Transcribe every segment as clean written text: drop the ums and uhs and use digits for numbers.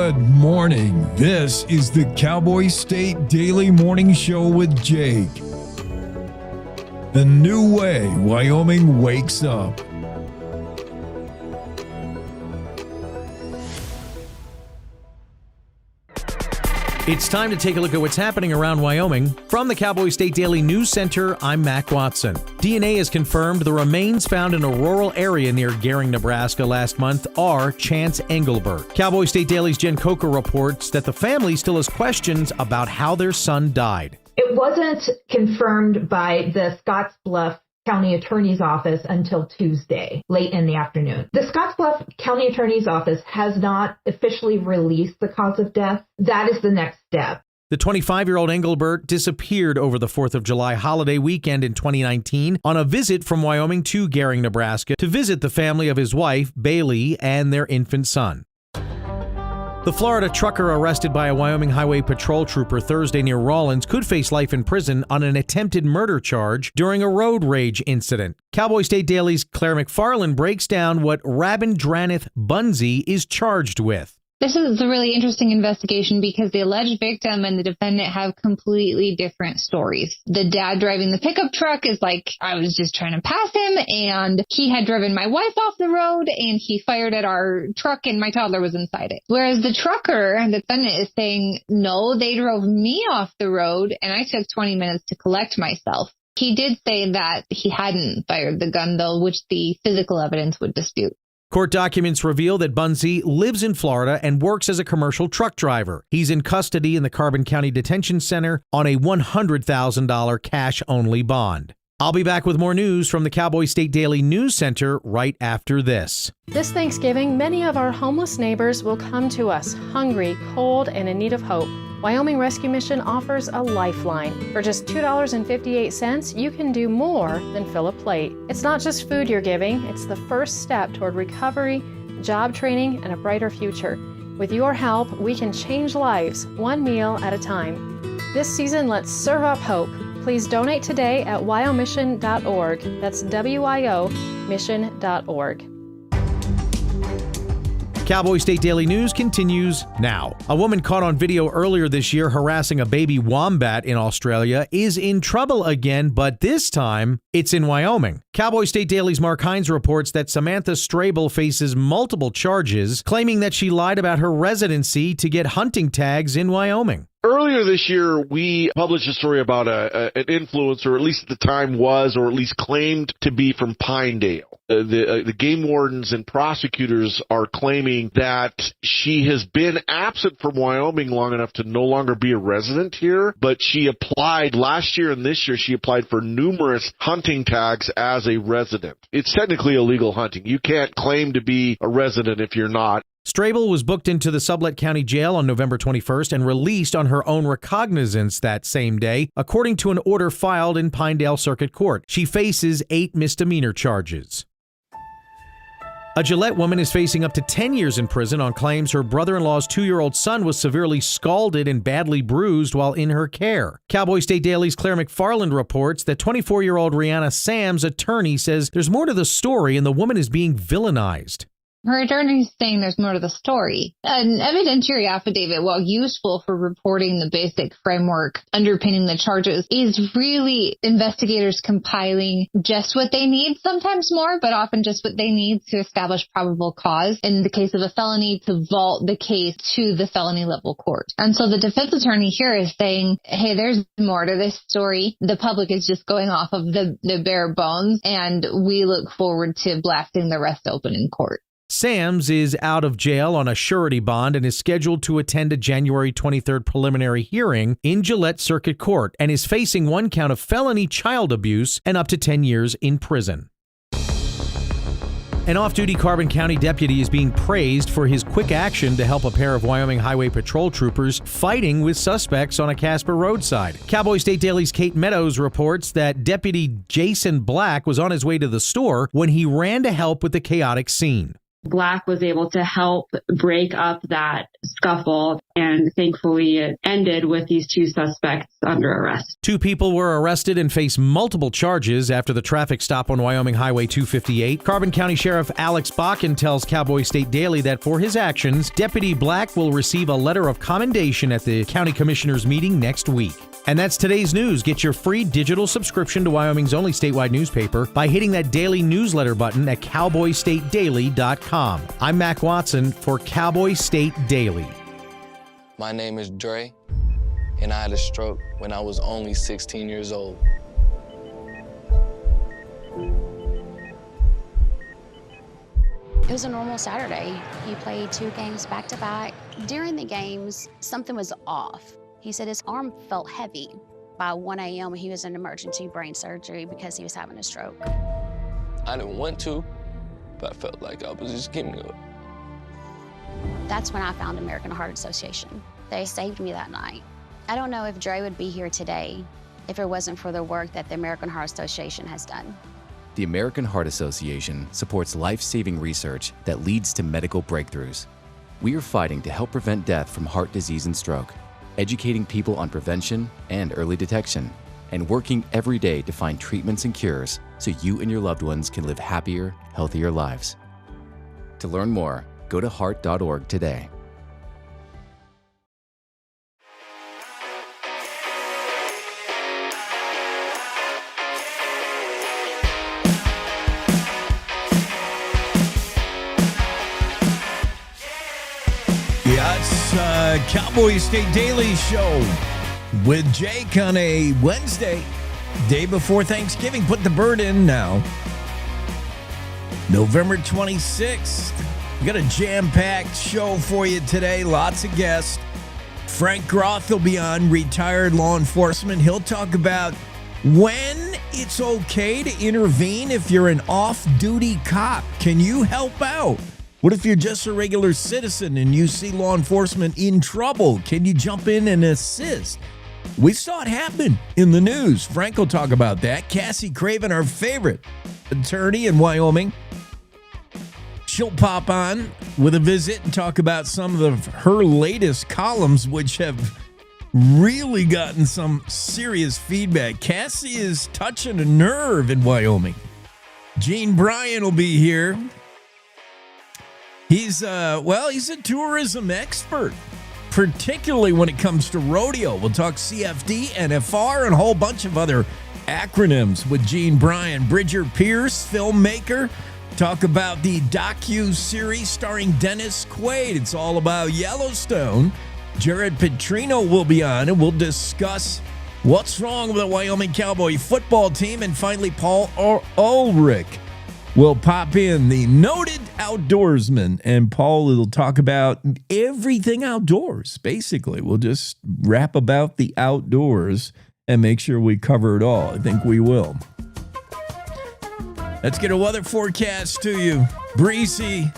Good morning. This is the Cowboy State Daily Morning Show with Jake. The new way Wyoming wakes up. It's time to take a look at what's happening around Wyoming. From the Cowboy State Daily News Center, I'm Mac Watson. DNA has confirmed the remains found in a rural area near Gering, Nebraska last month are Chance Engelbert. Cowboy State Daily's Jen Coker reports that the family still has questions about how their son died. It wasn't confirmed by the Scottsbluff County Attorney's Office until Tuesday, late in the afternoon. The Scottsbluff County Attorney's Office has not officially released the cause of death. That is the next step. The 25-year-old Engelbert disappeared over the 4th of July holiday weekend in 2019 on a visit from Wyoming to Gering, Nebraska, to visit the family of his wife, Bailey, and their infant son. The Florida trucker arrested by a Wyoming Highway Patrol trooper Thursday near Rawlins could face life in prison on an attempted murder charge during a road rage incident. Cowboy State Daily's Claire McFarland breaks down what Rabindranath Bunzi is charged with. This is a really interesting investigation because the alleged victim and the defendant have completely different stories. The dad driving the pickup truck is like, I was just trying to pass him, and he had driven my wife off the road, and he fired at our truck, and my toddler was inside it. Whereas the trucker, the defendant, is saying, no, they drove me off the road, and I took 20 minutes to collect myself. He did say that he hadn't fired the gun, though, which the physical evidence would dispute. Court documents reveal that Bunzi lives in Florida and works as a commercial truck driver. He's in custody in the Carbon County Detention Center on a $100,000 cash-only bond. I'll be back with more news from the Cowboy State Daily News Center right after this. This Thanksgiving, many of our homeless neighbors will come to us hungry, cold, and in need of hope. Wyoming Rescue Mission offers a lifeline. For just $2.58, you can do more than fill a plate. It's not just food you're giving, it's the first step toward recovery, job training, and a brighter future. With your help, we can change lives, one meal at a time. This season, let's serve up hope. Please donate today at wyomission.org. That's W-Y-O mission.org. Cowboy State Daily News continues now. A woman caught on video earlier this year harassing a baby wombat in Australia is in trouble again, but this time it's in Wyoming. Cowboy State Daily's Mark Hines reports that Samantha Strabel faces multiple charges, claiming that she lied about her residency to get hunting tags in Wyoming. Earlier this year, we published a story about an influencer, at least at the time was, or at least claimed to be from Pinedale. The game wardens and prosecutors are claiming that she has been absent from Wyoming long enough to no longer be a resident here, but she applied last year and this year, she applied for numerous hunting tags as a resident. It's technically illegal hunting. You can't claim to be a resident if you're not. Strabel was booked into the Sublette County Jail on November 21st and released on her own recognizance that same day, according to an order filed in Pinedale Circuit Court. She faces 8 misdemeanor charges. A Gillette woman is facing up to 10 years in prison on claims her brother-in-law's 2-year-old son was severely scalded and badly bruised while in her care. Cowboy State Daily's Claire McFarland reports that 24-year-old Rihanna Sam's attorney says there's more to the story and the woman is being villainized. Her attorney is saying there's more to the story. An evidentiary affidavit, while useful for reporting the basic framework underpinning the charges, is really investigators compiling just what they need, sometimes more, but often just what they need to establish probable cause. In the case of a felony, to vault the case to the felony level court. And so the defense attorney here is saying, hey, there's more to this story. The public is just going off of the bare bones, and we look forward to blasting the rest open in court. Sams is out of jail on a surety bond and is scheduled to attend a January 23rd preliminary hearing in Gillette Circuit Court and is facing 1 count of felony child abuse and up to 10 years in prison. An off-duty Carbon County deputy is being praised for his quick action to help a pair of Wyoming Highway Patrol troopers fighting with suspects on a Casper roadside. Cowboy State Daily's Kate Meadows reports that Deputy Jason Black was on his way to the store when he ran to help with the chaotic scene. Black was able to help break up that scuffle, and thankfully it ended with these two suspects under arrest. 2 people were arrested and face multiple charges after the traffic stop on Wyoming Highway 258. Carbon County Sheriff Alex Bakken tells Cowboy State Daily that for his actions, Deputy Black will receive a letter of commendation at the county commissioners meeting next week. And that's today's news. Get your free digital subscription to Wyoming's only statewide newspaper by hitting that daily newsletter button at cowboystatedaily.com. I'm Mac Watson for Cowboy State Daily. My name is Dre, and I had a stroke when I was only 16 years old. It was a normal Saturday. He played 2 games back to back. During the games, something was off. He said his arm felt heavy. By 1 a.m., he was in emergency brain surgery because he was having a stroke. I didn't want to, but I felt like I was just giving up. That's when I found American Heart Association. They saved me that night. I don't know if Dre would be here today if it wasn't for the work that the American Heart Association has done. The American Heart Association supports life-saving research that leads to medical breakthroughs. We are fighting to help prevent death from heart disease and stroke, educating people on prevention and early detection, and working every day to find treatments and cures so you and your loved ones can live happier, healthier lives. To learn more, go to heart.org today. Yeah, it's Cowboy State Daily Show with Jake on a Wednesday, day before Thanksgiving. Put the bird in now. November 26th. We got a jam-packed show for you today. Lots of guests. Frank Groth will be on, retired law enforcement. He'll talk about when it's okay to intervene if you're an off-duty cop. Can you help out? What if you're just a regular citizen and you see law enforcement in trouble? Can you jump in and assist? We saw it happen in the news. Frank will talk about that. Cassie Craven, our favorite attorney in Wyoming, she'll pop on with a visit and talk about some of her latest columns, which have really gotten some serious feedback. Cassie is touching a nerve in Wyoming. Gene Bryan will be here. He's a tourism expert, particularly when it comes to rodeo. We'll talk CFD, NFR, and a whole bunch of other acronyms with Gene Bryan. Bridger Pierce, filmmaker, talk about the docu-series starring Dennis Quaid. It's all about Yellowstone. Jared Petrino will be on, and we'll discuss what's wrong with the Wyoming Cowboy football team. And finally, Paul Ulrich will pop in, the noted outdoorsman, and Paul will talk about everything outdoors. Basically, we'll just rap about the outdoors and make sure we cover it all. I think we will. Let's get a weather forecast to you. Breezy,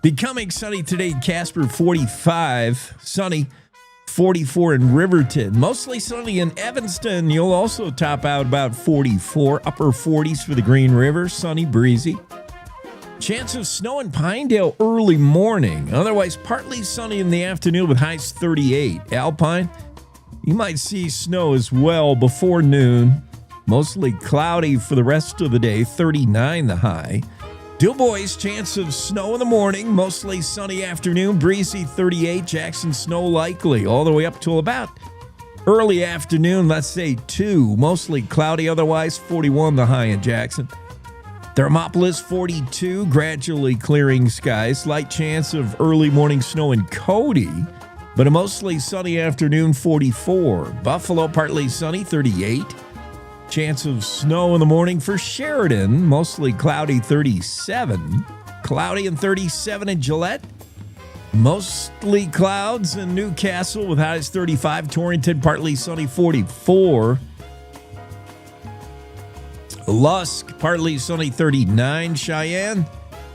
becoming sunny today in Casper, 45. Sunny, 44 in Riverton. Mostly sunny in Evanston. You'll also top out about 44. Upper 40s for the Green River. Sunny, breezy. Chance of snow in Pinedale early morning. Otherwise, partly sunny in the afternoon with highs 38. Alpine, you might see snow as well before noon. Mostly cloudy for the rest of the day. 39 the high. DuBois, chance of snow in the morning, mostly sunny afternoon, breezy 38, Jackson snow likely, all the way up till about early afternoon, let's say 2, mostly cloudy, otherwise 41 the high in Jackson. Thermopolis 42, gradually clearing skies, slight chance of early morning snow in Cody, but a mostly sunny afternoon 44. Buffalo partly sunny 38. Chance of snow in the morning for Sheridan, mostly cloudy 37. Cloudy and 37 in Gillette. Mostly clouds in Newcastle with highs 35. Torrington, partly sunny 44. Lusk, partly sunny 39. Cheyenne,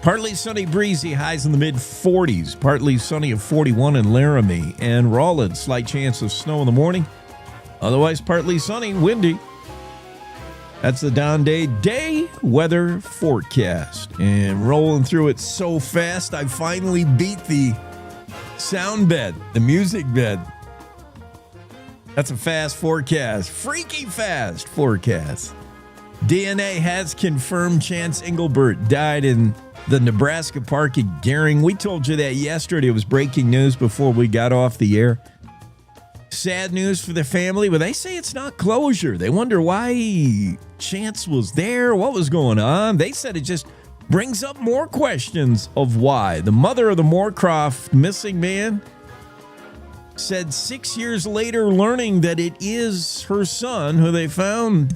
partly sunny breezy, highs in the mid-40s. Partly sunny of 41 in Laramie. And Rawlins, slight chance of snow in the morning. Otherwise partly sunny, windy. That's the Don Day weather forecast. And rolling through it so fast, I finally beat the sound bed, the music bed. That's a fast forecast. Freaky fast forecast. DNA has confirmed Chance Engelbert died in the Nebraska park at Gering. We told you that yesterday. It was breaking news before we got off the air. Sad news for the family, but they say it's not closure. They wonder why Chance was there, what was going on. They said it just brings up more questions of why. The mother of the Moorcroft missing man said 6 years later, learning that it is her son who they found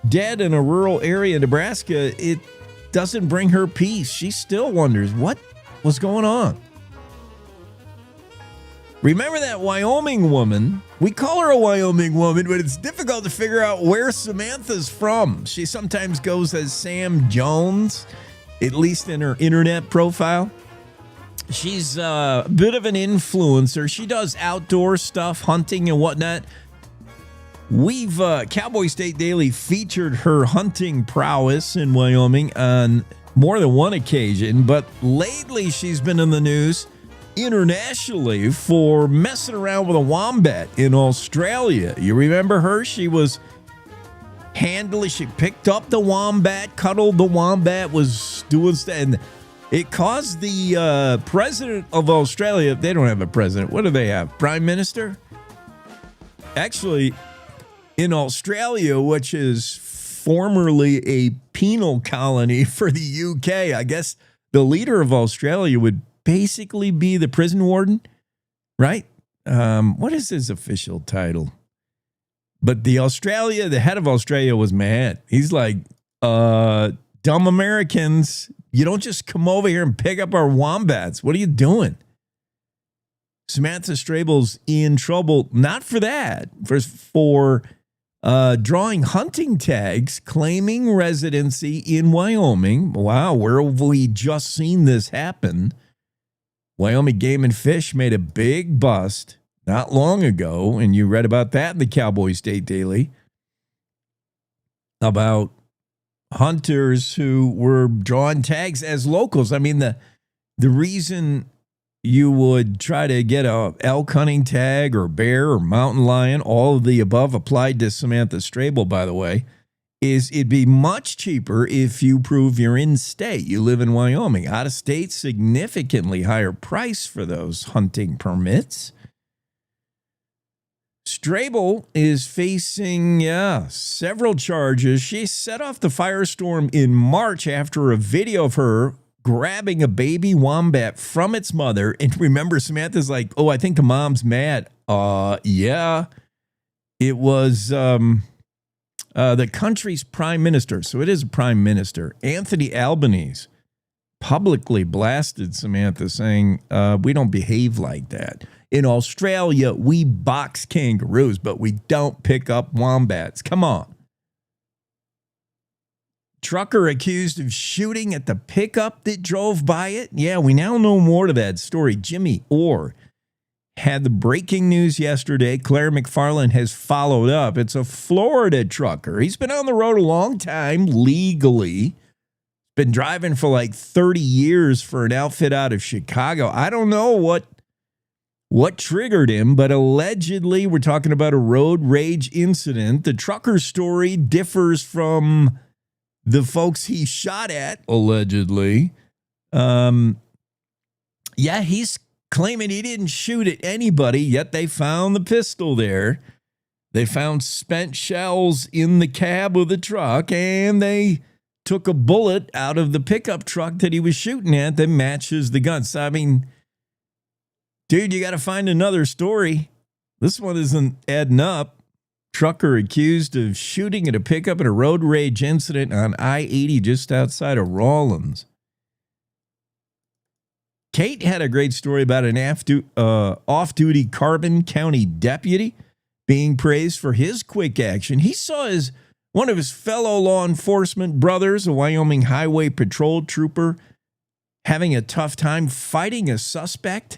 dead in a rural area in Nebraska, it doesn't bring her peace. She still wonders what was going on. Remember that Wyoming woman? We call her a Wyoming woman, but it's difficult to figure out where Samantha's from. She sometimes goes as Sam Jones, at least in her internet profile. She's a bit of an influencer. She does outdoor stuff, hunting and whatnot. We've, Cowboy State Daily featured her hunting prowess in Wyoming on more than one occasion, but lately she's been in the news internationally for messing around with a wombat in Australia. You remember her? She was handily, she picked up the wombat, cuddled the wombat, was doing stuff, and it caused the president of Australia, they don't have a president, what do they have? Prime Minister? Actually, in Australia, which is formerly a penal colony for the UK, I guess the leader of Australia would basically be the prison warden, right? What is his official title? But the head of Australia was mad. He's like, dumb Americans, you don't just come over here and pick up our wombats. What are you doing? Samantha Strabel's in trouble, not for that, for drawing hunting tags, claiming residency in Wyoming. Wow, where have we just seen this happen? Wyoming Game and Fish made a big bust not long ago, and you read about that in the Cowboy State Daily, about hunters who were drawing tags as locals. I mean, the reason you would try to get a elk hunting tag or bear or mountain lion, all of the above applied to Samantha Strabel, by the way, is it'd be much cheaper if you prove you're in state. You live in Wyoming. Out of state, significantly higher price for those hunting permits. Strabel is facing, several charges. She set off the firestorm in March after a video of her grabbing a baby wombat from its mother. And remember, Samantha's like, oh, I think the mom's mad. Yeah. It was the country's prime minister, so it is a prime minister, Anthony Albanese, publicly blasted Samantha, saying, we don't behave like that. In Australia, we box kangaroos, but we don't pick up wombats. Come on. Trucker accused of shooting at the pickup that drove by it. Yeah, we now know more to that story. Jimmy Orr had the breaking news yesterday. Claire McFarland has followed up. It's a Florida trucker. He's been on the road a long time legally. Been driving for like 30 years for an outfit out of Chicago. I don't know what triggered him, but allegedly we're talking about a road rage incident. The trucker story differs from the folks he shot at, allegedly. He's claiming he didn't shoot at anybody, yet they found the pistol there. They found spent shells in the cab of the truck, and they took a bullet out of the pickup truck that he was shooting at that matches the gun. So, I mean, dude, you got to find another story. This one isn't adding up. Trucker accused of shooting at a pickup in a road rage incident on I-80 just outside of Rawlins. Kate had a great story about an off-duty Carbon County deputy being praised for his quick action. He saw one of his fellow law enforcement brothers, a Wyoming Highway Patrol trooper, having a tough time fighting a suspect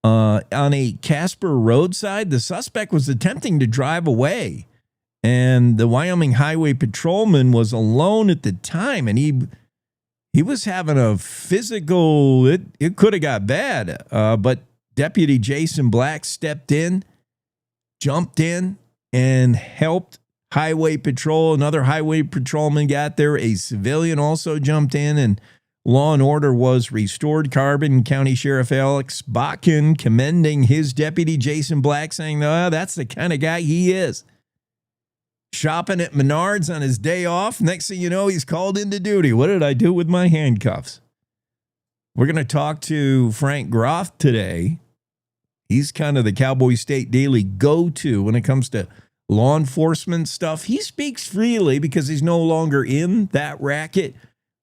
on a Casper roadside. The suspect was attempting to drive away, And the Wyoming Highway Patrolman was alone at the time, and he was having a physical, it could have got bad, but Deputy Jason Black stepped in, jumped in, and helped Highway Patrol. Another Highway Patrolman got there. A civilian also jumped in, and law and order was restored. Carbon County Sheriff Alex Bakken commending his deputy Jason Black, saying, "Oh, that's the kind of guy he is." Shopping at Menards on his day off. Next thing you know, he's called into duty. What did I do with my handcuffs? We're going to talk to Frank Groth today. He's kind of the Cowboy State Daily go-to when it comes to law enforcement stuff. He speaks freely because he's no longer in that racket,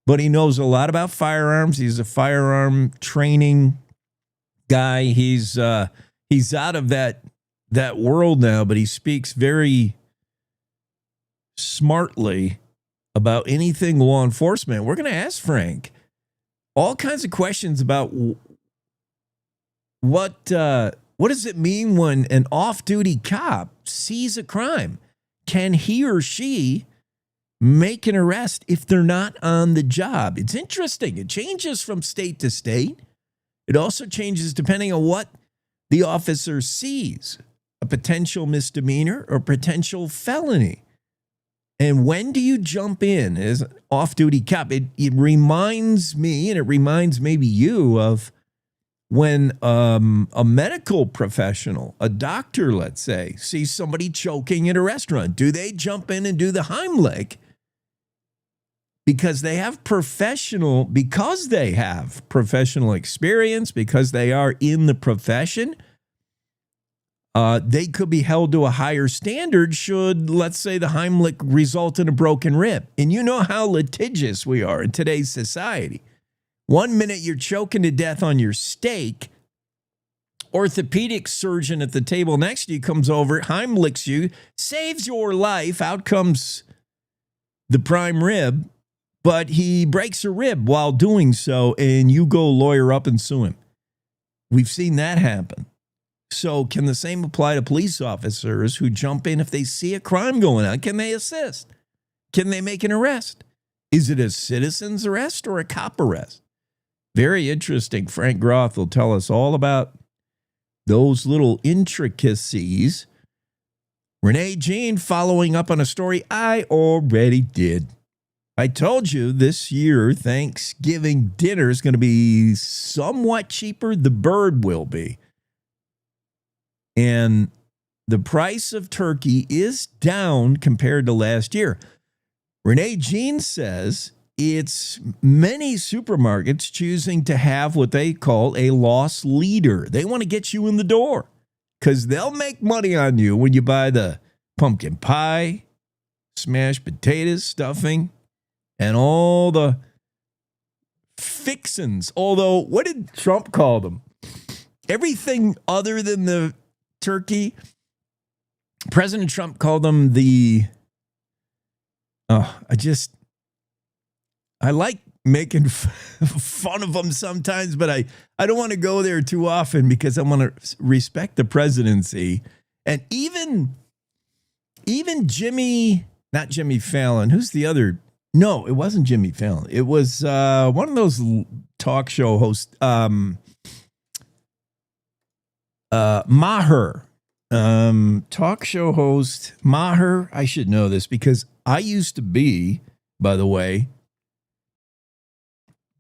but he knows a lot about firearms. He's a firearm training guy. He's out of that world now, but he speaks very smartly about anything law enforcement. We're going to ask Frank all kinds of questions about what does it mean when an off-duty cop sees a crime? Can he or she make an arrest if they're not on the job? It's interesting. It changes from state to state. It also changes depending on what the officer sees, a potential misdemeanor or potential felony. And when do you jump in as an off-duty cop? It reminds me, and it reminds maybe you, of when a medical professional, a doctor, let's say, sees somebody choking at a restaurant. Do they jump in and do the Heimlich because they have professional experience, because they are in the profession? They could be held to a higher standard should, let's say, the Heimlich result in a broken rib. And you know how litigious we are in today's society. 1 minute you're choking to death on your steak. Orthopedic surgeon at the table next to you comes over, Heimlichs you, saves your life. Out comes the prime rib, but he breaks a rib while doing so, and you go lawyer up and sue him. We've seen that happen. So can the same apply to police officers who jump in if they see a crime going on? Can they assist? Can they make an arrest? Is it a citizen's arrest or a cop arrest? Very interesting. Frank Groth will tell us all about those little intricacies. Renee Jean following up on a story I already did. I told you this year Thanksgiving dinner is going to be somewhat cheaper. The bird will be. And the price of turkey is down compared to last year. Renee Jean says it's many supermarkets choosing to have what they call a loss leader. They want to get you in the door because they'll make money on you when you buy the pumpkin pie, smashed potatoes, stuffing, and all the fixins. Although, what did Trump call them? Everything other than the turkey. President Trump called them I like making fun of them sometimes, but I don't want to go there too often because I want to respect the presidency. And even not Jimmy Fallon, who's the other? No, it wasn't Jimmy Fallon. It was one of those talk show hosts, Maher, talk show host Maher. I should know this because I used to be, by the way,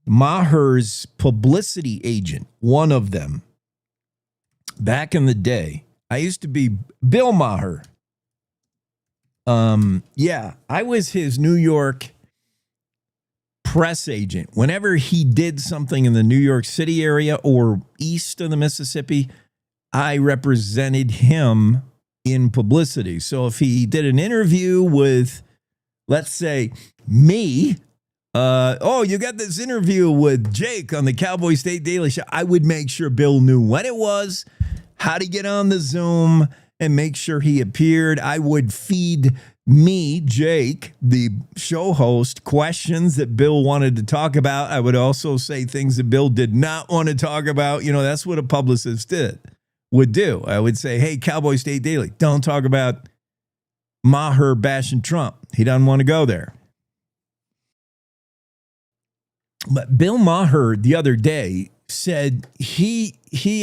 Maher's publicity agent, one of them. Back in the day, I used to be Bill Maher. I was his New York press agent. Whenever he did something in the New York City area or east of the Mississippi, I represented him in publicity. So if he did an interview with, let's say, me, you got this interview with Jake on the Cowboy State Daily Show, I would make sure Bill knew when it was, how to get on the Zoom, and make sure he appeared. I would feed me, Jake, the show host, questions that Bill wanted to talk about. I would also say things that Bill did not want to talk about. You know, that's what a publicist would do. I would say, hey, Cowboy State Daily, don't talk about Maher bashing Trump. He doesn't want to go there. But Bill Maher the other day said he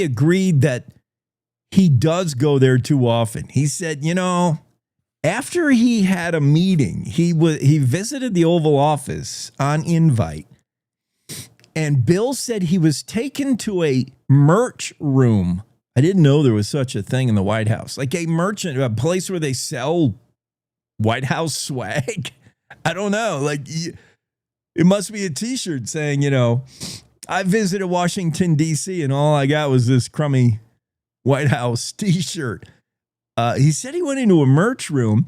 agreed that he does go there too often. He said, after he had a meeting, he visited the Oval Office on invite, and Bill said he was taken to a merch room. I didn't know there was such a thing in the White House, like a place where they sell White House swag. I don't know. Like, it must be a T-shirt saying, I visited Washington, D.C., and all I got was this crummy White House T-shirt. He said he went into a merch room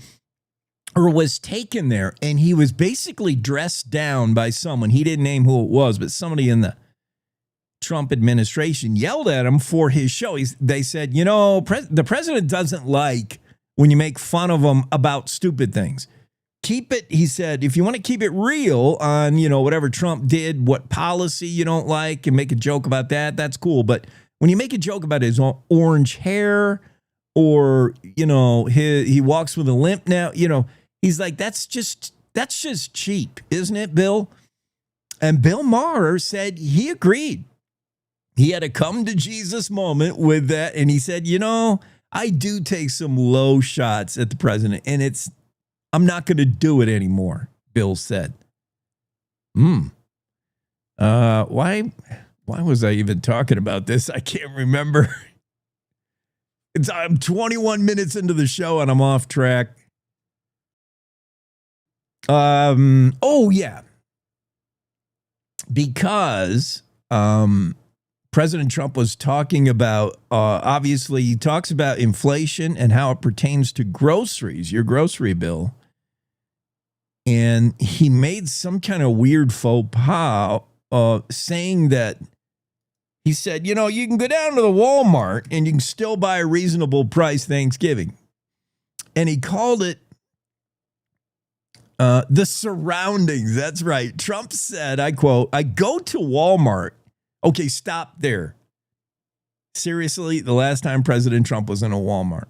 or was taken there, and he was basically dressed down by someone. He didn't name who it was, but somebody in the Trump administration yelled at him for his show. They said, the president doesn't like when you make fun of him about stupid things. Keep it, he said, if you want to keep it real on, whatever Trump did, what policy you don't like, and make a joke about that, that's cool. But when you make a joke about his orange hair, or, he walks with a limp now, he's like, that's just cheap, isn't it, Bill? And Bill Maher said he agreed. He had a come to Jesus moment with that. And he said, I do take some low shots at the president, and I'm not going to do it anymore, Bill said. Why was I even talking about this? I can't remember. I'm 21 minutes into the show and I'm off track. Oh yeah. Because President Trump was talking about, obviously he talks about inflation and how it pertains to groceries, your grocery bill. And he made some kind of weird faux pas saying that, he said, you can go down to the Walmart and you can still buy a reasonable price Thanksgiving. And he called it the surroundings. That's right. Trump said, I quote, I go to Walmart. Okay, stop there. Seriously, the last time President Trump was in a Walmart.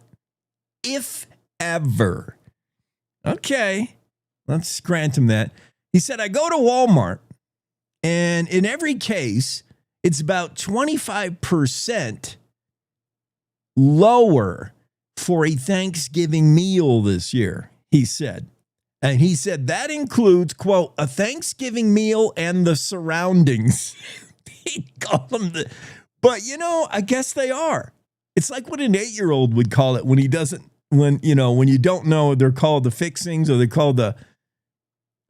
If ever. Okay, let's grant him that. He said, I go to Walmart, and in every case, it's about 25% lower for a Thanksgiving meal this year, he said. And he said that includes, quote, a Thanksgiving meal and the surroundings. He called them but I guess they are. It's like what an 8-year-old would call it when you don't know, they're called the fixings, or they're called the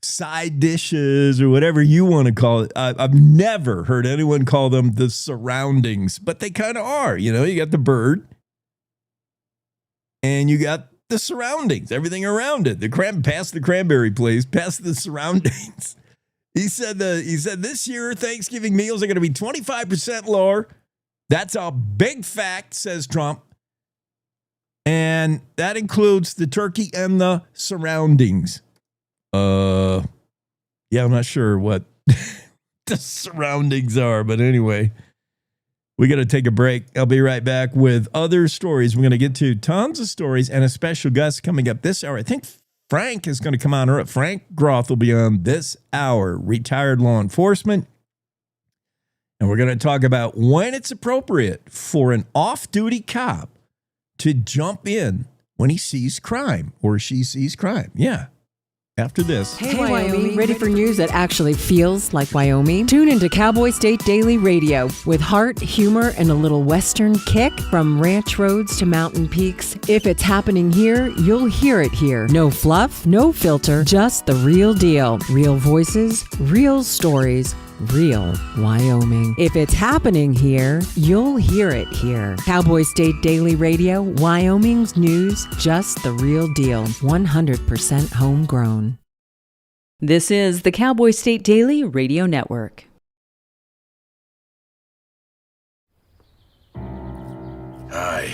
side dishes, or whatever you want to call it. I've never heard anyone call them the surroundings, but they kind of are. You got the bird and you got the surroundings, everything around it. Past the cranberry place, past the surroundings. He said this year Thanksgiving meals are going to be 25% lower. That's a big fact, says Trump. And that includes the turkey and the surroundings. Yeah, I'm not sure what the surroundings are, but anyway, we got to take a break. I'll be right back with other stories. We're going to get to tons of stories and a special guest coming up this hour. I think Frank is going to come on. Frank Groth will be on this hour, retired law enforcement. And we're going to talk about when it's appropriate for an off-duty cop to jump in when he sees crime or she sees crime. Yeah. After this. Hey, Wyoming. Ready for news that actually feels like Wyoming? Tune into Cowboy State Daily Radio with heart, humor, and a little Western kick. From ranch roads to mountain peaks. If it's happening here, you'll hear it here. No fluff, no filter, just the real deal. Real voices, real stories, real Wyoming. If it's happening here, you'll hear it here. Cowboy State Daily Radio, Wyoming's news, just the real deal. 100% homegrown. This is the Cowboy State Daily Radio Network. Hi.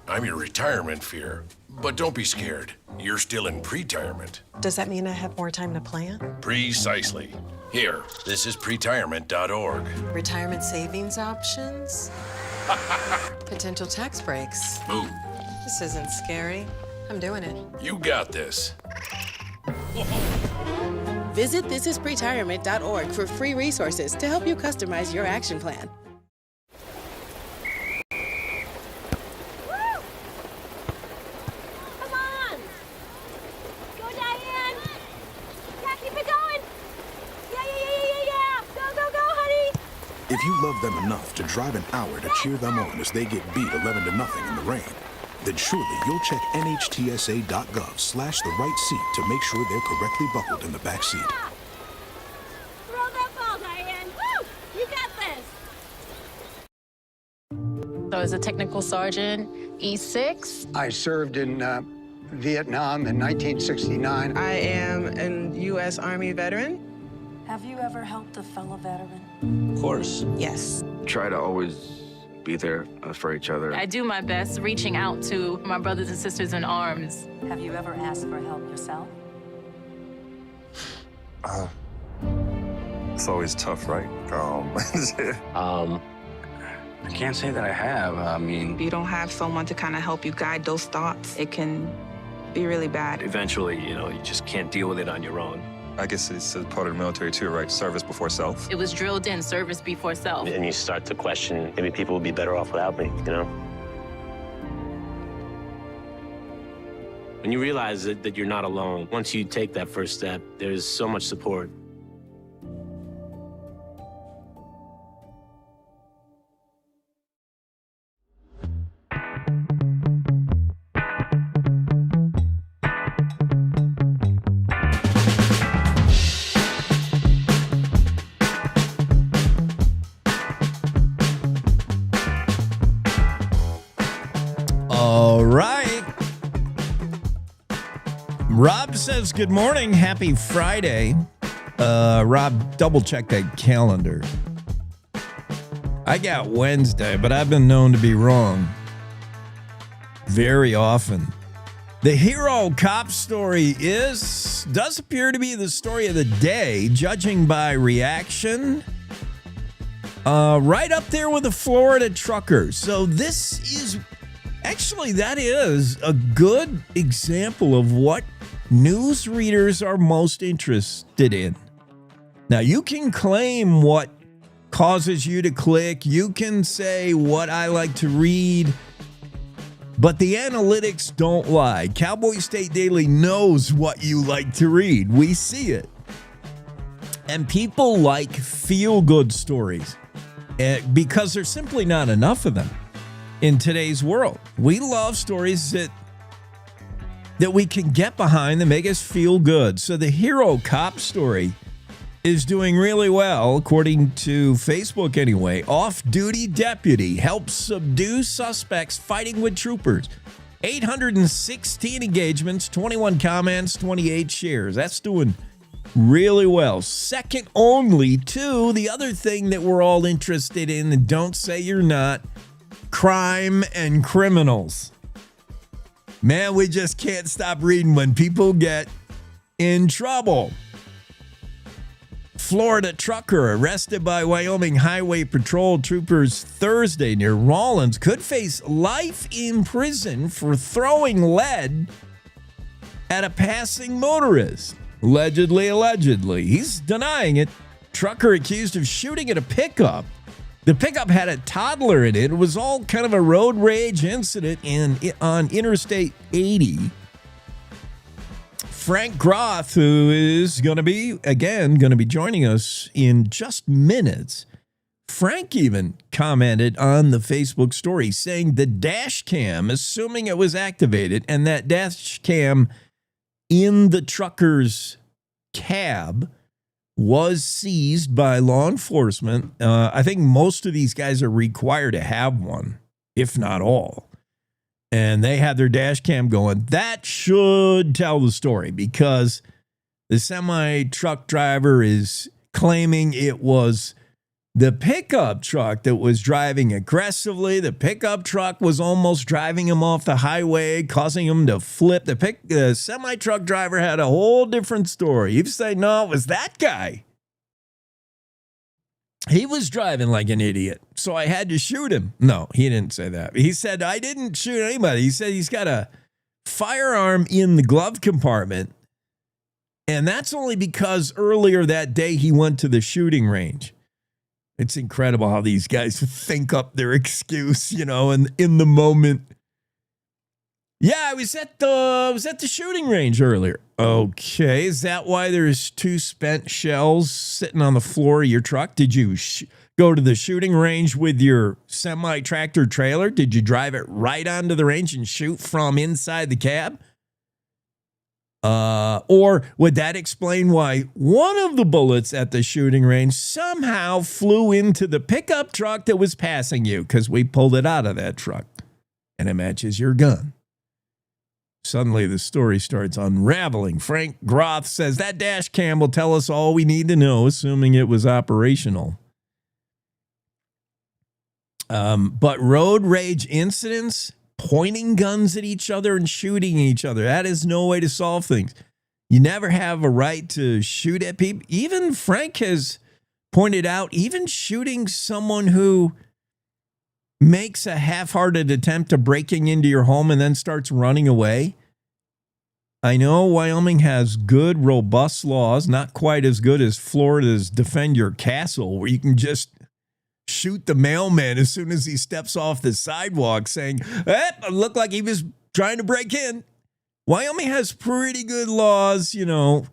I'm your retirement fear. But don't be scared. You're still in pre-retirement. Does that mean I have more time to plan? Precisely. Here, this is pretirement.org. Retirement savings options? Potential tax breaks? Ooh. This isn't scary. I'm doing it. You got this. Visit thisispretirement.org for free resources to help you customize your action plan. Come on! Go, Diane! Yeah, keep it going! Yeah! Go, honey! If you love them enough to drive an hour to cheer them on as they get beat 11-0 in the rain, then surely you'll check nhtsa.gov/the right seat to make sure they're correctly buckled in the back seat. Throw that ball, Diane! Woo! You got this! So as a technical sergeant, E6. I served in Vietnam in 1969. I am a U.S. Army veteran. Have you ever helped a fellow veteran? Of course. Yes. Try to always be there for each other. I do my best reaching out to my brothers and sisters in arms. Have you ever asked for help yourself? It's always tough, right? I can't say that I have. I mean, If you don't have someone to kind of help you guide those thoughts, it can be really bad. Eventually, you just can't deal with it on your own. I guess it's a part of the military too, right? Service before self. It was drilled in, service before self. And you start to question, maybe people would be better off without me, When you realize that you're not alone, once you take that first step, there's so much support. All right. Rob says, good morning. Happy Friday. Rob, double check that calendar. I got Wednesday, but I've been known to be wrong very often. The hero cop story does appear to be the story of the day, judging by reaction. Right up there with the Florida trucker. So this is... Actually, that is a good example of what news readers are most interested in. Now, you can claim what causes you to click. You can say what I like to read. But the analytics don't lie. Cowboy State Daily knows what you like to read. We see it. And people like feel-good stories because there's simply not enough of them. In today's world, we love stories that we can get behind that make us feel good. So the hero cop story is doing really well, according to Facebook anyway. Off-duty deputy helps subdue suspects fighting with troopers. 816 engagements, 21 comments, 28 shares. That's doing really well. Second only to the other thing that we're all interested in, and don't say you're not, crime and criminals. Man, we just can't stop reading when people get in trouble. Florida trucker arrested by Wyoming Highway Patrol troopers Thursday near Rawlins could face life in prison for throwing lead at a passing motorist. Allegedly. He's denying it. Trucker accused of shooting at a pickup. The pickup had a toddler in it. It was all kind of a road rage incident on Interstate 80. Frank Groth, who is going to be joining us in just minutes. Frank even commented on the Facebook story saying the dash cam, assuming it was activated, and that dash cam in the trucker's cab was seized by law enforcement. I think most of these guys are required to have one, if not all. And they had their dash cam going. That should tell the story because the semi-truck driver is claiming it was the pickup truck that was driving aggressively. The pickup truck was almost driving him off the highway, causing him to flip. The semi-truck driver had a whole different story. He'd say, no, it was that guy. He was driving like an idiot, so I had to shoot him. No, he didn't say that. He said, I didn't shoot anybody. He said he's got a firearm in the glove compartment. And that's only because earlier that day he went to the shooting range. It's incredible how these guys think up their excuse, and in the moment. Yeah, I was at the shooting range earlier. Okay, is that why there's 2 spent shells sitting on the floor of your truck? Did you go to the shooting range with your semi-tractor trailer? Did you drive it right onto the range and shoot from inside the cab? Or would that explain why one of the bullets at the shooting range somehow flew into the pickup truck that was passing you? Because we pulled it out of that truck and it matches your gun. Suddenly the story starts unraveling. Frank Groth says that dash cam will tell us all we need to know, assuming it was operational. But road rage incidents, pointing guns at each other and shooting each other, that is no way to solve things. You never have a right to shoot at people. Even Frank has pointed out, even shooting someone who makes a half-hearted attempt to breaking into your home and then starts running away. I know Wyoming has good, robust laws, not quite as good as Florida's Defend Your Castle, where you can just shoot the mailman as soon as he steps off the sidewalk saying, it looked like he was trying to break in. Wyoming has pretty good laws,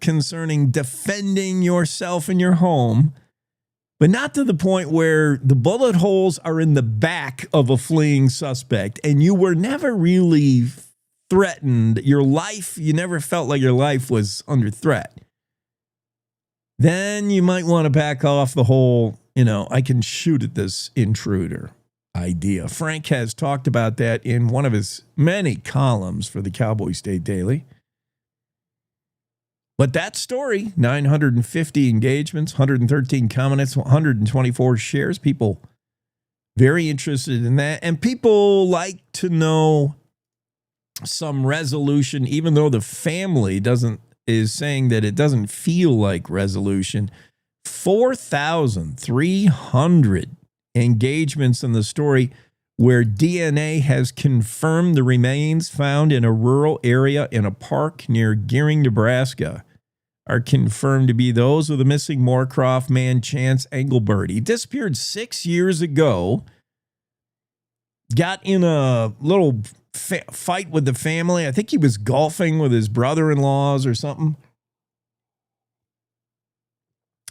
concerning defending yourself and your home, but not to the point where the bullet holes are in the back of a fleeing suspect and you were never really threatened. You never felt like your life was under threat. Then you might want to back off the whole, I can shoot at this intruder idea. Frank has talked about that in one of his many columns for the Cowboy State Daily. But that story, 950 engagements, 113 comments, 124 shares. People very interested in that. And people like to know some resolution, even though the family is saying that it doesn't feel like resolution. 4,300 engagements in the story where DNA has confirmed the remains found in a rural area in a park near Gearing, Nebraska, are confirmed to be those of the missing Moorcroft man, Chance Engelbert. He disappeared 6 years ago, got in a little fight with the family. I think he was golfing with his brother-in-laws or something.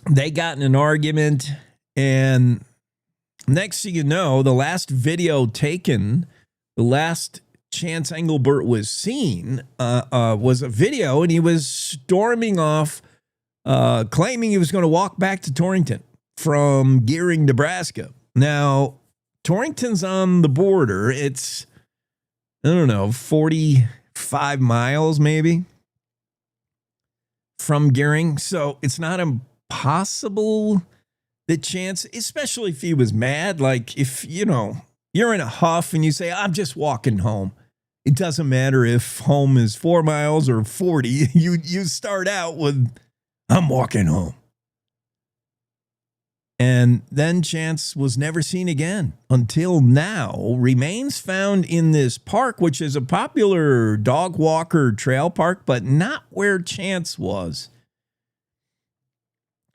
They got in an argument, and next thing you know, the last video taken, the last Chance Engelbert was seen, was a video, and he was storming off, claiming he was going to walk back to Torrington from Gearing, Nebraska. Now, Torrington's on the border. It's, 45 miles maybe from Gearing. So it's not impossible that Chance, especially if he was mad, like if, you're in a huff and you say, I'm just walking home. It doesn't matter if home is 4 miles or 40. You start out with, I'm walking home. And then Chance was never seen again until now. Remains found in this park, which is a popular dog walker trail park, but not where Chance was.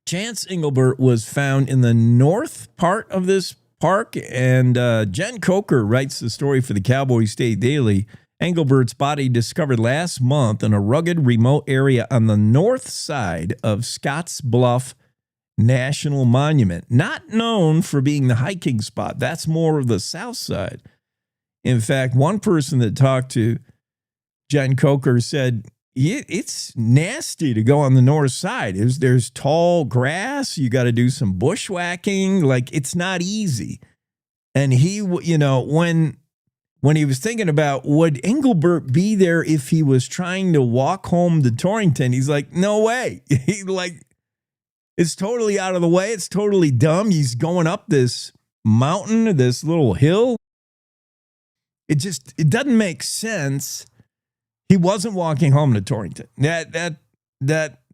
Chance Engelbert was found in the north part of this park, and Jen Coker writes the story for the Cowboy State Daily. Engelbert's body discovered last month in a rugged, remote area on the north side of Scotts Bluff National Monument, not known for being the hiking spot. That's more of the south side. In fact, one person that talked to Jen Coker said, it's nasty to go on the north side. There's tall grass. You got to do some bushwhacking. Like, it's not easy. And he, when he was thinking about would Engelbert be there if he was trying to walk home to Torrington, he's like, no way. It's totally out of the way. It's totally dumb. He's going up this mountain, this little hill. It doesn't make sense. He wasn't walking home to Torrington. That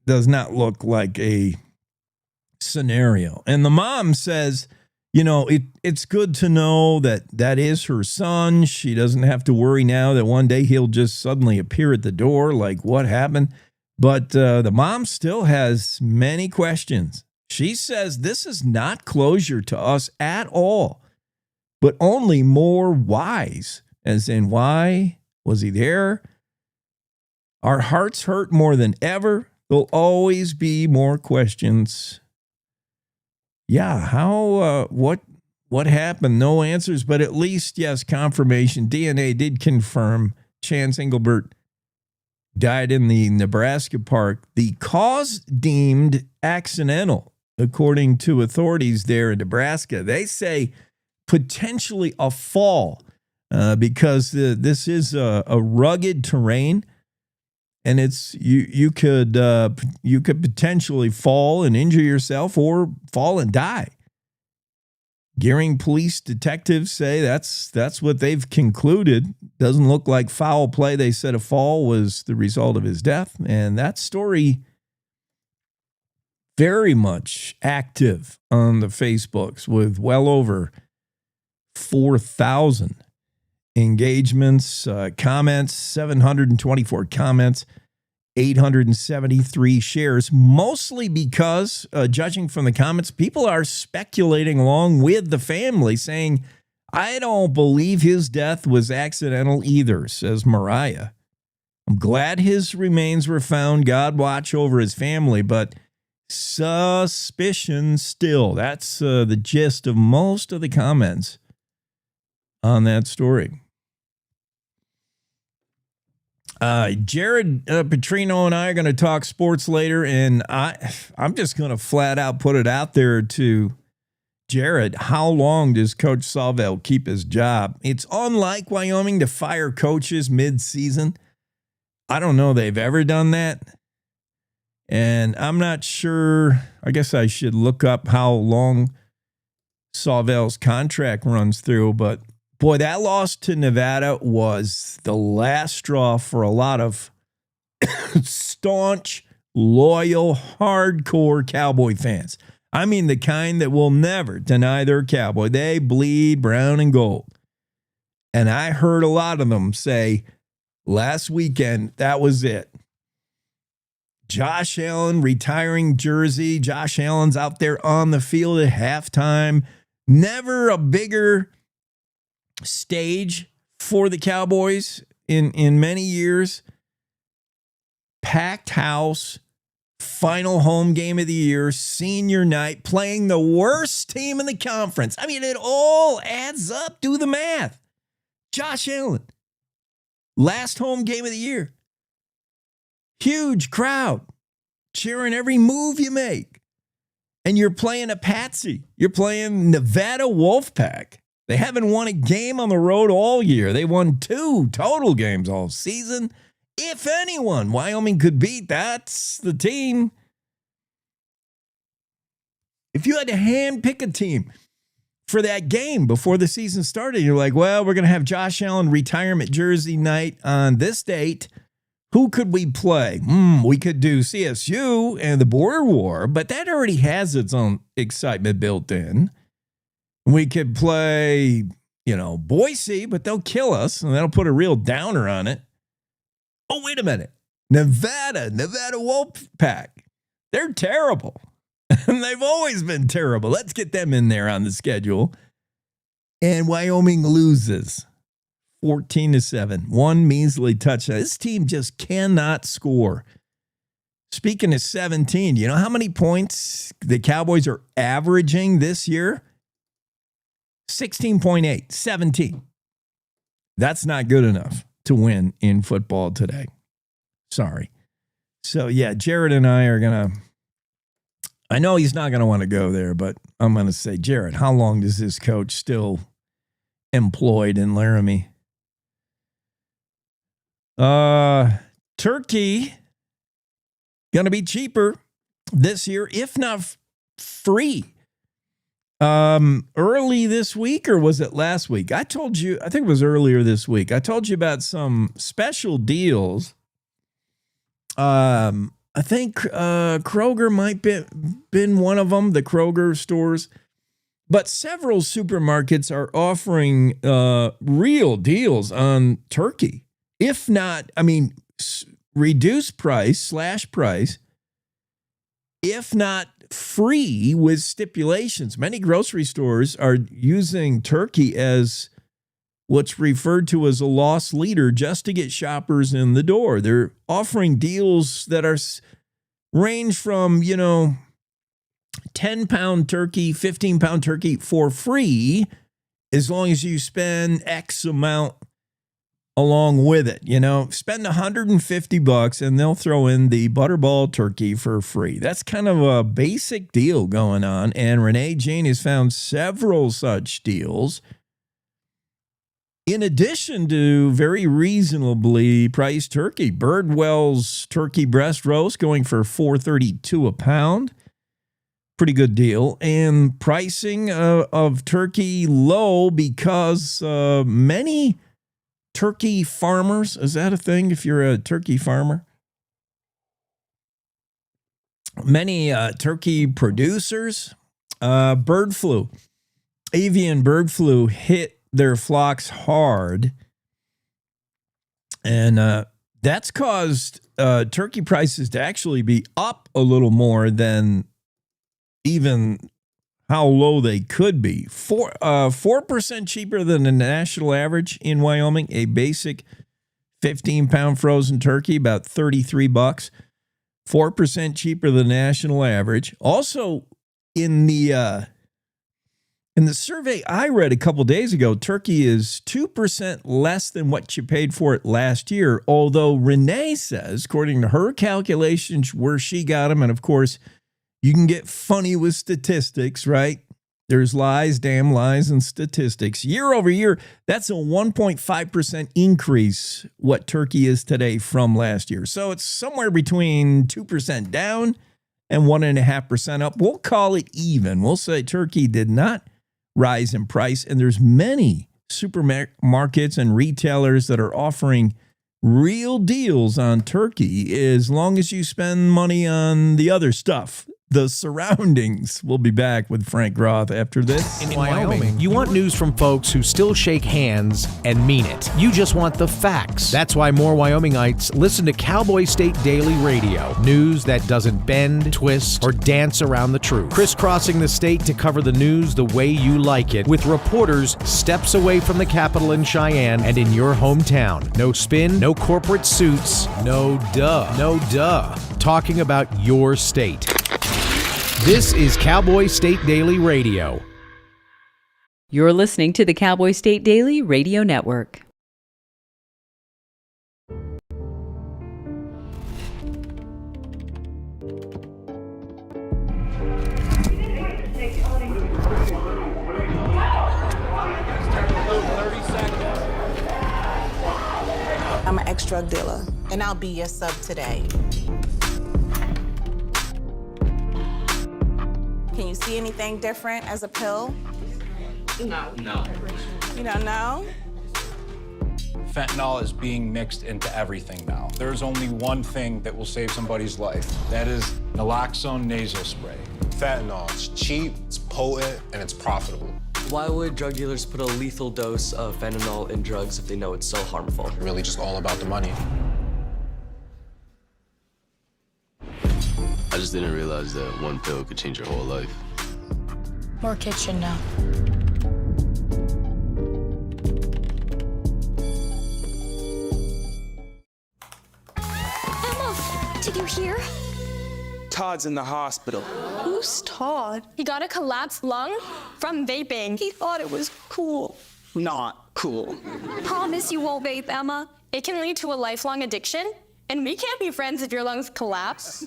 does not look like a scenario. And the mom says, it's good to know that that is her son. She doesn't have to worry now that one day he'll just suddenly appear at the door. Like, what happened? But the mom still has many questions. She says this is not closure to us at all, but only more whys, as in, why was he there? Our hearts hurt more than ever. There'll always be more questions. Yeah, how, what happened? No answers, but at least, yes, confirmation. DNA did confirm Chance Engelbert died in the Nebraska park. The cause deemed accidental, according to authorities there in Nebraska. They say potentially a fall because this is a rugged terrain, and it's you could potentially fall and injure yourself or fall and die. Gearing police detectives say that's what they've concluded. Doesn't look like foul play. They said a fall was the result of his death, and that story very much active on the Facebooks with well over 4,000 engagements, comments, 724 comments, 873 shares, mostly because, judging from the comments, people are speculating along with the family saying, I don't believe his death was accidental either, says Mariah. I'm glad his remains were found. God watch over his family, but suspicion still. That's the gist of most of the comments on that story. Jared Petrino and I are going to talk sports later, and I'm just going to flat out put it out there to Jared. How long does Coach Sawvell keep his job? It's unlike Wyoming to fire coaches mid-season. I don't know they've ever done that, and I'm not sure. I guess I should look up how long Sawvell's contract runs through, but boy, that loss to Nevada was the last straw for a lot of staunch, loyal, hardcore Cowboy fans. I mean, the kind that will never deny their Cowboy. They bleed brown and gold. And I heard a lot of them say last weekend, that was it. Josh Allen retiring jersey. Josh Allen's out there on the field at halftime. Never a bigger stage for the Cowboys in many years. Packed house, final home game of the year, senior night, playing the worst team in the conference. I mean, it all adds up. Do the math. Josh Allen, last home game of the year. Huge crowd cheering every move you make. And you're playing a patsy. You're playing Nevada Wolfpack. They haven't won a game on the road all year. They won 2 total games all season. If anyone Wyoming could beat, that's the team. If you had to handpick a team for that game before the season started, you're like, well, we're going to have Josh Allen retirement jersey night on this date. Who could we play? We could do CSU and the Border War, but that already has its own excitement built in. We could play, Boise, but they'll kill us, and that'll put a real downer on it. Oh, wait a minute. Nevada Wolfpack. They're terrible. And they've always been terrible. Let's get them in there on the schedule. And Wyoming loses 14-7. One measly touchdown. This team just cannot score. Speaking of 17, you know how many points the Cowboys are averaging this year? 16.8, 17. That's not good enough to win in football today. Sorry. So, yeah, Jared and I are going to, I know he's not going to want to go there, but I'm going to say, Jared, how long does this coach still employed in Laramie? Turkey going to be cheaper this year, if not free. Early this week, or was it last week? I told you, I think it was earlier this week. I told you about some special deals. I think Kroger might be been one of them, the Kroger stores. But several supermarkets are offering real deals on turkey. If not, reduced price / price, if not free with stipulations. Many grocery stores are using turkey as what's referred to as a loss leader just to get shoppers in the door. They're offering deals that are range from, 10-pound turkey, 15-pound turkey for free, as long as you spend X amount along with it. Spend $150 and they'll throw in the butterball turkey for free. That's kind of a basic deal going on. And Renee Jane has found several such deals. In addition to very reasonably priced turkey, Birdwell's turkey breast roast going for $4.32 a pound. Pretty good deal. And pricing of turkey low because many turkey farmers, is that a thing if you're a turkey farmer? Many turkey producers, bird flu, avian bird flu hit their flocks hard. And that's caused turkey prices to actually be up a little more than even how low they could be. 4% cheaper than the national average in Wyoming. A basic 15-pound frozen turkey, about $33. 4% cheaper than the national average. Also, in the survey I read a couple days ago, turkey is 2% less than what you paid for it last year. Although Renee says, according to her calculations, where she got them, and of course, you can get funny with statistics, right? There's lies, damn lies, and statistics. Year over year, that's a 1.5% increase what turkey is today from last year. So it's somewhere between 2% down and 1.5% up. We'll call it even. We'll say turkey did not rise in price. And there's many supermarkets and retailers that are offering real deals on turkey as long as you spend money on the other stuff. The surroundings. We'll be back with Frank Groth after this. In Wyoming, you want news from folks who still shake hands and mean it. You just want the facts. That's why more Wyomingites listen to Cowboy State Daily Radio. News that doesn't bend, twist, or dance around the truth. Crisscrossing the state to cover the news the way you like it, with reporters steps away from the Capitol in Cheyenne and in your hometown. No spin, no corporate suits, no duh. Talking about your state. This is Cowboy State Daily Radio. You're listening to the Cowboy State Daily Radio Network. I'm an ex-drug dealer, and I'll be your sub today. Can you see anything different as a pill? No. You don't know? Fentanyl is being mixed into everything now. There's only one thing that will save somebody's life. That is naloxone nasal spray. Fentanyl, it's cheap, it's potent, and it's profitable. Why would drug dealers put a lethal dose of fentanyl in drugs if they know it's so harmful? Really just all about the money. I just didn't realize that one pill could change your whole life. More kitchen now. Emma, did you hear? Todd's in the hospital. Who's Todd? He got a collapsed lung from vaping. He thought it was cool. Not cool. Promise you won't vape, Emma. It can lead to a lifelong addiction, and we can't be friends if your lungs collapse.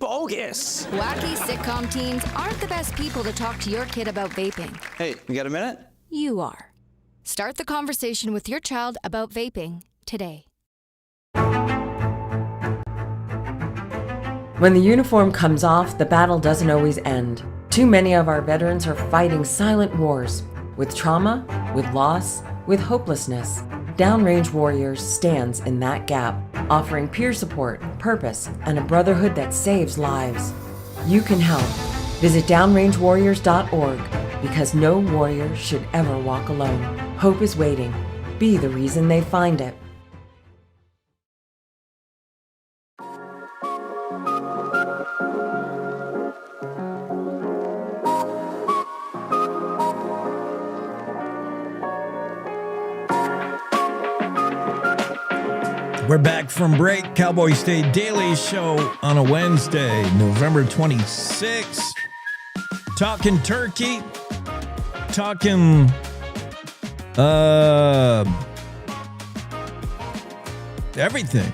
Bogus. Wacky sitcom teens aren't the best people to talk to your kid about vaping. Hey, you got a minute? You are. Start the conversation with your child about vaping today. When the uniform comes off, the battle doesn't always end. Too many of our veterans are fighting silent wars with trauma, with loss, with hopelessness. Downrange Warriors stands in that gap, offering peer support, purpose, and a brotherhood that saves lives. You can help. Visit downrangewarriors.org because no warrior should ever walk alone. Hope is waiting. Be the reason they find it. We're back from break. Cowboy State Daily Show on a Wednesday, November 26th. Talking turkey. Talking everything.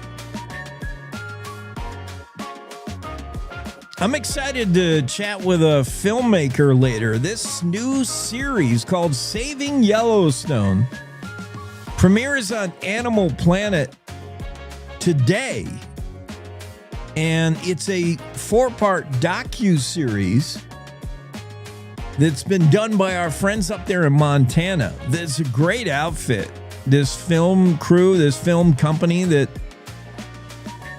I'm excited to chat with a filmmaker later. This new series called Saving Yellowstone premieres on Animal Planet today, and it's a 4-part docu-series that's been done by our friends up there in Montana. That's a great outfit. This film crew, this film company, that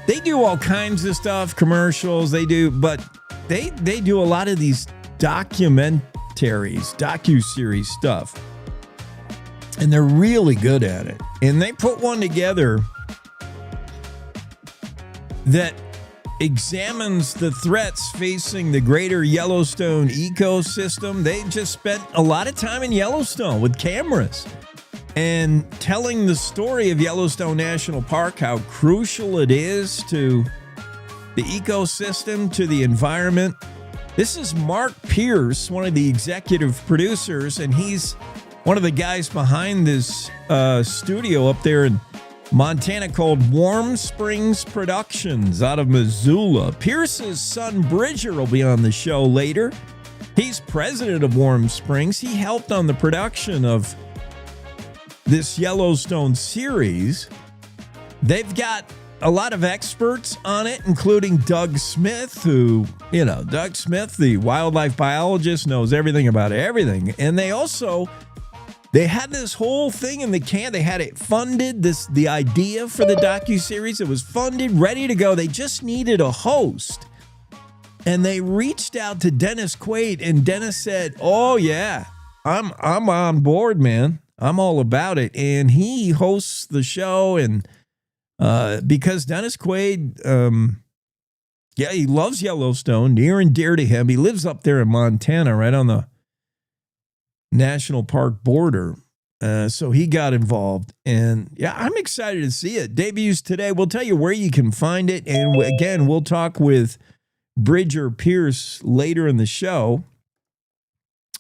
they do all kinds of stuff, commercials, but they do a lot of these documentaries, docu-series stuff, and they're really good at it. And they put one together that examines the threats facing the greater Yellowstone ecosystem. They just spent a lot of time in Yellowstone with cameras and telling the story of Yellowstone National Park, how crucial it is to the ecosystem, to the environment. This is Mark Pierce, one of the executive producers, and he's one of the guys behind this studio up there in Montana called Warm Springs Productions out of Missoula. Pierce's son Bridger will be on the show later. He's president of Warm Springs. He helped on the production of this Yellowstone series. They've got a lot of experts on it, including Doug Smith, who, Doug Smith, the wildlife biologist, knows everything about everything. And they had this whole thing in the can. They had it funded, the idea for the docuseries. It was funded, ready to go. They just needed a host. And they reached out to Dennis Quaid, and Dennis said, "Oh yeah, I'm on board, man. I'm all about it." And he hosts the show, and because Dennis Quaid, he loves Yellowstone, near and dear to him. He lives up there in Montana, right on the national park border. So he got involved, and I'm excited to see it. Debuts today. We'll tell you where you can find it. And again, we'll talk with Bridger Pierce later in the show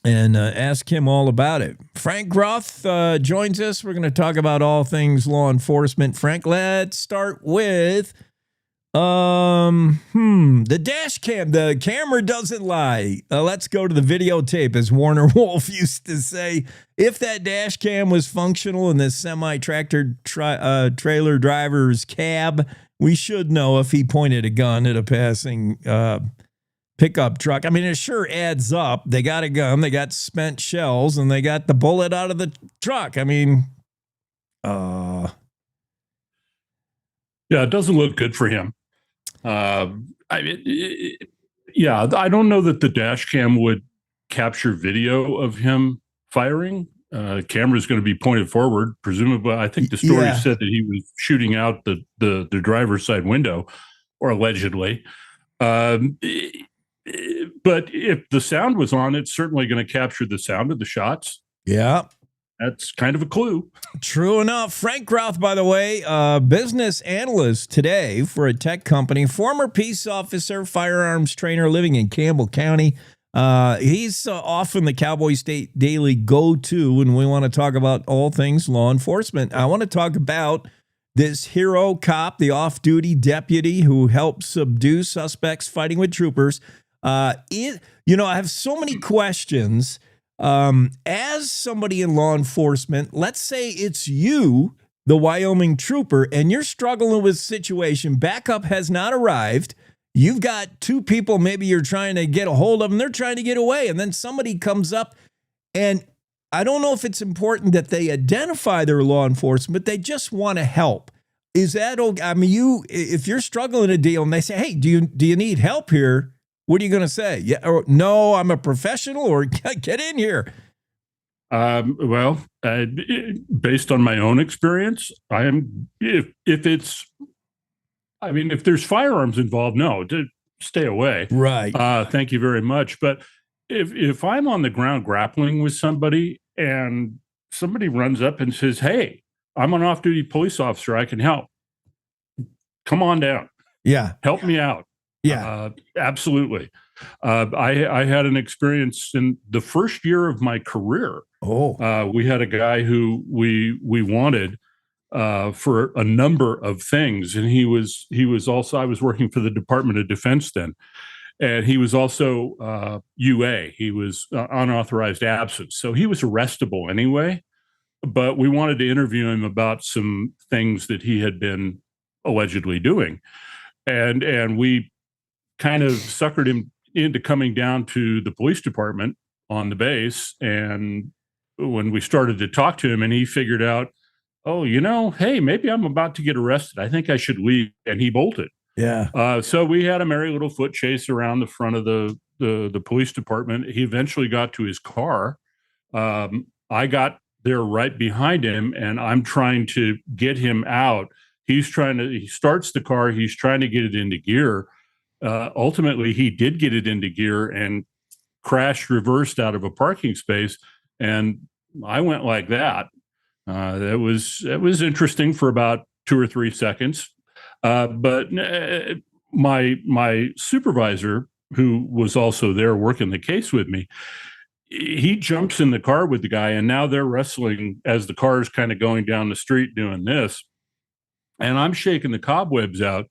and ask him all about it. Frank Groth joins us. We're going to talk about all things law enforcement. Frank, let's start with the dash cam. The camera doesn't lie. Let's go to the videotape, as Warner Wolf used to say. If that dash cam was functional in this semi-tractor trailer driver's cab, we should know if he pointed a gun at a passing pickup truck. I mean, it sure adds up. They got a gun, they got spent shells, and they got the bullet out of the truck. I mean, yeah, it doesn't look good for him. I don't know that the dash cam would capture video of him firing. Camera is going to be pointed forward, presumably. I think the story said that he was shooting out the driver's side window, or allegedly. But if the sound was on, it's certainly going to capture the sound of the shots. Yeah. That's kind of a clue. True enough. Frank Groth, by the way, business analyst today for a tech company, former peace officer, firearms trainer living in Campbell County. He's often the Cowboy State Daily go-to, and we want to talk about all things law enforcement. I want to talk about this hero cop, the off-duty deputy who helped subdue suspects fighting with troopers. I have so many questions. As somebody in law enforcement, let's say it's you, the Wyoming trooper, and you're struggling with a situation. Backup has not arrived. You've got two people, maybe you're trying to get a hold of them. They're trying to get away. And then somebody comes up, and I don't know if it's important that they identify their law enforcement, but they just want to help. Is that okay? I mean, if you're struggling a deal and they say, "Hey, do you need help here?" What are you going to say? Yeah, or no, I'm a professional, or get in here. Well, based on my own experience, I am, if there's firearms involved, no, stay away. Right. Thank you very much. But if I'm on the ground grappling with somebody and somebody runs up and says, "Hey, I'm an off-duty police officer, I can help. Come on down. Yeah. Help me out." Yeah. Absolutely. I had an experience in the first year of my career. We had a guy who we wanted for a number of things, and he was also, I was working for the Department of Defense then, and he was also UA. He was unauthorized absence, so he was arrestable anyway. But we wanted to interview him about some things that he had been allegedly doing, and we kind of suckered him into coming down to the police department on the base. And when we started to talk to him, and he figured out, oh, hey, maybe I'm about to get arrested, I think I should leave. And he bolted. Yeah. So we had a merry little foot chase around the front of the police department. He eventually got to his car. I got there right behind him, and I'm trying to get him out. He starts the car. He's trying to get it into gear. Ultimately, he did get it into gear and crashed, reversed out of a parking space. And I went like that. It was interesting for about 2 or 3 seconds. But my supervisor, who was also there working the case with me, he jumps in the car with the guy, and now they're wrestling as the car is kind of going down the street doing this. And I'm shaking the cobwebs out.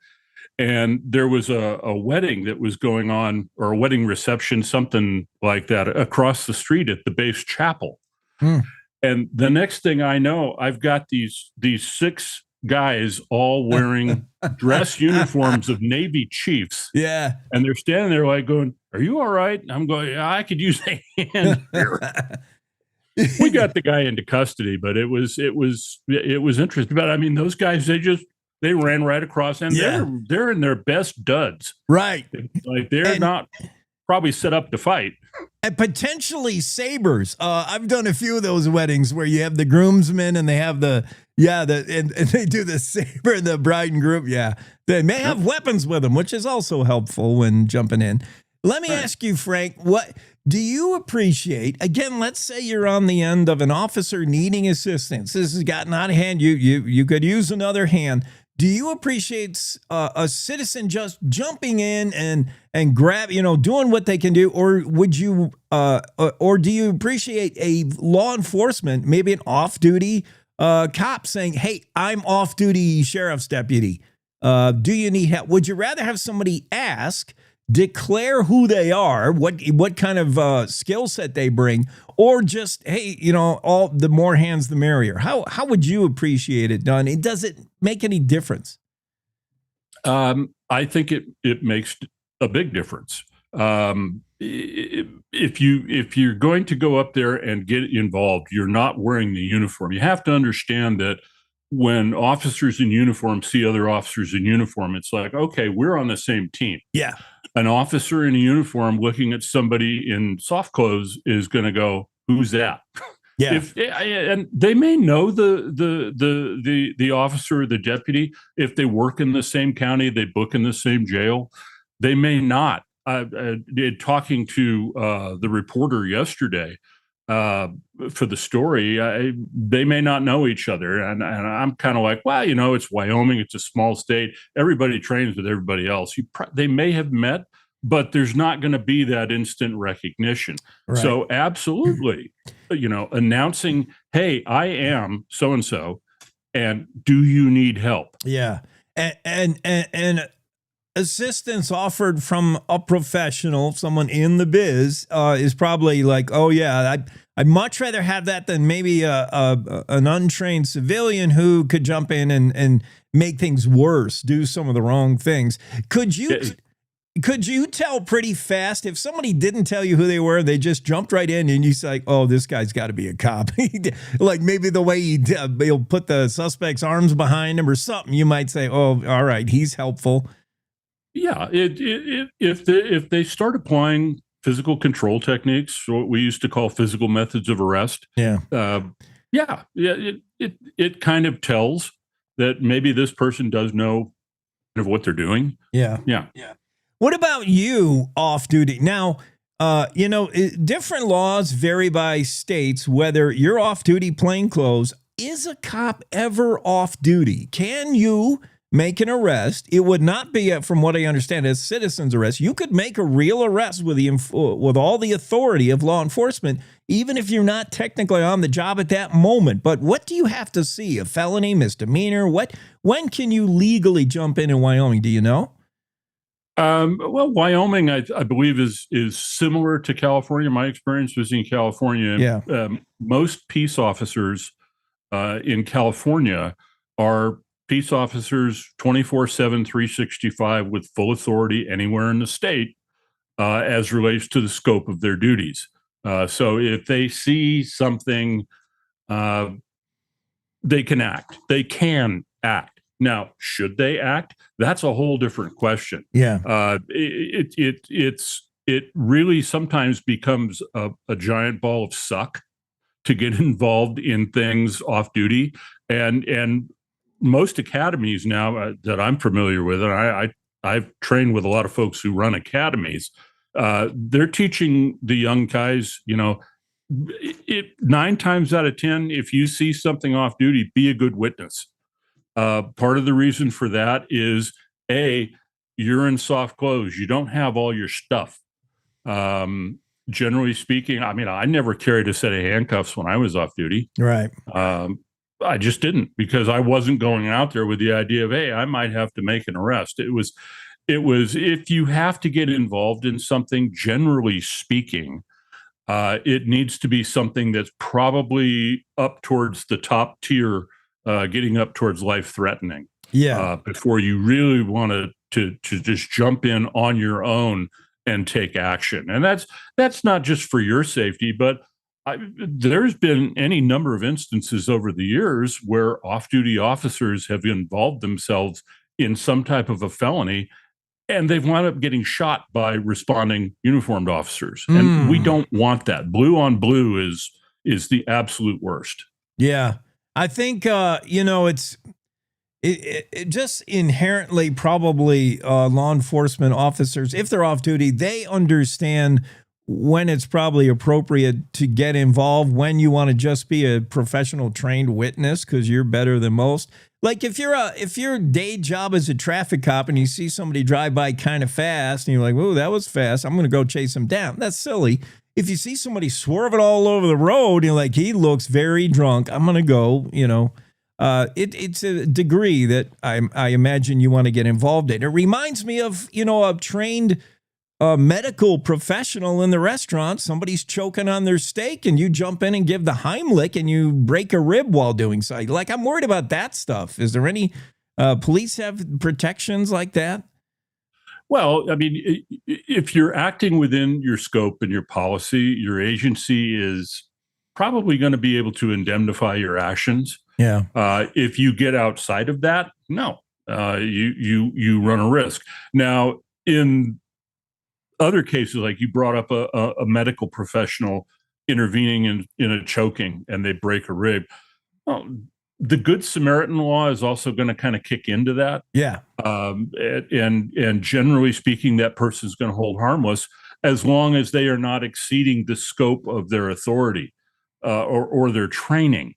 And there was a wedding that was going on, or a wedding reception, something like that, across the street at the base chapel. And the next thing I know, I've got these 6 guys all wearing dress uniforms of Navy chiefs. Yeah. And they're standing there like going, "Are you all right?" And I'm going, "Yeah, I could use a hand here." We got the guy into custody, but it was interesting. But I mean, those guys, they ran right across, and they're in their best duds. Right. Like they're not probably set up to fight. And potentially sabers. I've done a few of those weddings where you have the groomsmen and they have and they do the saber and the bride and groom. Yeah. They may have weapons with them, which is also helpful when jumping in. Let me ask you, Frank, what do you appreciate? Again, let's say you're on the end of an officer needing assistance. This has gotten out of hand. You could use another hand. Do you appreciate a citizen just jumping in and grab, doing what they can do, or would you, or do you appreciate a law enforcement, maybe an off-duty cop saying, "Hey, I'm off-duty sheriff's deputy. Do you need help?" Would you rather have somebody ask, declare who they are, what kind of skill set they bring, or just, "Hey, all the more hands the merrier"? How would you appreciate it done? Does it make any difference? I think it makes a big difference. If you're going to go up there and get involved, you're not wearing the uniform. You have to understand that when officers in uniform see other officers in uniform, it's like, okay, we're on the same team. Yeah. An officer in a uniform looking at somebody in soft clothes is going to go, "Who's that?" Yeah. And they may know the officer or the deputy. If they work in the same county, they book in the same jail. They may not. Talking to the reporter yesterday for the story, they may not know each other. And I'm kind of like, well, it's Wyoming. It's a small state. Everybody trains with everybody else. They may have met, but there's not going to be that instant recognition. Right. So absolutely, announcing, "Hey, I am so-and-so, and do you need help?" Yeah. And assistance offered from a professional, someone in the biz, is probably like, "Oh yeah, I'd much rather have that than maybe an untrained civilian who could jump in and make things worse, do some of the wrong things." Could you tell pretty fast if somebody didn't tell you who they were, they just jumped right in, and you say, like, "Oh, this guy's got to be a cop"? Like maybe the way he'll put the suspect's arms behind him or something, you might say, "Oh, all right, he's helpful." Yeah, if they start applying physical control techniques, what we used to call physical methods of arrest, it kind of tells that maybe this person does know of what they're doing. Yeah. What about you off duty? Now, different laws vary by states, whether you're off duty plainclothes. Is a cop ever off duty? Can you make an arrest? It would not be, from what I understand, a citizen's arrest. You could make a real arrest with all the authority of law enforcement, even if you're not technically on the job at that moment. But what do you have to see? A felony, misdemeanor? When can you legally jump in Wyoming? Do you know? Well, Wyoming, I believe, is similar to California. My experience was in California. Most peace officers in California are peace officers 24/7, 365 with full authority anywhere in the state as relates to the scope of their duties. So if they see something, they can act. They can act. Now, should they act? That's a whole different question. Yeah. It really sometimes becomes a giant ball of suck to get involved in things off duty, and most academies now that I'm familiar with, and I've trained with a lot of folks who run academies. They're teaching the young guys, 9 times out of 10, if you see something off duty, be a good witness. Part of the reason for that is you're in soft clothes. You don't have all your stuff. Generally speaking, I never carried a set of handcuffs when I was off duty. Right. I just didn't, because I wasn't going out there with the idea of, I might have to make an arrest. It was if you have to get involved in something, generally speaking, it needs to be something that's probably up towards the top tier, getting up towards life-threatening. Yeah. Before you really want to just jump in on your own and take action. And that's not just for your safety, but there's been any number of instances over the years where off-duty officers have involved themselves in some type of a felony, and they've wound up getting shot by responding uniformed officers. And we don't want that. Blue on blue is the absolute worst. Yeah. I think, it's it just inherently probably law enforcement officers, if they're off duty, they understand when it's probably appropriate to get involved, when you want to just be a professional trained witness because you're better than most. Like if your day job is a traffic cop and you see somebody drive by kind of fast and you're like, "Whoa, that was fast. I'm going to go chase him down." That's silly. If you see somebody swerving all over the road, you're like, "He looks very drunk. I'm going to go," it's a degree that I imagine you want to get involved in. It reminds me of, a trained medical professional in the restaurant. Somebody's choking on their steak and you jump in and give the Heimlich and you break a rib while doing so. Like, I'm worried about that stuff. Is there any police have protections like that? Well, if you're acting within your scope and your policy, your agency is probably going to be able to indemnify your actions. Yeah. If you get outside of that, no, you run a risk. Now, in other cases, like you brought up a medical professional intervening in a choking and they break a rib. Well, the Good Samaritan law is also going to kind of kick into that. Yeah. And generally speaking, that person's going to hold harmless as long as they are not exceeding the scope of their authority or their training.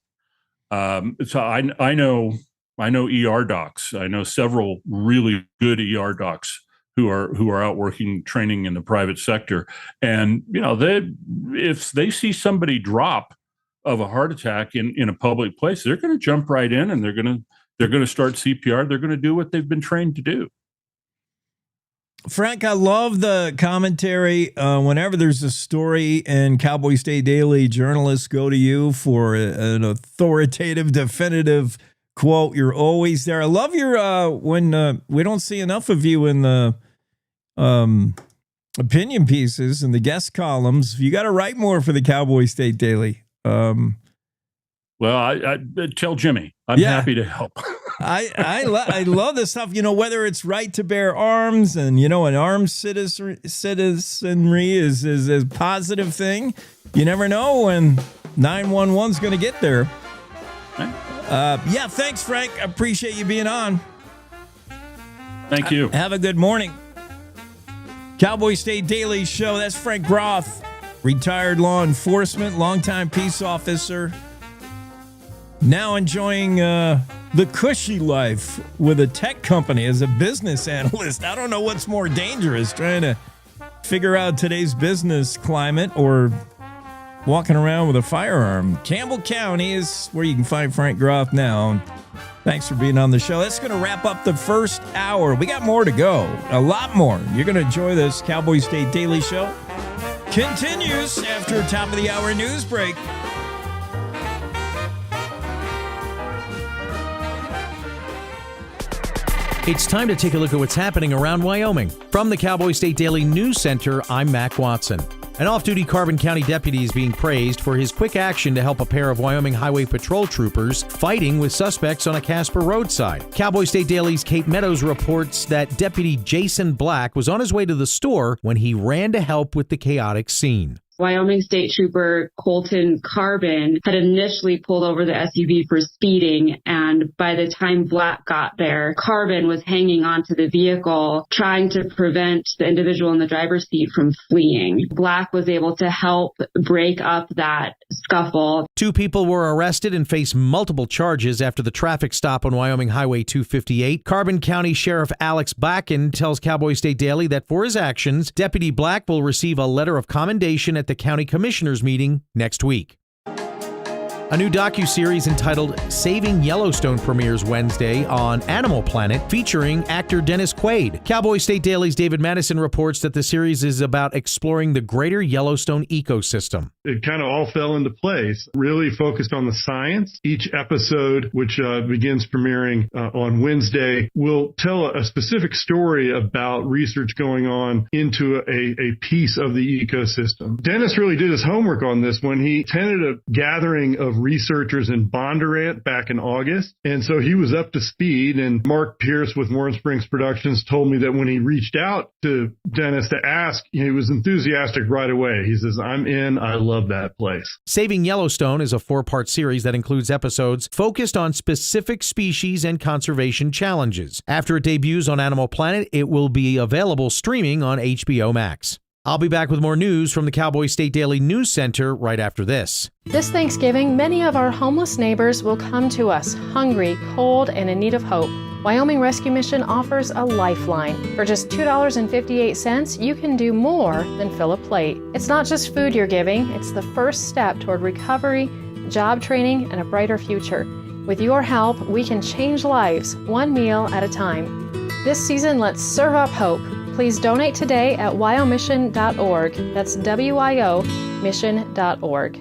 So I know ER docs. I know several really good ER docs who are out working training in the private sector, and if they see somebody drop of a heart attack in a public place, they're going to jump right in and they're going to start CPR. They're going to do what they've been trained to do. Frank, I love the commentary. Whenever there's a story in Cowboy State Daily, journalists go to you for an authoritative, definitive quote. You're always there. I love your when we don't see enough of you in the opinion pieces and the guest columns. You got to write more for the Cowboy State Daily. Well, I tell Jimmy I'm happy to help. I love this stuff, whether it's right to bear arms and, an armed citizenry is a positive thing. You never know when 911's going to get there. Thanks, Frank. I appreciate you being on. Thank you. Have a good morning. Cowboy State Daily Show. That's Frank Groth, retired law enforcement, longtime peace officer. Now enjoying the cushy life with a tech company as a business analyst. I don't know what's more dangerous, trying to figure out today's business climate or walking around with a firearm. Campbell County is where you can find Frank Groth now. Thanks for being on the show. That's going to wrap up the first hour. We got more to go, a lot more. You're going to enjoy this. Cowboy State Daily Show continues after top of the hour news break. It's time to take a look at what's happening around Wyoming. From the Cowboy State Daily News Center, I'm Mac Watson. An off-duty Carbon County deputy is being praised for his quick action to help a pair of Wyoming Highway Patrol troopers fighting with suspects on a Casper roadside. Cowboy State Daily's Kate Meadows reports that Deputy Jason Black was on his way to the store when he ran to help with the chaotic scene. Wyoming State Trooper Colton Carbon had initially pulled over the SUV for speeding, and by the time Black got there, Carbon was hanging onto the vehicle, trying to prevent the individual in the driver's seat from fleeing. Black was able to help break up that scuffle. 2 people were arrested and face multiple charges after the traffic stop on Wyoming Highway 258. Carbon County Sheriff Alex Bakken tells Cowboy State Daily that for his actions, Deputy Black will receive a letter of commendation at the county commissioners meeting next week. A new docuseries entitled Saving Yellowstone premieres Wednesday on Animal Planet, featuring actor Dennis Quaid. Cowboy State Daily's David Madison reports that the series is about exploring the greater Yellowstone ecosystem. It kind of all fell into place, really focused on the science. Each episode, which begins premiering on Wednesday, will tell a specific story about research going on into a piece of the ecosystem. Dennis really did his homework on this when he attended a gathering of researchers in Bondurant back in August. And so he was up to speed. And Mark Pierce with Warren Springs Productions told me that when he reached out to Dennis to ask, he was enthusiastic right away. He says, I'm in. I love that place. Saving Yellowstone is a 4-part series that includes episodes focused on specific species and conservation challenges. After it debuts on Animal Planet, it will be available streaming on HBO Max. I'll be back with more news from the Cowboy State Daily News Center right after this. This Thanksgiving, many of our homeless neighbors will come to us hungry, cold, and in need of hope. Wyoming Rescue Mission offers a lifeline. For just $2.58, you can do more than fill a plate. It's not just food you're giving, it's the first step toward recovery, job training, and a brighter future. With your help, we can change lives, one meal at a time. This season, let's serve up hope. Please donate today at wyomission.org. That's WYO mission.org.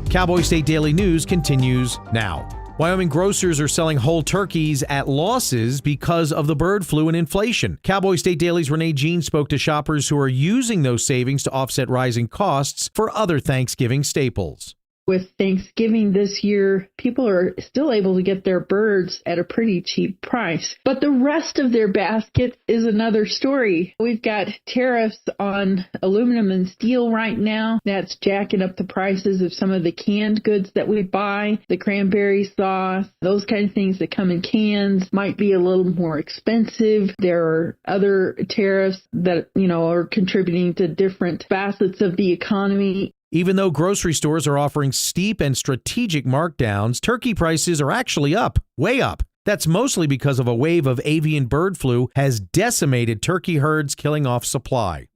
Cowboy State Daily News continues now. Wyoming grocers are selling whole turkeys at losses because of the bird flu and inflation. Cowboy State Daily's Renee Jean spoke to shoppers who are using those savings to offset rising costs for other Thanksgiving staples. With Thanksgiving this year, people are still able to get their birds at a pretty cheap price. But the rest of their basket is another story. We've got tariffs on aluminum and steel right now. That's jacking up the prices of some of the canned goods that we buy. The cranberry sauce, those kind of things that come in cans might be a little more expensive. There are other tariffs that, are contributing to different facets of the economy. Even though grocery stores are offering steep and strategic markdowns, turkey prices are actually up, way up. That's mostly because of a wave of avian bird flu has decimated turkey herds, killing off supply.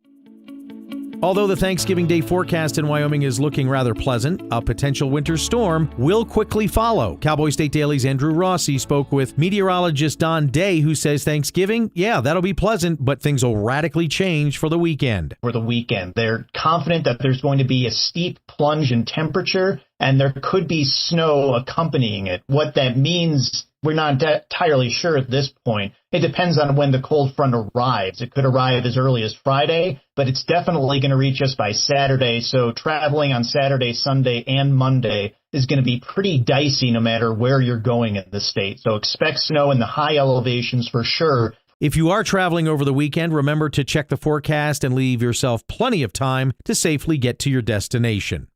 Although the Thanksgiving Day forecast in Wyoming is looking rather pleasant, a potential winter storm will quickly follow. Cowboy State Daily's Andrew Rossi spoke with meteorologist Don Day, who says Thanksgiving, that'll be pleasant, but things will radically change for the weekend. For the weekend, they're confident that there's going to be a steep plunge in temperature, and there could be snow accompanying it. What that means, we're not entirely sure at this point. It depends on when the cold front arrives. It could arrive as early as Friday, but it's definitely going to reach us by Saturday. So traveling on Saturday, Sunday, and Monday, is going to be pretty dicey no matter where you're going in the state. So expect snow in the high elevations for sure. If you are traveling over the weekend, remember to check the forecast and leave yourself plenty of time to safely get to your destination.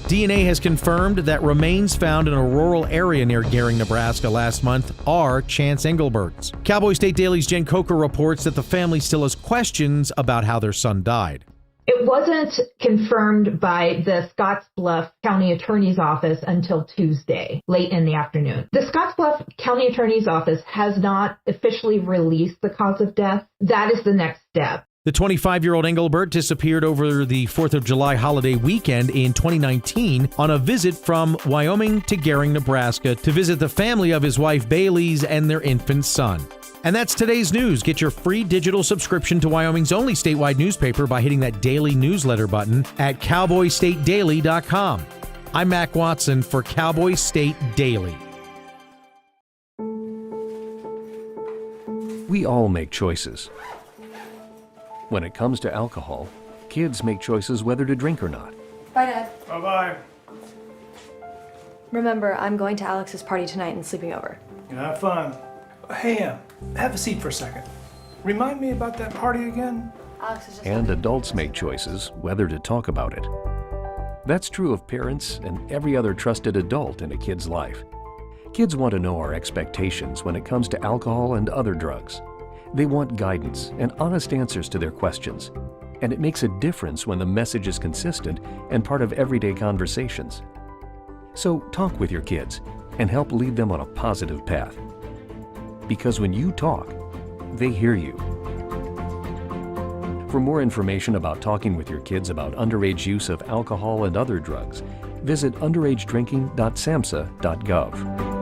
DNA has confirmed that remains found in a rural area near Gering, Nebraska last month are Chance Engelbert's. Cowboy State Daily's Jen Coker reports that the family still has questions about how their son died. It wasn't confirmed by the Scottsbluff County Attorney's Office until Tuesday, late in the afternoon. The Scottsbluff County Attorney's Office has not officially released the cause of death. That is the next step. The 25-year-old Engelbert disappeared over the 4th of July holiday weekend in 2019 on a visit from Wyoming to Gering, Nebraska to visit the family of his wife Bailey's and their infant son. And that's today's news. Get your free digital subscription to Wyoming's only statewide newspaper by hitting that daily newsletter button at cowboystatedaily.com. I'm Mac Watson for Cowboy State Daily. We all make choices. When it comes to alcohol, kids make choices whether to drink or not. Bye, Dad. Bye-bye. Remember, I'm going to Alex's party tonight and sleeping over. Have fun. Hey, have a seat for a second. Remind me about that party again? Alex is just And adults make choices whether to talk about it. That's true of parents and every other trusted adult in a kid's life. Kids want to know our expectations when it comes to alcohol and other drugs. They want guidance and honest answers to their questions. And it makes a difference when the message is consistent and part of everyday conversations. So talk with your kids and help lead them on a positive path. Because when you talk, they hear you. For more information about talking with your kids about underage use of alcohol and other drugs, visit underagedrinking.samhsa.gov.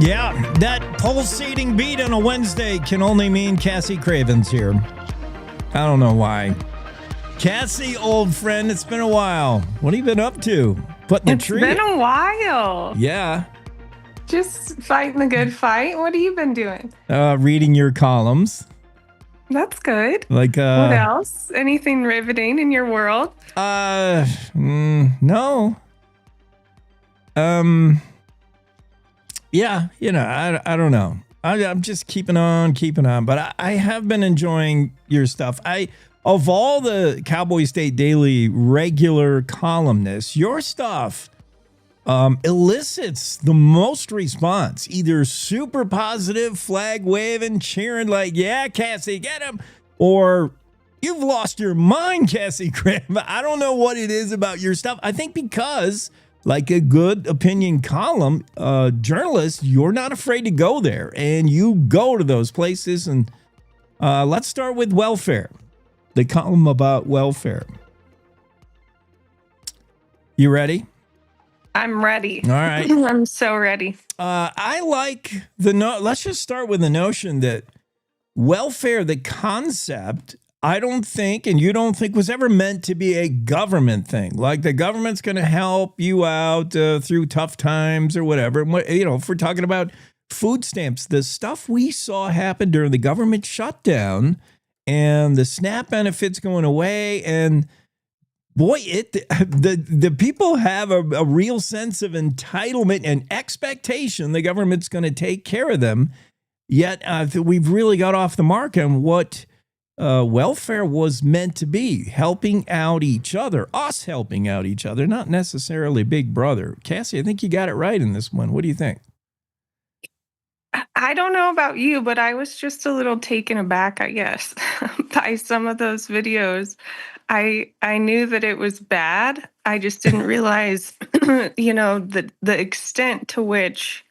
Yeah, that pulsating beat on a Wednesday can only mean Cassie Craven's here. I don't know why. Cassie, old friend, it's been a while. What have you been up to? Putting a tree? It's been a while. Yeah. Just fighting the good fight. What have you been doing? Reading your columns. That's good. Like, what else? Anything riveting in your world? No. Yeah, I don't know. I'm just keeping on. But I have been enjoying your stuff. Of all the Cowboy State Daily regular columnists, your stuff elicits the most response. Either super positive, flag waving, cheering like, yeah, Cassie, get him. Or you've lost your mind, Cassie Craven. I don't know what it is about your stuff. I think because, like a good opinion column journalist, you're not afraid to go there. And you go to those places. And let's start with welfare. The column about welfare. You ready? I'm ready. All right. I'm so ready. I like let's just start with the notion that welfare, the concept, I don't think, and you don't think, was ever meant to be a government thing. Like the government's going to help you out through tough times or whatever. If we're talking about food stamps, the stuff we saw happen during the government shutdown and the SNAP benefits going away, and boy, the people have a real sense of entitlement and expectation the government's going to take care of them. Yet we've really got off the mark on what welfare was meant to be, helping out each other, us helping out each other, not necessarily Big Brother. Cassie, I think you got it right in this one. What do you think? I don't know about you, but I was just a little taken aback, I guess, by some of those videos. I knew that it was bad. I just didn't realize, the extent to which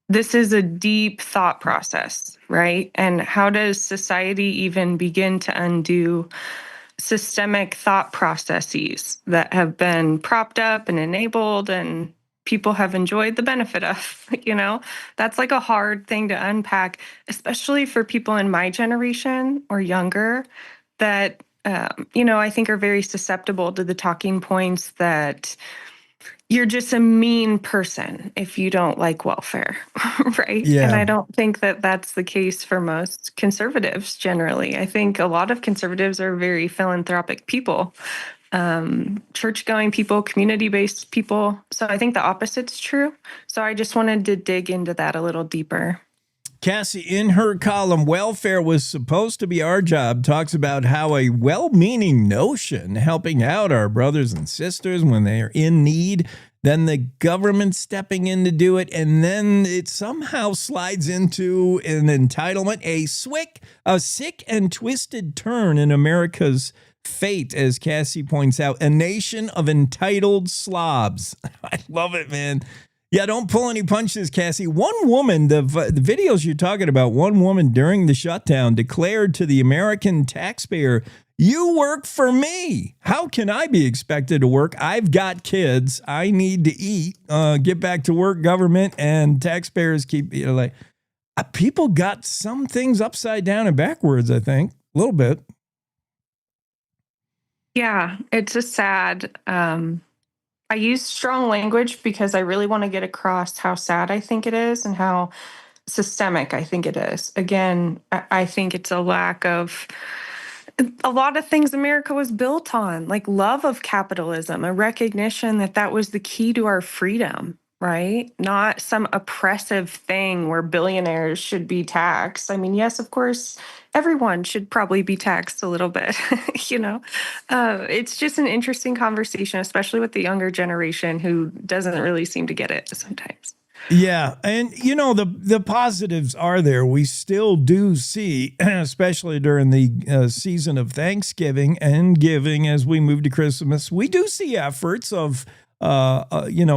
this is a deep thought process, right? And how does society even begin to undo systemic thought processes that have been propped up and enabled and people have enjoyed the benefit of, That's like a hard thing to unpack, especially for people in my generation or younger that, I think are very susceptible to the talking points that you're just a mean person if you don't like welfare, right? Yeah. And I don't think that that's the case for most conservatives generally. I think a lot of conservatives are very philanthropic people, church-going people, community-based people. So I think the opposite's true. So I just wanted to dig into that a little deeper. Cassie, in her column, Welfare Was Supposed to Be Our Job, talks about how a well-meaning notion, helping out our brothers and sisters when they are in need, then the government stepping in to do it, and then it somehow slides into an entitlement, a sick and twisted turn in America's fate, as Cassie points out, a nation of entitled slobs. I love it, man. Yeah, don't pull any punches, Cassie. One woman, the videos you're talking about, one woman during the shutdown declared to the American taxpayer, "You work for me. How can I be expected to work? I've got kids. I need to eat. Get back to work, government." And taxpayers keep, people got some things upside down and backwards, I think, a little bit. Yeah, it's a sad. I use strong language because I really want to get across how sad I think it is and how systemic I think it is. Again, I think it's a lack of a lot of things America was built on, like love of capitalism, a recognition that that was the key to our freedom, right? Not some oppressive thing where billionaires should be taxed. I mean, yes, of course, everyone should probably be taxed a little bit, It's just an interesting conversation, especially with the younger generation who doesn't really seem to get it sometimes. Yeah. And, the positives are there. We still do see, especially during the season of Thanksgiving and giving as we move to Christmas, we do see efforts of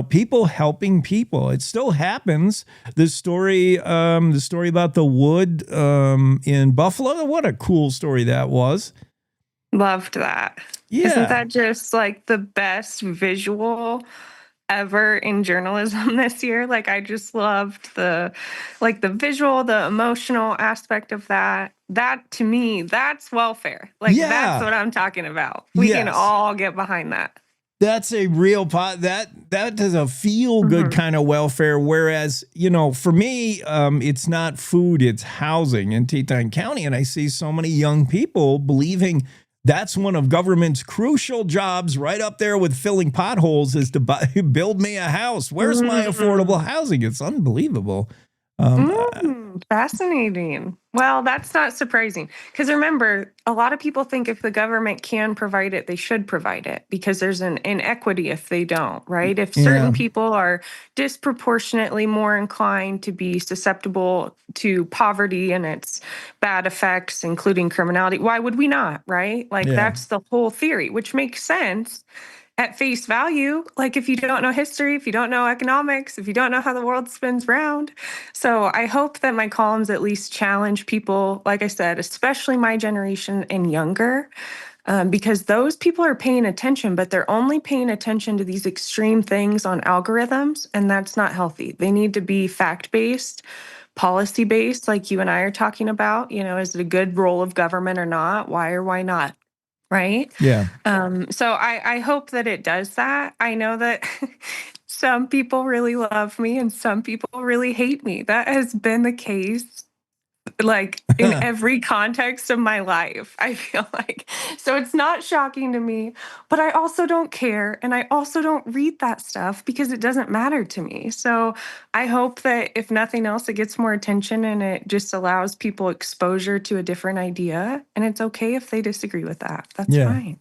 people helping people. It still happens. The story about the wood in Buffalo. What a cool story that was. Loved that. Yeah. Isn't that just like the best visual ever in journalism this year? Like, I just loved the visual, the emotional aspect of that. That to me, that's welfare. That's what I'm talking about. We can all get behind that. That's a real that is a feel good kind of welfare. Whereas, for me, it's not food, it's housing in Teton County. And I see so many young people believing that's one of government's crucial jobs, right up there with filling potholes, is to build me a house. Where's my affordable housing? It's unbelievable. Fascinating. Well, that's not surprising, because remember, a lot of people think if the government can provide it, they should provide it, because there's an inequity if they don't, right? If certain people are disproportionately more inclined to be susceptible to poverty and its bad effects, including criminality, why would we not, right? That's the whole theory, which makes sense at face value. Like, if you don't know history, if you don't know economics, if you don't know how the world spins round. So I hope that my columns at least challenge people, like I said, especially my generation and younger, because those people are paying attention, but they're only paying attention to these extreme things on algorithms, and that's not healthy. They need to be fact-based, policy-based, like you and I are talking about. Is it a good role of government or not? Why or why not? Right? Yeah. So I hope that it does that. I know that some people really love me and some people really hate me. That has been the case, in every context of my life, I feel like. So it's not shocking to me, but I also don't care. And I also don't read that stuff because it doesn't matter to me. So I hope that if nothing else, it gets more attention and it just allows people exposure to a different idea. And it's okay if they disagree with that. That's fine.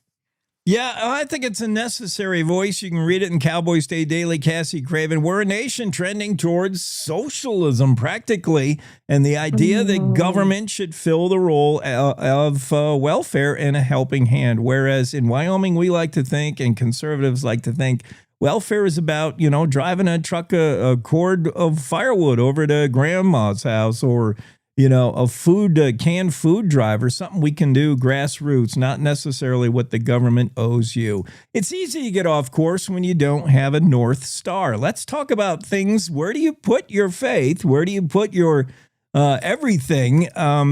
Yeah, I think it's a necessary voice. You can read it in Cowboy State Daily, Cassie Craven. We're a nation trending towards socialism, practically, and the idea that government should fill the role of welfare and a helping hand. Whereas in Wyoming, we like to think, and conservatives like to think, welfare is about, driving a truck, a cord of firewood over to grandma's house, or a canned food drive, or something we can do grassroots, not necessarily what the government owes you. It's easy to get off course when you don't have a North Star. Let's talk about things. Where do you put your faith? Where do you put your everything,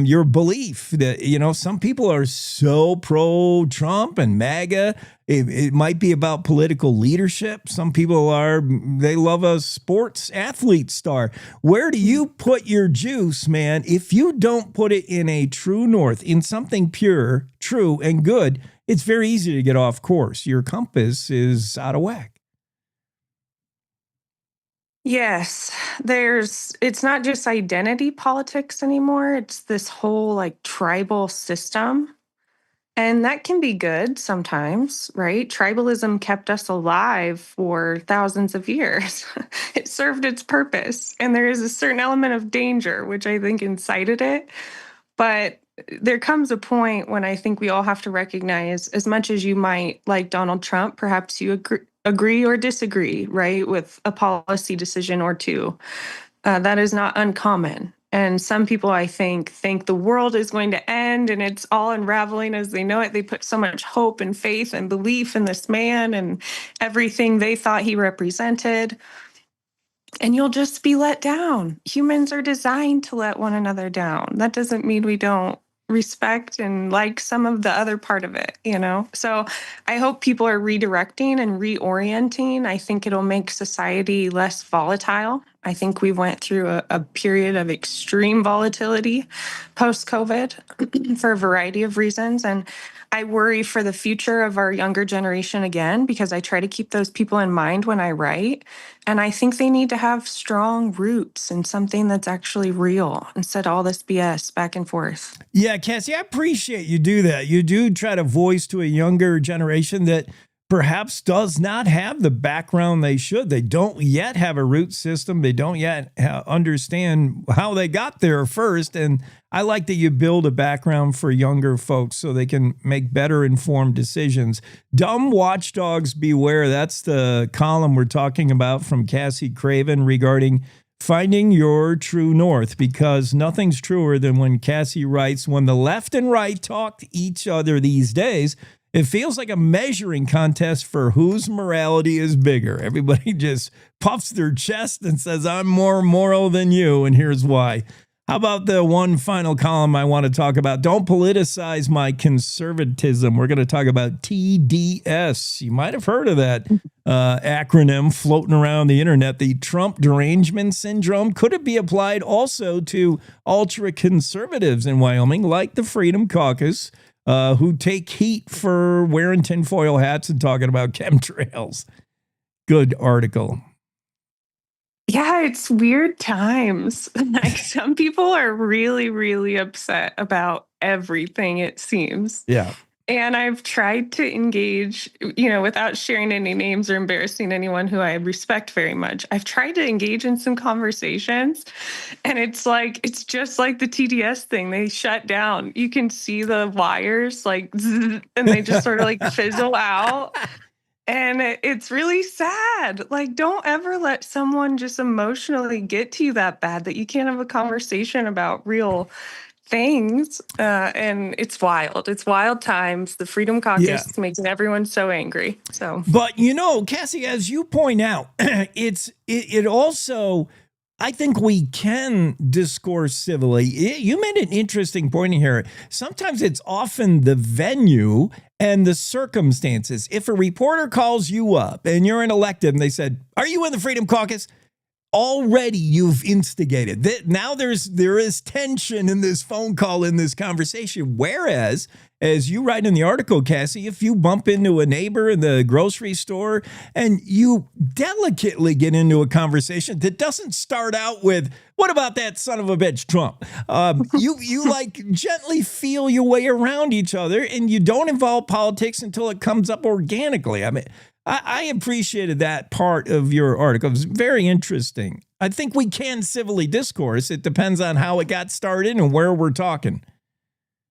your belief that, some people are so pro-Trump and MAGA, It might be about political leadership. Some people they love a sports athlete star. Where do you put your juice, man? If you don't put it in a true north, in something pure, true, and good, it's very easy to get off course. Your compass is out of whack. Yes, it's not just identity politics anymore. It's this whole like tribal system. And that can be good sometimes, right? Tribalism kept us alive for thousands of years. It served its purpose. And there is a certain element of danger, which I think incited it. But there comes a point when I think we all have to recognize, as much as you might like Donald Trump, perhaps you agree or disagree, right, with a policy decision or two. That is not uncommon. And some people, I think the world is going to end and it's all unraveling as they know it. They put so much hope and faith and belief in this man and everything they thought he represented. And you'll just be let down. Humans are designed to let one another down. That doesn't mean we don't respect and like some of the other part of it, you know? So I hope people are redirecting and reorienting. I think it'll make society less volatile. I think we went through a period of extreme volatility post-COVID for a variety of reasons. And I worry for the future of our younger generation again, because I try to keep those people in mind when I write. And I think they need to have strong roots in something that's actually real instead of all this BS back and forth. Yeah, Cassie, I appreciate you do that. You do try to voice to a younger generation that perhaps does not have the background they should. They don't yet have a root system. They don't yet understand how they got there first. And I like that you build a background for younger folks so they can make better informed decisions. Dumb watchdogs beware. That's the column we're talking about from Cassie Craven regarding finding your true north, because nothing's truer than when Cassie writes, when the left and right talk to each other these days, it feels like a measuring contest for whose morality is bigger. Everybody just puffs their chest and says, I'm more moral than you, and here's why. How about the one final column I want to talk about? Don't politicize my conservatism. We're going to talk about TDS. You might have heard of that acronym floating around the internet, the Trump derangement syndrome. Could it be applied also to ultra-conservatives in Wyoming, like the Freedom Caucus, who take heat for wearing tinfoil hats and talking about chemtrails? Good article. Yeah, it's weird times. Like some people are really, really upset about everything, it seems. Yeah. And I've tried to engage, without sharing any names or embarrassing anyone who I respect very much. I've tried to engage in some conversations, and it's just like the TDS thing. They shut down. You can see the wires like, zzz, and they just sort of like fizzle out. And it's really sad. Like, don't ever let someone just emotionally get to you that bad that you can't have a conversation about real things. And it's wild. It's wild times. The Freedom Caucus is making everyone so angry. So, but Cassie, as you point out, it also, I think we can discourse civilly. You made an interesting point here. Sometimes it's often the venue and the circumstances. If a reporter calls you up and you're an elected and they said, are you in the Freedom Caucus? Already you've instigated. Now there is tension in this phone call, in this conversation. Whereas, as you write in the article, Cassie, if you bump into a neighbor in the grocery store and you delicately get into a conversation that doesn't start out with, what about that son of a bitch, Trump? You like gently feel your way around each other, and you don't involve politics until it comes up organically. I mean, I appreciated that part of your article. It was very interesting. I think we can civilly discourse. It depends on how it got started and where we're talking.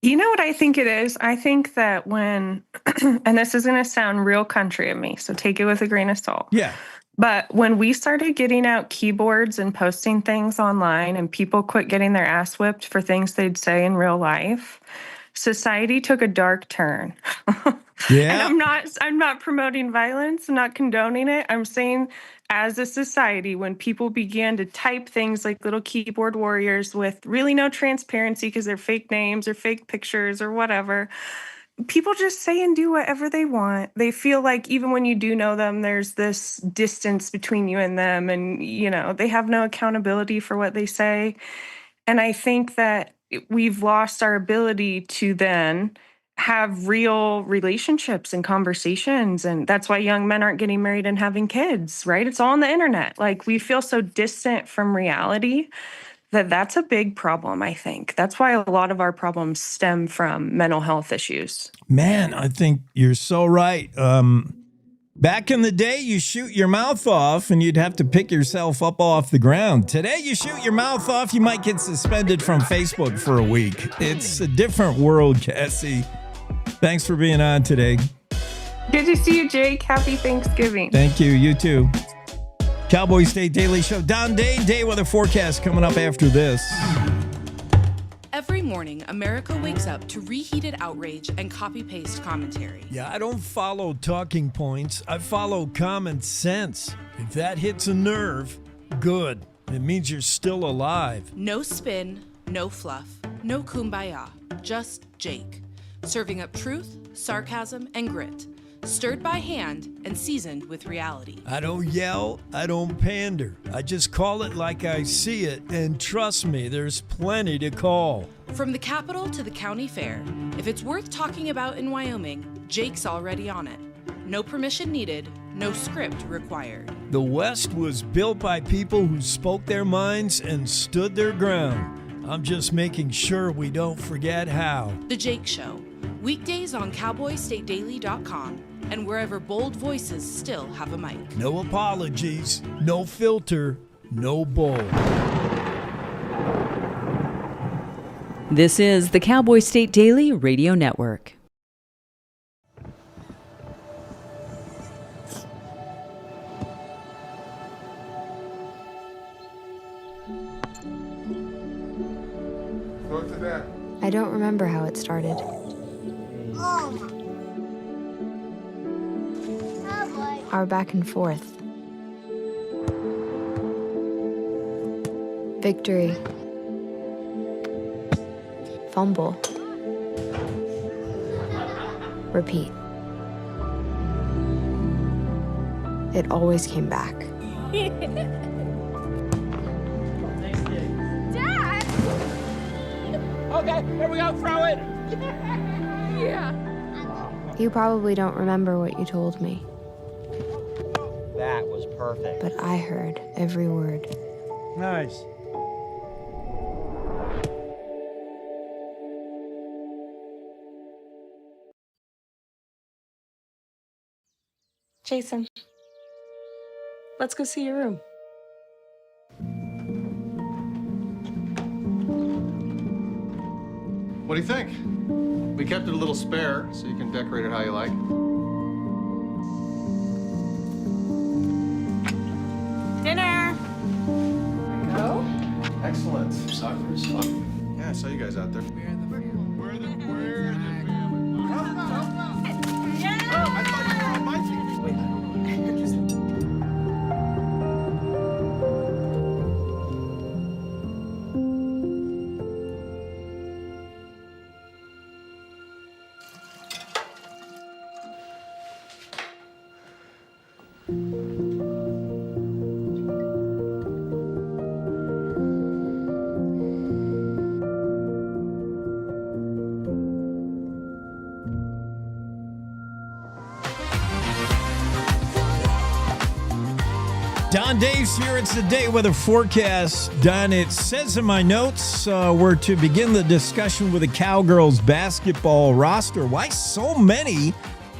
You know what I think it is? I think that when, and this is going to sound real country of me, so take it with a grain of salt. Yeah. But when we started getting out keyboards and posting things online and people quit getting their ass whipped for things they'd say in real life, society took a dark turn. Yeah. And I'm not promoting violence, I'm not condoning it. I'm saying as a society, when people began to type things like little keyboard warriors with really no transparency because they're fake names or fake pictures or whatever, people just say and do whatever they want. They feel like even when you do know them, there's this distance between you and them, and they have no accountability for what they say. And I think that we've lost our ability to then have real relationships and conversations. And that's why young men aren't getting married and having kids, right? It's all on the internet. Like, we feel so distant from reality that's a big problem, I think. That's why a lot of our problems stem from mental health issues. Man, I think you're so right. Back in the day, you shoot your mouth off and you'd have to pick yourself up off the ground. Today, you shoot your mouth off, you might get suspended from Facebook for a week. It's a different world, Cassie. Thanks for being on today. Good to see you, Jake. Happy Thanksgiving. Thank you. You too. Cowboy State Daily Show. Don Day weather forecast coming up after this. Every morning, America wakes up to reheated outrage and copy-paste commentary. Yeah, I don't follow talking points. I follow common sense. If that hits a nerve, good. It means you're still alive. No spin, no fluff, no kumbaya. Just Jake. Serving up truth, sarcasm, and grit. Stirred by hand and seasoned with reality. I don't yell, I don't pander. I just call it like I see it, and trust me, there's plenty to call. From the capital to the county fair, if it's worth talking about in Wyoming, Jake's already on it. No permission needed, no script required. The West was built by people who spoke their minds and stood their ground. I'm just making sure we don't forget how. The Jake Show. Weekdays on CowboyStateDaily.com and wherever bold voices still have a mic. No apologies, no filter, no bull. This is the Cowboy State Daily Radio Network. I don't remember how it started. Our back and forth. Victory. Fumble. Repeat. It always came back. Dad! Okay, here we go, throw it! Yeah. You probably don't remember what you told me, That was perfect. but I heard every word. Nice. Jason, let's go see your room. What do you think? We kept it a little spare, so you can decorate it how you like. Dinner! Go. Excellent. Soccer is fun. Yeah, I saw you guys out there. Don Dave's here. It's the day weather forecast. Don, it says in my notes we're to begin the discussion with the Cowgirls basketball roster. Why so many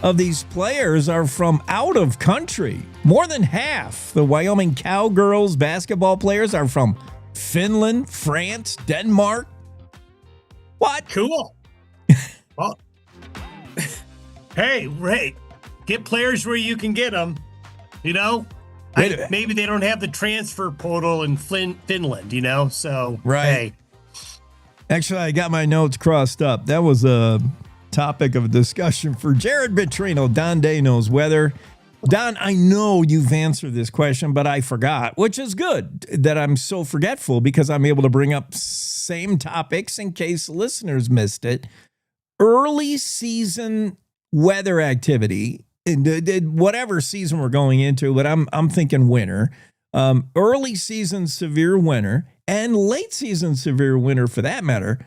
of these players are from out of country? More than half the Wyoming Cowgirls basketball players are from Finland, France, Denmark. What? Cool. Well, hey, Ray, get players where you can get them, you know? Maybe they don't have the transfer portal in Finland, you know? So, right. Hey. Actually, I got my notes crossed up. That was a topic of discussion for Jared Vitrino. Don Day knows weather. Don, I know you've answered this question, but I forgot, which is good that I'm so forgetful because I'm able to bring up same topics in case listeners missed it. early season weather activity, whatever season we're going into, but I'm thinking winter, early season severe winter, and late season severe winter for that matter,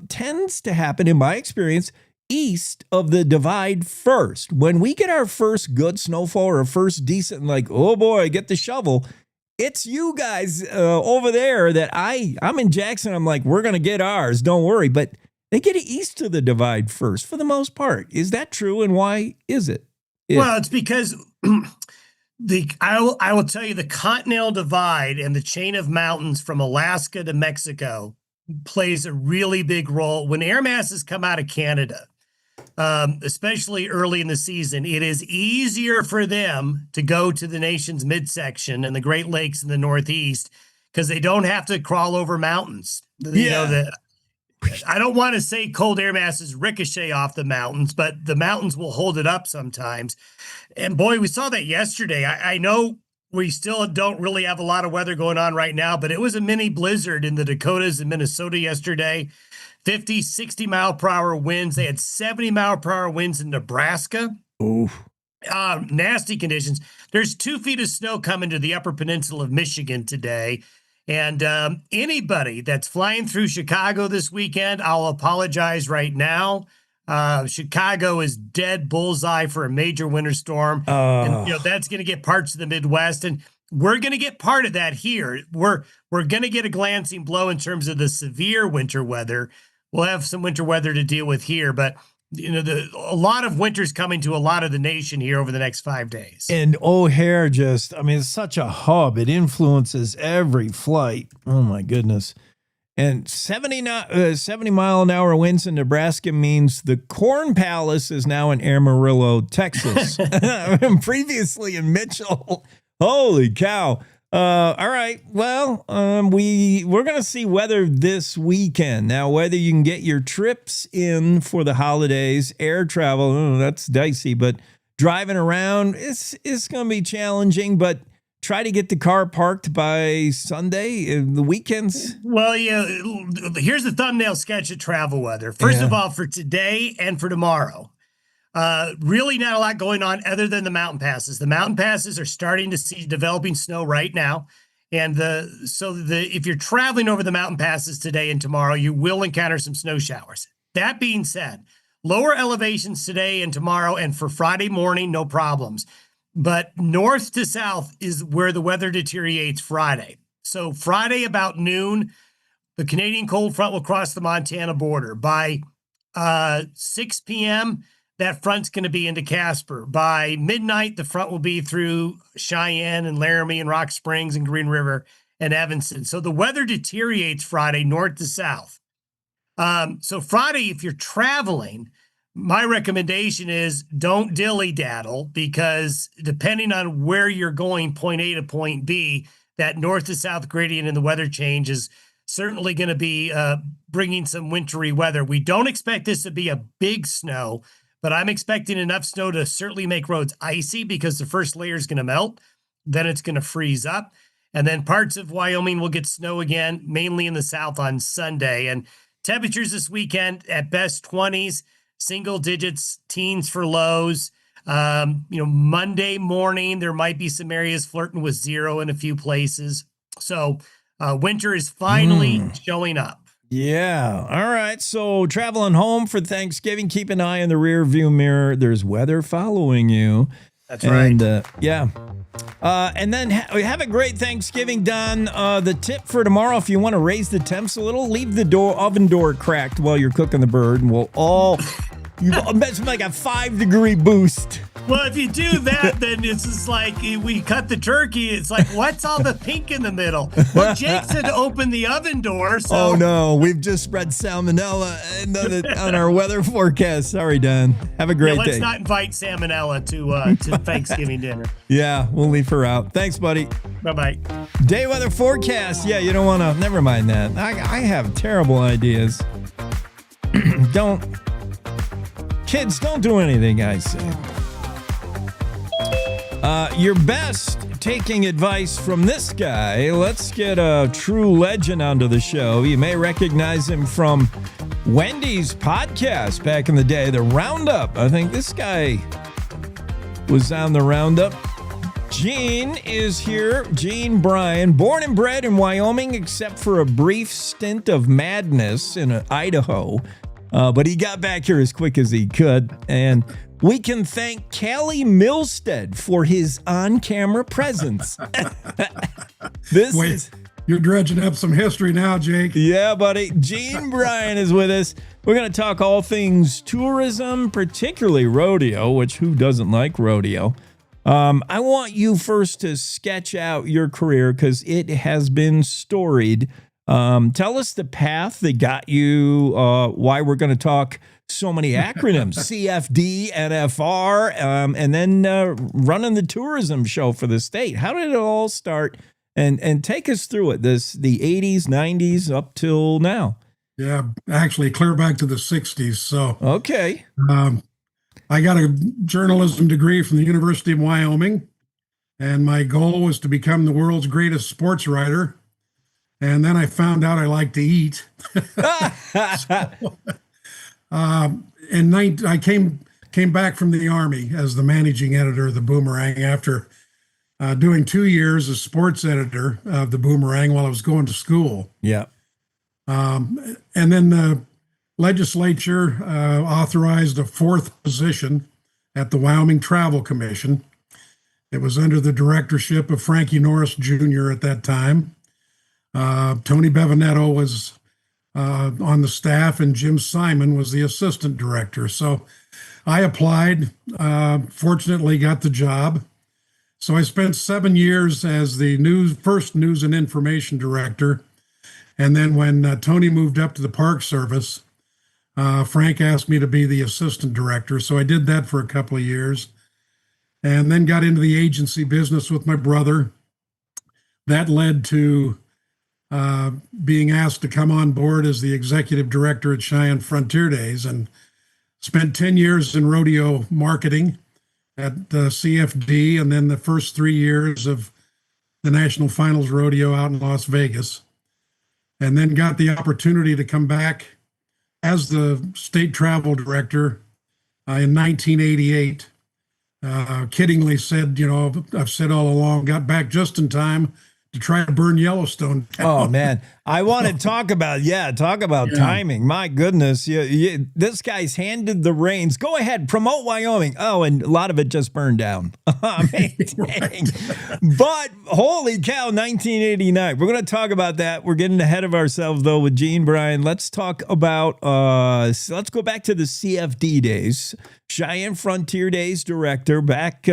tends to happen, in my experience, east of the divide first. When we get our first good snowfall or first decent, like, oh boy, get the shovel, it's you guys over there that I'm in Jackson. I'm like, we're going to get ours. Don't worry. But they get it east of the divide first for the most part. Is that true? And why is it? Well, it's because I will tell you, the Continental Divide and the chain of mountains from Alaska to Mexico plays a really big role. When air masses come out of Canada, especially early in the season, it is easier for them to go to the nation's midsection and the Great Lakes in the Northeast because they don't have to crawl over mountains. I don't want to say cold air masses ricochet off the mountains, but the mountains will hold it up sometimes. And boy, we saw that yesterday. I know we still don't really have a lot of weather going on right now, but it was a mini blizzard in the Dakotas and Minnesota yesterday. 50, 60 mile per hour winds. They had 70 mile per hour winds in Nebraska. Oof. Nasty conditions. There's 2 feet of snow coming to the upper peninsula of Michigan today. And anybody that's flying through Chicago this weekend, I'll apologize right now. Chicago is dead bullseye for a major winter storm. And that's going to get parts of the Midwest. And we're going to get part of that here. We're going to get a glancing blow in terms of the severe winter weather. We'll have some winter weather to deal with here, but a lot of winter's coming to a lot of the nation here over the next 5 days. And O'Hare it's such a hub. It influences every flight. Oh my goodness. And 70 mile an hour winds in Nebraska means the Corn Palace is now in Amarillo, Texas. Previously in Mitchell. Holy cow. All right. Well, we're going to see weather this weekend. Now, whether you can get your trips in for the holidays, air travel, that's dicey, but driving around, it's going to be challenging, but try to get the car parked by Sunday, the weekends. Well, here's the thumbnail sketch of travel weather. First of all, for today and for tomorrow. Really not a lot going on other than the mountain passes. The mountain passes are starting to see developing snow right now. And if you're traveling over the mountain passes today and tomorrow, you will encounter some snow showers. That being said, lower elevations today and tomorrow, and for Friday morning, no problems. But north to south is where the weather deteriorates Friday. So Friday about noon, the Canadian cold front will cross the Montana border. By 6 p.m., that front's going to be into Casper. By midnight, the front will be through Cheyenne and Laramie and Rock Springs and Green River and Evanston. So the weather deteriorates Friday, north to south. So Friday, if you're traveling, my recommendation is don't dilly-daddle, because depending on where you're going, point A to point B, that north to south gradient in the weather change is certainly going to be bringing some wintry weather. We don't expect this to be a big snow, but I'm expecting enough snow to certainly make roads icy, because the first layer is going to melt. Then it's going to freeze up. And then parts of Wyoming will get snow again, mainly in the south on Sunday. And temperatures this weekend at best 20s, single digits, teens for lows. Monday morning, there might be some areas flirting with 0 in a few places. So winter is finally showing up. Yeah. All right. So traveling home for Thanksgiving, keep an eye in the rear view mirror. There's weather following you. That's right. And then have a great Thanksgiving, Don. The tip for tomorrow, if you want to raise the temps a little, leave the oven door cracked while you're cooking the bird, and we'll all it's like a 5-degree boost. Well, if you do that, then it's just like we cut the turkey. It's like, what's all the pink in the middle? Well, Jake said to open the oven door. So. Oh, no. We've just spread salmonella on our weather forecast. Sorry, Don. Have a great day. Let's not invite salmonella to Thanksgiving dinner. Yeah, we'll leave her out. Thanks, buddy. Bye-bye. Day weather forecast. Yeah, you don't want to. Never mind that. I have terrible ideas. Kids, don't do anything I say. Your best taking advice from this guy. Let's get a true legend onto the show. You may recognize him from Wendy's podcast back in the day, the Roundup. I think this guy was on the Roundup. Gene is here. Gene Bryan, born and bred in Wyoming, except for a brief stint of madness in Idaho. But he got back here as quick as he could. And we can thank Callie Milstead for his on-camera presence. You're dredging up some history now, Jake. Yeah, buddy. Gene Bryan is with us. We're going to talk all things tourism, particularly rodeo, which who doesn't like rodeo? I want you first to sketch out your career because it has been storied. Tell us the path that got you, why we're going to talk so many acronyms, CFD, NFR, and then running the tourism show for the state. How did it all start? And take us through it, the 80s, 90s, up till now. Yeah, actually clear back to the 60s. So okay. I got a journalism degree from the University of Wyoming, and my goal was to become the world's greatest sports writer. And then I found out I like to eat. I came back from the Army as the managing editor of the Boomerang after doing 2 years as sports editor of the Boomerang while I was going to school. Yeah. And then the legislature authorized a fourth position at the Wyoming Travel Commission. It was under the directorship of Frankie Norris Jr. at that time. Tony Bevanetto was on the staff, and Jim Simon was the assistant director. So I applied, fortunately got the job. So I spent 7 years as the first news and information director. And then when Tony moved up to the Park Service, Frank asked me to be the assistant director. So I did that for a couple of years and then got into the agency business with my brother. That led to being asked to come on board as the executive director at Cheyenne Frontier Days, and spent 10 years in rodeo marketing at the CFD, and then the first 3 years of the National Finals Rodeo out in Las Vegas. And then got the opportunity to come back as the state travel director in 1988. Kiddingly said, I've said all along, got back just in time to try to burn Yellowstone down. Oh, man. I want to talk about timing. My goodness. This guy's handed the reins. Go ahead, promote Wyoming. Oh, and a lot of it just burned down. I mean, dang. But holy cow, 1989. We're going to talk about that. We're getting ahead of ourselves, though, with Gene Bryan. Let's talk about, let's go back to the CFD days. Cheyenne Frontier Days director back,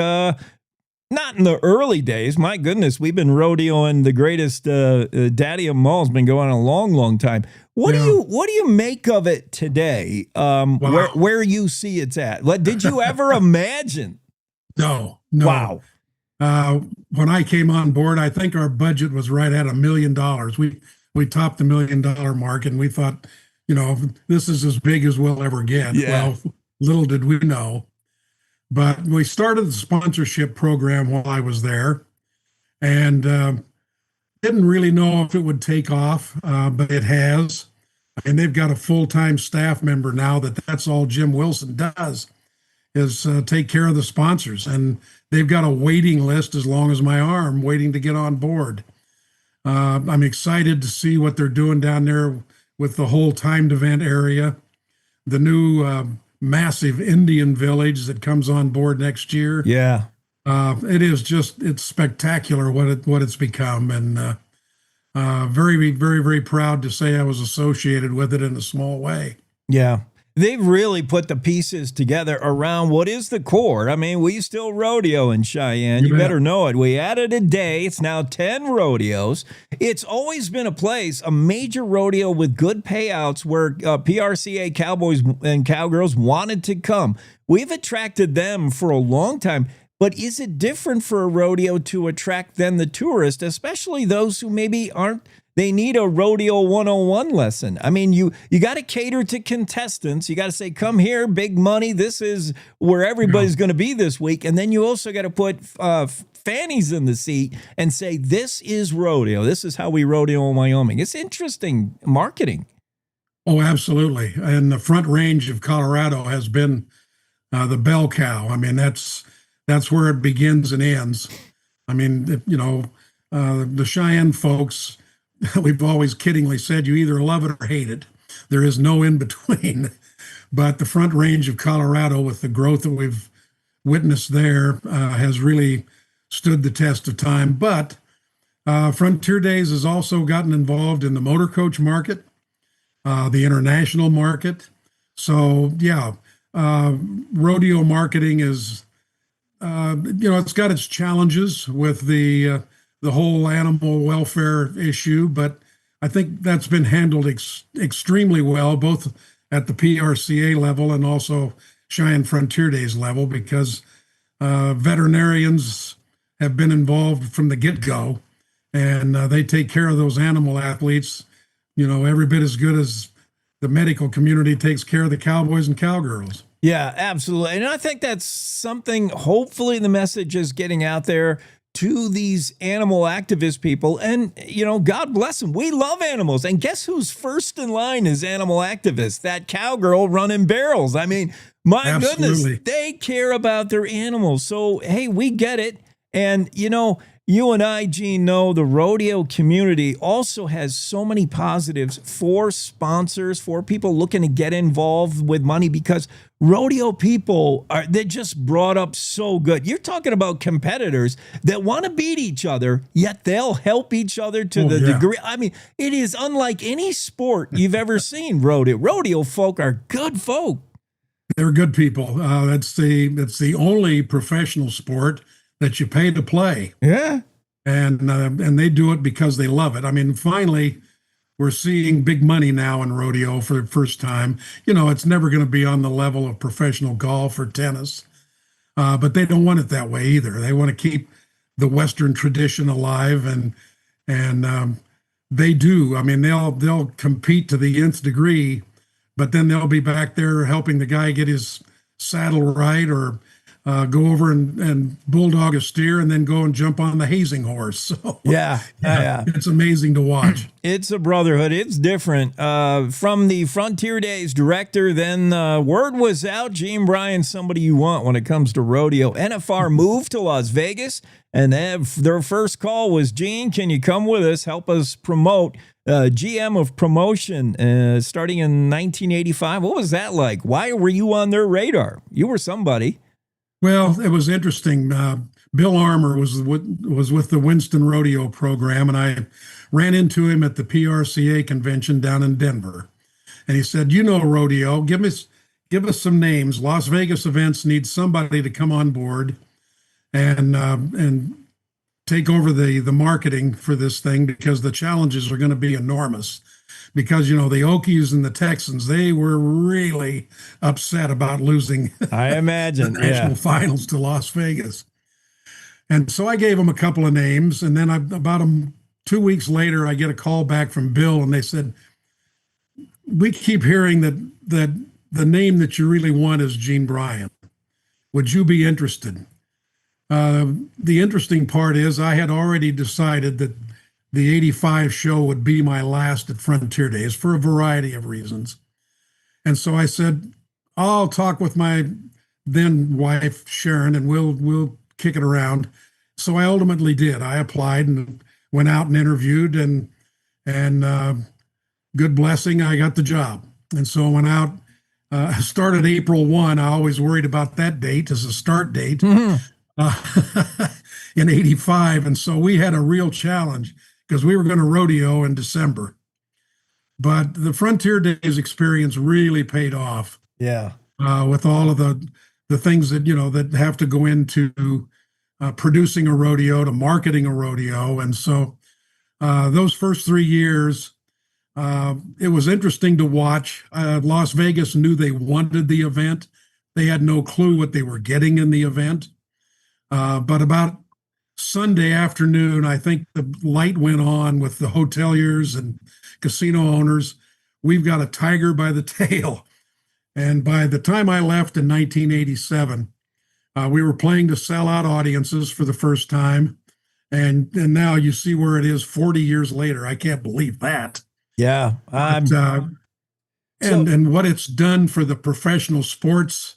not in the early days. My goodness, we've been rodeoing the greatest Daddy of them all. Has been going on a long, long time. What do you make of it today? Wow. Where you see it's at? Did you ever imagine? No. Wow. When I came on board, I think our budget was right at $1 million. We topped the $1 million mark, and we thought, this is as big as we'll ever get. Yeah. Well, little did we know. But we started the sponsorship program while I was there, and didn't really know if it would take off, but it has. And they've got a full-time staff member now that's all Jim Wilson does is take care of the sponsors. And they've got a waiting list as long as my arm waiting to get on board. I'm excited to see what they're doing down there with the whole timed event area, the new massive Indian village that comes on board next year. Yeah. It's spectacular what it's become. And very, very, very proud to say I was associated with it in a small way. Yeah. They've really put the pieces together around what is the core. I mean, we still rodeo in Cheyenne. You better know it. We added a day. It's now 10 rodeos. It's always been a place, a major rodeo with good payouts where PRCA cowboys and cowgirls wanted to come. We've attracted them for a long time. But is it different for a rodeo to attract then the tourist, especially those who maybe aren't? They need a rodeo 101 lesson. I mean, you got to cater to contestants. You got to say, come here, big money. This is where everybody's going to be this week. And then you also got to put fannies in the seat and say, this is rodeo. This is how we rodeo in Wyoming. It's interesting marketing. Oh, absolutely. And the Front Range of Colorado has been the bell cow. I mean, that's where it begins and ends. I mean, the Cheyenne folks, we've always kiddingly said you either love it or hate it. There is no in between. But the Front Range of Colorado, with the growth that we've witnessed there, has really stood the test of time. But Frontier Days has also gotten involved in the motor coach market, the international market. So, yeah, rodeo marketing is, it's got its challenges with the whole animal welfare issue, but I think that's been handled extremely well, both at the PRCA level and also Cheyenne Frontier Days level, because veterinarians have been involved from the get-go, and they take care of those animal athletes, every bit as good as the medical community takes care of the cowboys and cowgirls. Yeah, absolutely. And I think that's something, hopefully the message is getting out there to these animal activist people. And, God bless them. We love animals. And guess who's first in line as animal activists? That cowgirl running barrels. I mean, my goodness, they care about their animals. So, hey, we get it. And, you and I, Gene, know the rodeo community also has so many positives for sponsors, for people looking to get involved with money, because rodeo people they're just brought up so good. You're talking about competitors that want to beat each other, yet they'll help each other to the degree. I mean, it is unlike any sport you've ever seen, rodeo. Rodeo folk are good folk. They're good people. That's the only professional sport that you pay to play. Yeah. And they do it because they love it. I mean, finally, we're seeing big money now in rodeo for the first time. It's never going to be on the level of professional golf or tennis, but they don't want it that way either. They want to keep the Western tradition alive, and they do. I mean, they'll compete to the nth degree, but then they'll be back there helping the guy get his saddle right, or go over and bulldog a steer and then go and jump on the hazing horse. So yeah. It's amazing to watch. It's a brotherhood. It's different. From the Frontier Days director, then word was out, Gene Bryan, somebody you want when it comes to rodeo. NFR moved to Las Vegas, and their first call was, Gene, can you come with us, help us promote? GM of promotion starting in 1985. What was that like? Why were you on their radar? You were somebody. Well, it was interesting. Bill Armour was with the Winston Rodeo program, and I ran into him at the PRCA convention down in Denver. And he said, rodeo, give us some names. Las Vegas events need somebody to come on board and take over the marketing for this thing, because the challenges are going to be enormous. Because, the Okies and the Texans, they were really upset about losing I imagine, the national finals to Las Vegas. And so I gave them a couple of names, and then about 2 weeks later, I get a call back from Bill, and they said, we keep hearing that the name that you really want is Gene Bryan. Would you be interested? The interesting part is I had already decided that the 85 show would be my last at Frontier Days for a variety of reasons. And so I said, I'll talk with my then wife, Sharon, and we'll kick it around. So I ultimately did. I applied and went out and interviewed, and good blessing, I got the job. And so I went out, started April 1. I always worried about that date as a start date in 85. And so we had a real challenge, because we were going to rodeo in December. But the Frontier Days experience really paid off. Yeah. With all of the things that, that have to go into producing a rodeo, to marketing a rodeo. And so those first 3 years, it was interesting to watch. Las Vegas knew they wanted the event. They had no clue what they were getting in the event. But about Sunday afternoon, I think the light went on with the hoteliers and casino owners. We've got a tiger by the tail. And by the time I left in 1987, we were playing to sellout audiences for the first time. And now you see where it is 40 years later. I can't believe that. Yeah. and what it's done for the professional sports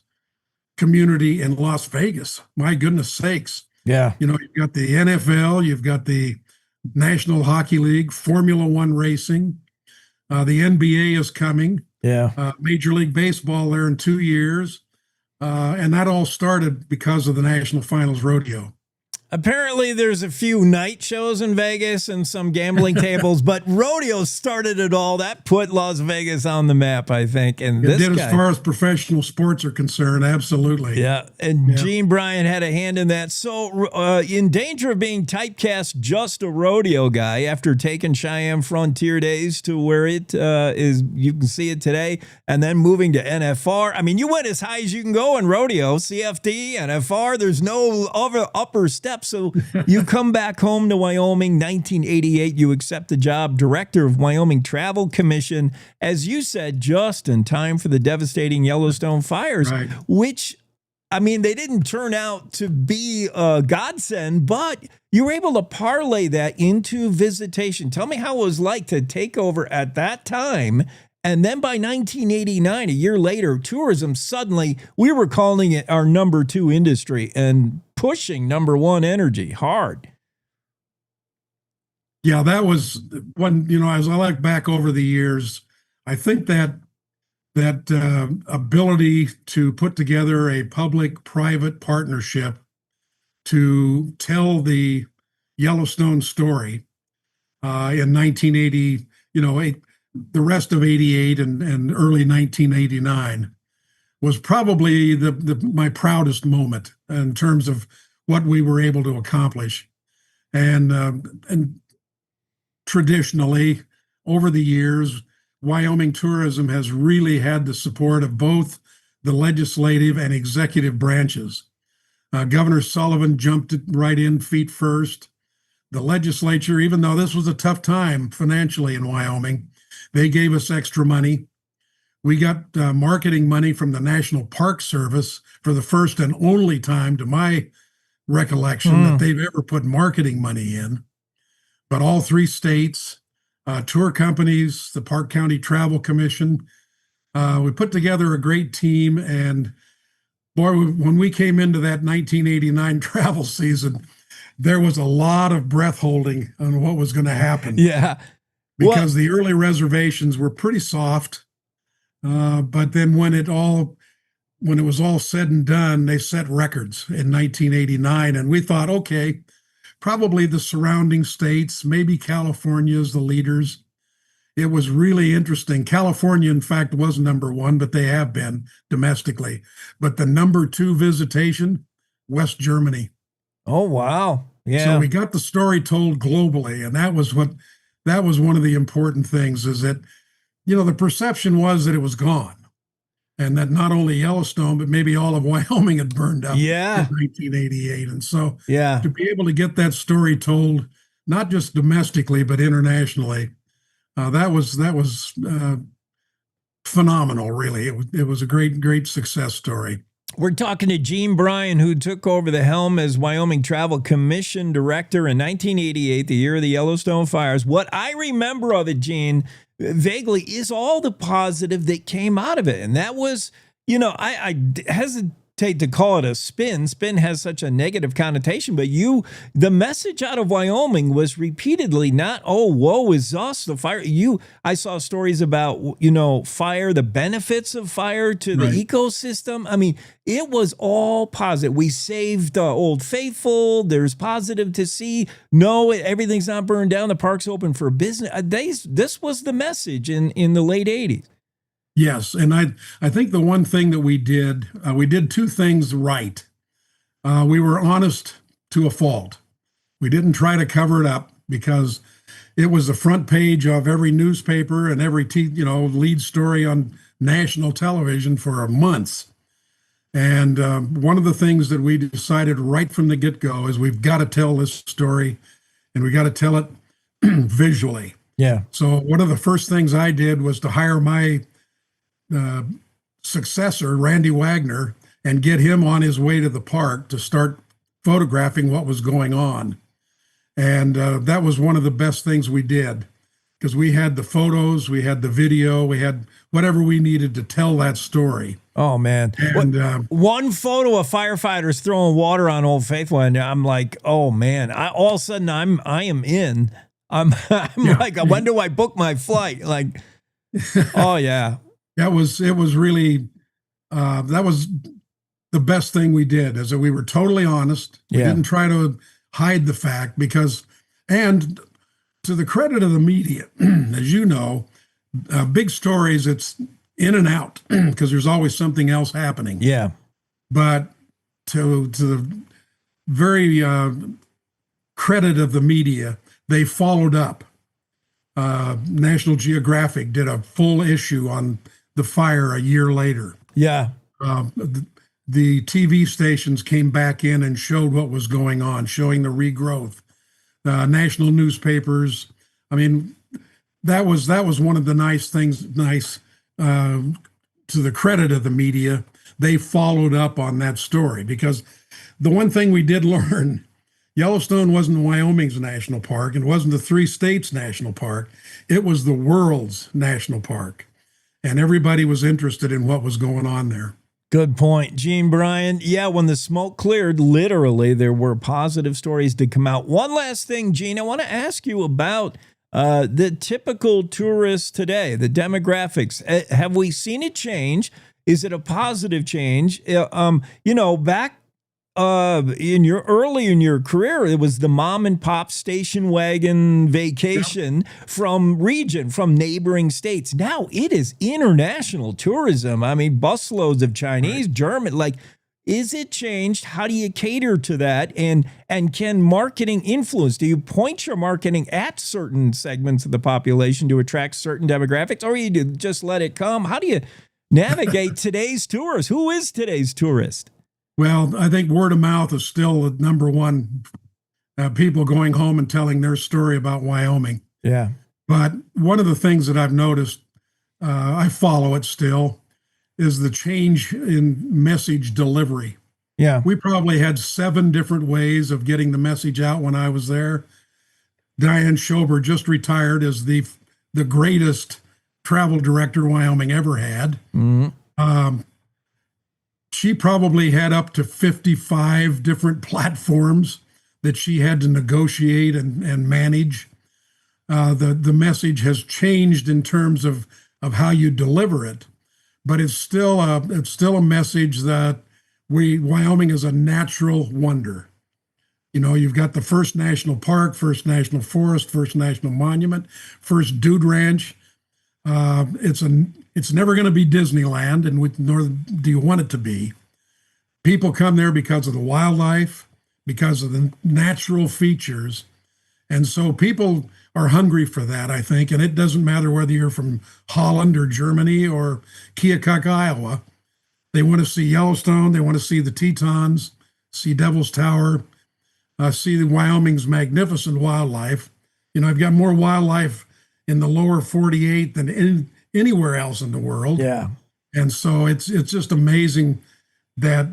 community in Las Vegas. My goodness sakes. Yeah. You know, you've got the NFL, you've got the National Hockey League, Formula One racing. The NBA is coming. Yeah. Major League Baseball there in 2 years. And that all started because of the National Finals Rodeo. Apparently, there's a few night shows in Vegas and some gambling tables, but rodeo started it all. That put Las Vegas on the map, I think. And It did as far as professional sports are concerned, absolutely. Yeah, and Gene Bryan had a hand in that. So, in danger of being typecast just a rodeo guy after taking Cheyenne Frontier Days to where it is, you can see it today, and then moving to NFR. I mean, you went as high as you can go in rodeo, CFD, NFR. There's no upper steps. So you come back home to Wyoming, 1988. You accept the job, director of Wyoming Travel Commission, as you said, just in time for the devastating Yellowstone fires, which, I mean, they didn't turn out to be a godsend, but you were able to parlay that into visitation. Tell me how it was like to take over at that time. And then by 1989, a year later, tourism suddenly, we were calling it our number 2 industry and pushing number 1 energy hard. Yeah, that was one, you know, as I look back over the years, I think that ability to put together a public-private partnership to tell the Yellowstone story in 1980, you know, the rest of 88 and early 1989 was probably my proudest moment in terms of what we were able to accomplish. And traditionally, over the years, Wyoming tourism has really had the support of both the legislative and executive branches. Governor Sullivan jumped right in feet first. The legislature, even though this was a tough time financially in Wyoming, they gave us extra money. We got marketing money from the National Park Service for the first and only time, to my recollection, that they've ever put marketing money in. But all 3 states, tour companies, the Park County Travel Commission, we put together a great team. And boy, when we came into that 1989 travel season, there was a lot of breath holding on what was going to happen. Yeah. Because the early reservations were pretty soft, but then when it was all said and done, they set records in 1989, and we thought, okay, probably the surrounding states, maybe California is the leaders. It was really interesting. California, in fact, was number 1, but they have been domestically. But the number 2 visitation, West Germany. Oh, wow. Yeah. So we got the story told globally, and that was one of the important things, is that, you know, the perception was that it was gone and that not only Yellowstone, but maybe all of Wyoming had burned up in 1988. And so to be able to get that story told, not just domestically, but internationally, that was phenomenal, really. It was a great success story. We're talking to Gene Bryan, who took over the helm as Wyoming Travel Commission Director in 1988, the year of the Yellowstone fires. What I remember of it, Gene, vaguely, is all the positive that came out of it. And that was, you know, I hesitate to call it a spin. Spin has such a negative connotation, but the message out of Wyoming was repeatedly not, oh, woe is us, the fire. I saw stories about, you know, fire, the benefits of fire to the ecosystem. I mean, it was all positive. We saved Old Faithful. There's positive to see. No, everything's not burned down. The park's open for business. This was the message in the late 80s. Yes, and I think the one thing that we did 2 things right. We were honest to a fault. We didn't try to cover it up because it was the front page of every newspaper and every lead story on national television for months. And one of the things that we decided right from the get-go is we've got to tell this story, and we got to tell it visually. Yeah. So one of the first things I did was to hire my successor, Randy Wagner, and get him on his way to the park to start photographing what was going on. And that was one of the best things we did, because we had the photos, we had the video, we had whatever we needed to tell that story. Oh man! And one photo of firefighters throwing water on Old Faithful, and I'm like, oh man! All of a sudden, I am in. I'm like, when do I book my flight? Like, oh yeah. It was really that was the best thing we did, is that we were totally honest. We didn't try to hide the fact, because, and to the credit of the media, as you know, big stories, it's in and out because there's always something else happening. Yeah. But to the very credit of the media, they followed up. National Geographic did a full issue on the fire a year later. Yeah. The TV stations came back in and showed what was going on, showing the regrowth. National newspapers. I mean, that was one of the nice things. To the credit of the media, they followed up on that story, because the one thing we did learn, Yellowstone wasn't Wyoming's national park. It wasn't the 3 states' national park. It was the world's national park. And everybody was interested in what was going on there. Good point, Gene Bryan. Yeah, when the smoke cleared, literally, there were positive stories to come out. One last thing, Gene, I want to ask you about the typical tourist today, the demographics. Have we seen it change? Is it a positive change? Back in your career, it was the mom and pop station wagon vacation from neighboring states. Now it is international tourism. I mean, busloads of Chinese, German, is it changed? How do you cater to that? And can marketing influence? Do you point your marketing at certain segments of the population to attract certain demographics, or you just let it come? How do you navigate today's tourist? Who is today's tourist? Well, I think word of mouth is still the number one. People going home and telling their story about Wyoming. Yeah. But one of the things that I've noticed, I follow it still, is the change in message delivery. Yeah. We probably had 7 different ways of getting the message out when I was there. Diane Schober just retired as the greatest travel director Wyoming ever had. Mm-hmm. She probably had up to 55 different platforms that she had to negotiate and manage. The message has changed in terms of how you deliver it, but it's still a message that Wyoming is a natural wonder. You know, you've got the first national park, first national forest, first national monument, first dude ranch. It's never going to be Disneyland, and nor do you want it to be. People come there because of the wildlife, because of the natural features, and so people are hungry for that, I think. And it doesn't matter whether you're from Holland or Germany or Keokuk, Iowa. They want to see Yellowstone. They want to see the Tetons, see Devil's Tower, see Wyoming's magnificent wildlife. You know, I've got more wildlife in the lower 48 than anywhere else in the world. Yeah. And so it's just amazing that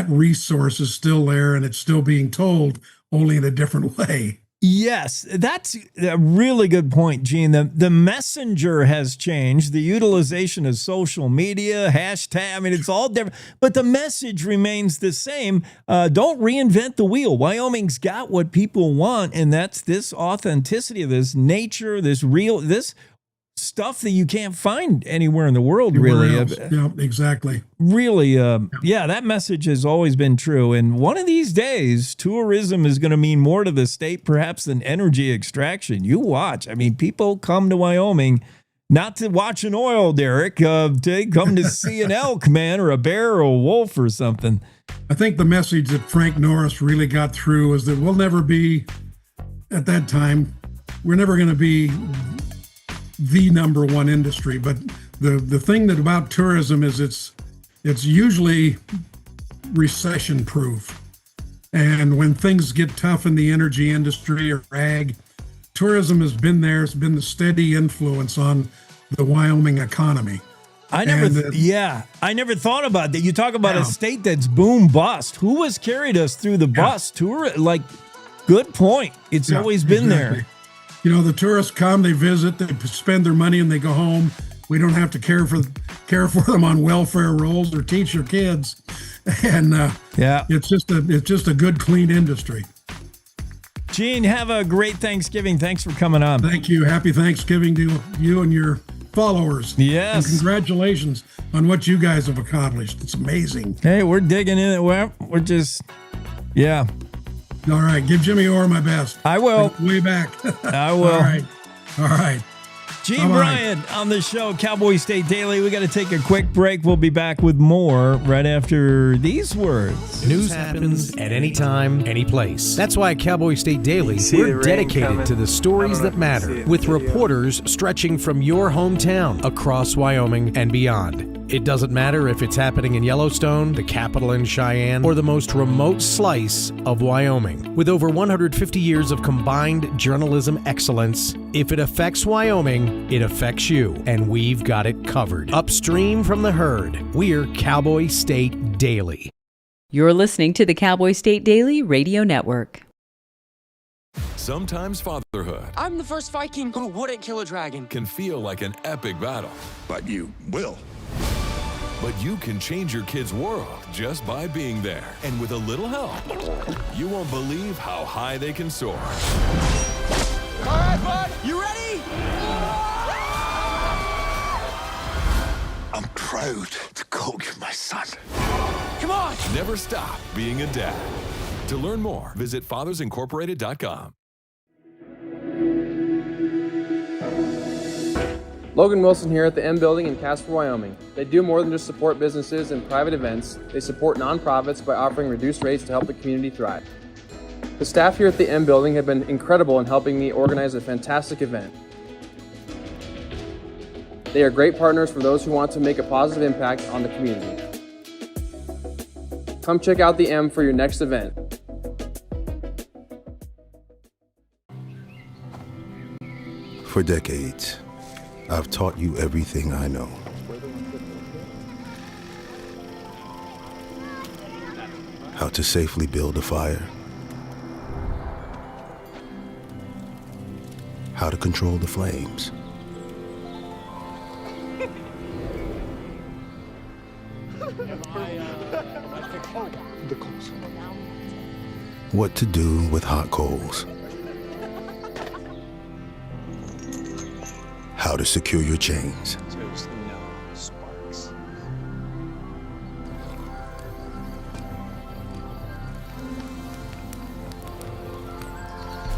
resource is still there, and it's still being told, only in a different way. Yes, that's a really good point, Gene. The messenger has changed. The utilization of social media, hashtag, I mean, it's all different, but the message remains the same. Don't reinvent the wheel. Wyoming's got what people want, and that's this authenticity of this nature, this stuff that you can't find anywhere in the world, really. Yeah, exactly. Really, that message has always been true. And one of these days, tourism is going to mean more to the state, perhaps, than energy extraction. You watch. I mean, people come to Wyoming not to watch an oil derrick. They come to see an elk, man, or a bear or a wolf or something. I think the message that Frank Norris really got through is that we'll never be, at that time, we're never going to be the number one industry, but the thing that about tourism is it's usually recession proof. And when things get tough in the energy industry or ag, tourism has been there. It's been the steady influence on the Wyoming economy. I never thought about that. You talk about a state that's boom bust. Who has carried us through the bust tour? Good point. It's always been there. The tourists come, they visit, they spend their money, and they go home. We don't have to care for them on welfare rolls or teach their kids. And it's just a good, clean industry. Gene, have a great Thanksgiving. Thanks for coming on. Thank you. Happy Thanksgiving to you and your followers. Yes. And congratulations on what you guys have accomplished. It's amazing. Hey, we're digging in. We're just, yeah. All right. Give Jimmy Orr my best. I will. Way back. I will. All right. Gene Bryan on the show, Cowboy State Daily. We got to take a quick break. We'll be back with more right after these words. News happens at any time, any place. That's why at Cowboy State Daily, we're dedicated to the stories that matter, with reporters stretching from your hometown across Wyoming and beyond. It doesn't matter if it's happening in Yellowstone, the capital in Cheyenne, or the most remote slice of Wyoming. With over 150 years of combined journalism excellence, if it affects Wyoming, it affects you, and we've got it covered. Upstream from the herd, we're Cowboy State Daily. You're listening to the Cowboy State Daily Radio Network. Sometimes fatherhood I'm the first Viking who wouldn't kill a dragon. can feel like an epic battle. But you will. But you can change your kid's world just by being there. And with a little help, you won't believe how high they can soar. All right, bud, you ready? I'm proud to call you my son. Come on! Never stop being a dad. To learn more, visit fathersincorporated.com. Logan Wilson here at the M Building in Casper, Wyoming. They do more than just support businesses and private events. They support nonprofits by offering reduced rates to help the community thrive. The staff here at the M Building have been incredible in helping me organize a fantastic event. They are great partners for those who want to make a positive impact on the community. Come check out the M for your next event. For decades, I've taught you everything I know. How to safely build a fire. How to control the flames. What to do with hot coals. How to secure your chains.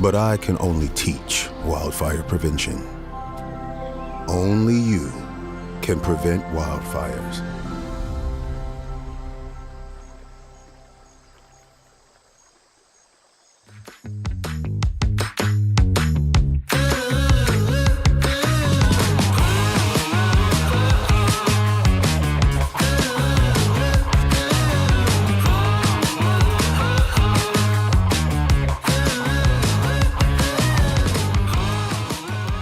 But I can only teach wildfire prevention. Only you can prevent wildfires.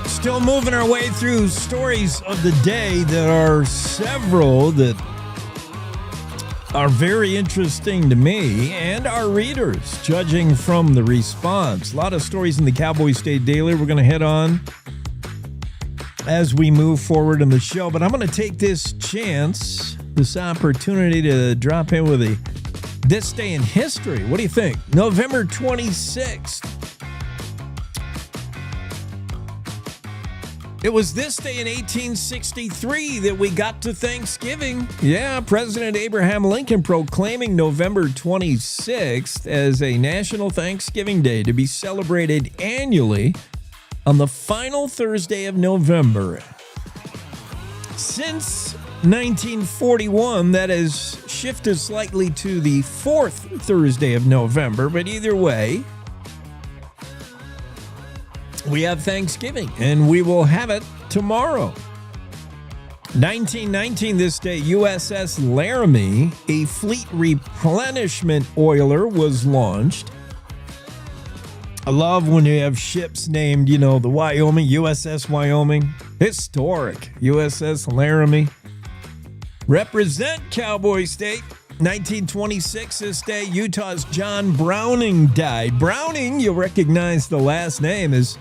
Still moving our way through stories of the day. There are several that are very interesting to me and our readers, judging from the response. A lot of stories in the Cowboy State Daily we're going to hit on as we move forward in the show. But I'm going to take this chance, this opportunity to drop in with this day in history. What do you think? November 26th. It was this day in 1863 that we got to Thanksgiving. Yeah, President Abraham Lincoln proclaiming November 26th as a National Thanksgiving Day to be celebrated annually on the final Thursday of November. Since 1941, that has shifted slightly to the fourth Thursday of November, but either way, we have Thanksgiving, and we will have it tomorrow. 1919, this day, USS Laramie, a fleet replenishment oiler, was launched. I love when you have ships named, the Wyoming, USS Wyoming. Historic, USS Laramie. Represent Cowboy State. 1926, this day, Utah's John Browning died. Browning, you'll recognize the last name, is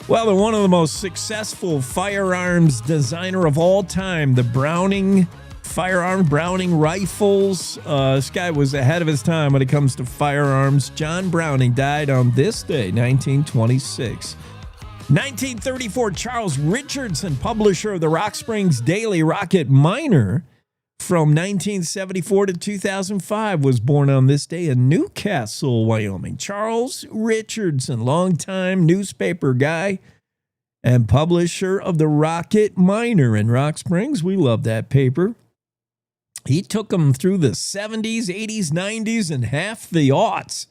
Well, one of the most successful firearms designer of all time, the Browning rifles. This guy was ahead of his time when it comes to firearms. John Browning died on this day, 1926. 1934, Charles Richardson, publisher of the Rock Springs Daily Rocket Miner, from 1974 to 2005, was born on this day in Newcastle, Wyoming. Charles Richardson, longtime newspaper guy and publisher of the Rocket Miner in Rock Springs. We love that paper. He took them through the 70s, 80s, 90s, and half the aughts.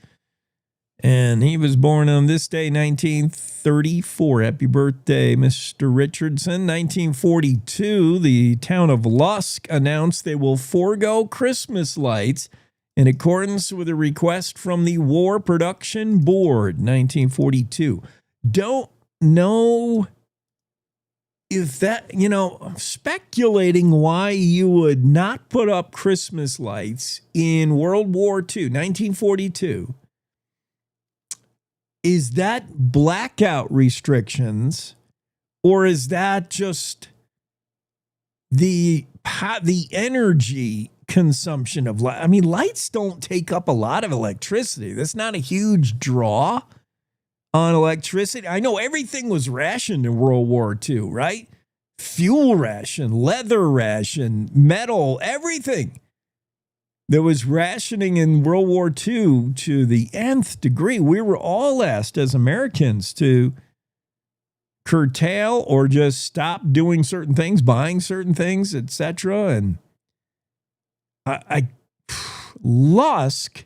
And he was born on this day, 1934. Happy birthday, Mr. Richardson. 1942, the town of Lusk announced they will forego Christmas lights in accordance with a request from the War Production Board. 1942. Don't know if that, I'm speculating why you would not put up Christmas lights in World War II, 1942. Is that blackout restrictions, or is that just the energy consumption of light? I mean, lights don't take up a lot of electricity. That's not a huge draw on electricity. I know everything was rationed in World War II, right? Fuel ration, leather ration, metal, everything. There was rationing in World War II to the nth degree. We were all asked as Americans to curtail or just stop doing certain things, buying certain things, etc. And Lusk,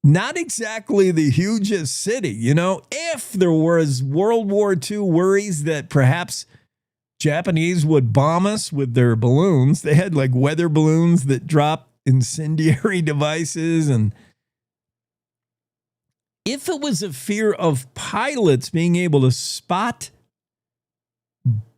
not exactly the hugest city, if there was World War II worries that perhaps Japanese would bomb us with their balloons. They had like weather balloons that dropped incendiary devices. And if it was a fear of pilots being able to spot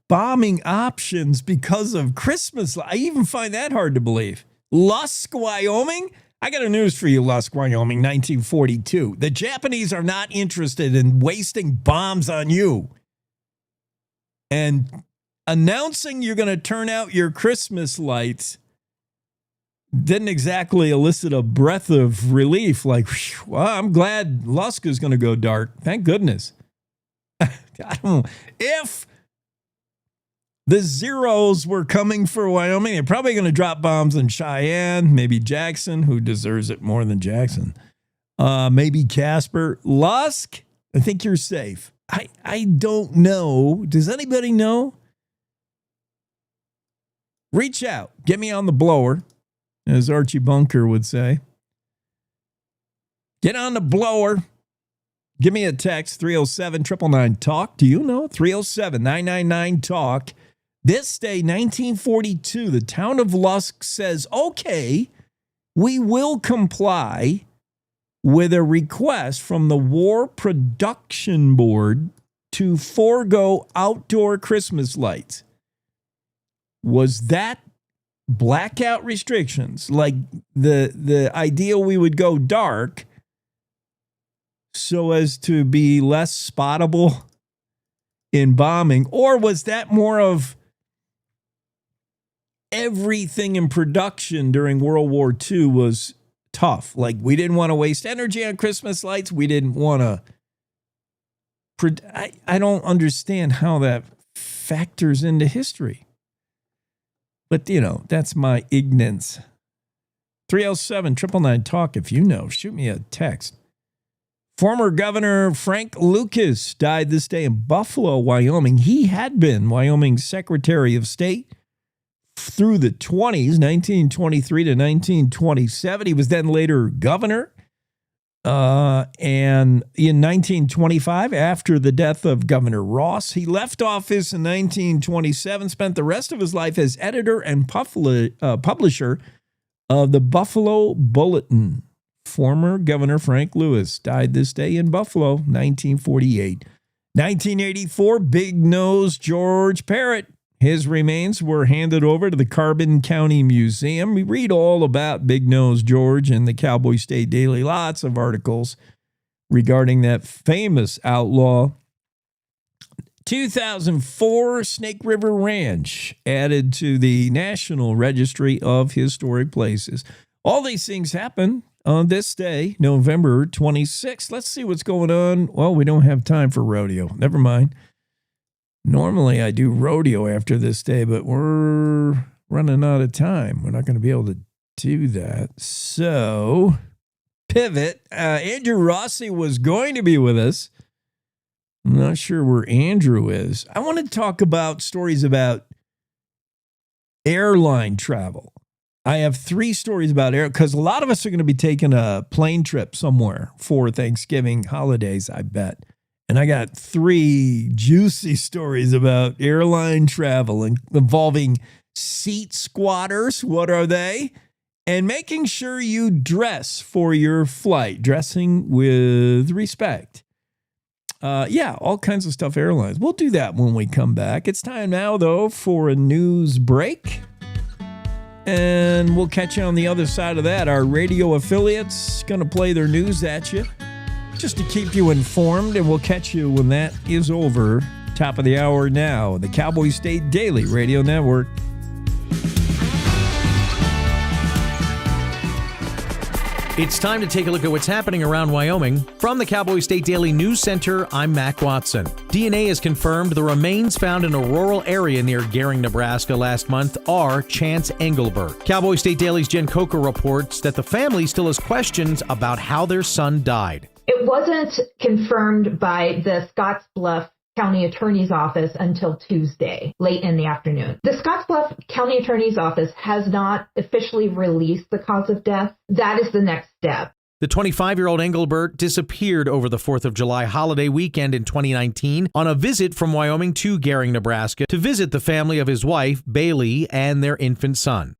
bombing options because of Christmas, I even find that hard to believe. Lusk, Wyoming? I got a news for you, Lusk, Wyoming, 1942. The Japanese are not interested in wasting bombs on you. And announcing you're going to turn out your Christmas lights didn't exactly elicit a breath of relief. Like, well, I'm glad Lusk is going to go dark. Thank goodness. If the Zeros were coming for Wyoming, they're probably going to drop bombs in Cheyenne, maybe Jackson, who deserves it more than Jackson. Maybe Casper. Lusk, I think you're safe. I don't know. Does anybody know? Reach out. Get me on the blower, as Archie Bunker would say. Get on the blower. Give me a text, 307-999-TALK. Do you know? 307-999-TALK. This day, 1942, the town of Lusk says, okay, we will comply with a request from the War Production Board to forego outdoor Christmas lights. Was that blackout restrictions, like the idea we would go dark so as to be less spottable in bombing? Or was that more of everything in production during World War II was tough? Like, we didn't want to waste energy on Christmas lights. We didn't want to. I don't understand how that factors into history. But, that's my ignorance. 307-999-TALK if you know. Shoot me a text. Former Governor Frank Lucas died this day in Buffalo, Wyoming. He had been Wyoming's Secretary of State through the 20s, 1923 to 1927. He was then later governor. And in 1925, after the death of Governor Ross, he left office in 1927, spent the rest of his life as editor and publisher of the Buffalo Bulletin. Former Governor Frank Lewis died this day in Buffalo, 1948. 1984, Big Nose George Parrott. His remains were handed over to the Carbon County Museum. We read all about Big Nose George in the Cowboy State Daily. Lots of articles regarding that famous outlaw. 2004 Snake River Ranch added to the National Registry of Historic Places. All these things happen on this day, November 26th. Let's see what's going on. Well, we don't have time for rodeo. Never mind. Normally I do rodeo after this day, but we're running out of time. We're not going to be able to do that. So, pivot. Andrew Rossi was going to be with us. I'm not sure where Andrew is. I want to talk about stories about airline travel. I have 3 stories about because a lot of us are going to be taking a plane trip somewhere for Thanksgiving holidays, I bet. And I got 3 juicy stories about airline travel involving seat squatters. What are they? And making sure you dress for your flight, dressing with respect. All kinds of stuff, airlines. We'll do that when we come back. It's time now, though, for a news break. And we'll catch you on the other side of that. Our radio affiliates going to play their news at you just to keep you informed. And we'll catch you when that is over. Top of the hour now, the Cowboy State Daily Radio Network. It's time to take a look at what's happening around Wyoming. From the Cowboy State Daily News Center, I'm Mac Watson. DNA has confirmed the remains found in a rural area near Gering, Nebraska last month are Chance Engelbert. Cowboy State Daily's Jen Coker reports that the family still has questions about how their son died. It wasn't confirmed by the Scottsbluff County Attorney's Office until Tuesday, late in the afternoon. The Scottsbluff County Attorney's Office has not officially released the cause of death. That is the next step. The 25-year-old Engelbert disappeared over the 4th of July holiday weekend in 2019 on a visit from Wyoming to Gering, Nebraska, to visit the family of his wife, Bailey, and their infant son.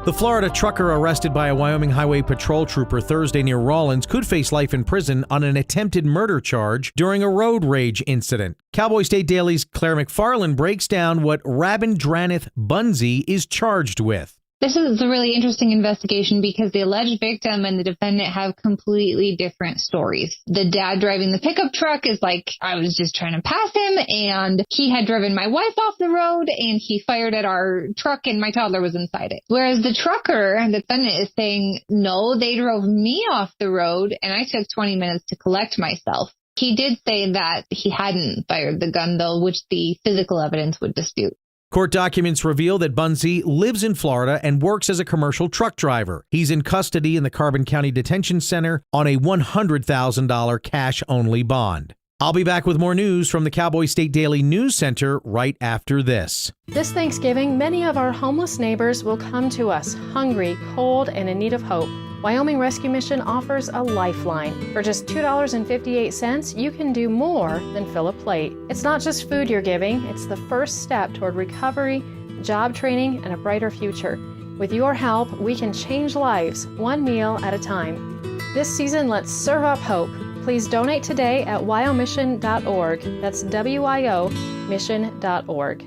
The Florida trucker arrested by a Wyoming Highway Patrol trooper Thursday near Rawlins could face life in prison on an attempted murder charge during a road rage incident. Cowboy State Daily's Claire McFarland breaks down what Rabindranath Bunzi is charged with. This is a really interesting investigation because the alleged victim and the defendant have completely different stories. The dad driving the pickup truck is like, I was just trying to pass him, and he had driven my wife off the road, and he fired at our truck, and my toddler was inside it. Whereas the trucker, the defendant, is saying, no, they drove me off the road, and I took 20 minutes to collect myself. He did say that he hadn't fired the gun, though, which the physical evidence would dispute. Court documents reveal that Bunzi lives in Florida and works as a commercial truck driver. He's in custody in the Carbon County Detention Center on a $100,000 cash-only bond. I'll be back with more news from the Cowboy State Daily News Center right after this. This Thanksgiving, many of our homeless neighbors will come to us hungry, cold, and in need of hope. Wyoming Rescue Mission offers a lifeline. For just $2.58, you can do more than fill a plate. It's not just food you're giving, it's the first step toward recovery, job training, and a brighter future. With your help, we can change lives, one meal at a time. This season, let's serve up hope. Please donate today at wyomission.org. That's WYO mission.org.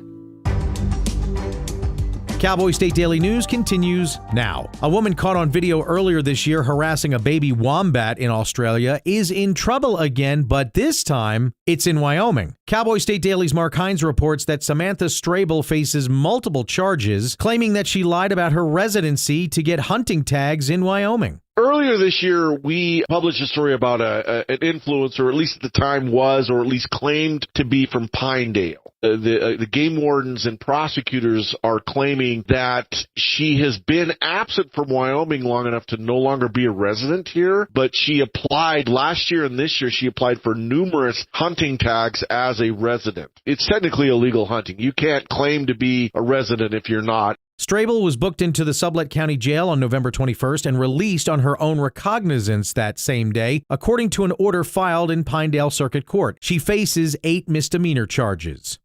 Cowboy State Daily News continues now. A woman caught on video earlier this year harassing a baby wombat in Australia is in trouble again, but this time it's in Wyoming. Cowboy State Daily's Mark Hines reports that Samantha Strable faces multiple charges, claiming that she lied about her residency to get hunting tags in Wyoming. Earlier this year, we published a story about an influencer, or at least at the time was, or at least claimed to be from Pinedale. The game wardens and prosecutors are claiming that she has been absent from Wyoming long enough to no longer be a resident here, but she applied last year and this year, she applied for numerous hunting tags as a resident. It's technically illegal hunting. You can't claim to be a resident if you're not. Strable was booked into the Sublette County Jail on November 21st and released on her own recognizance that same day, according to an order filed in Pinedale Circuit Court. She faces 8 misdemeanor charges.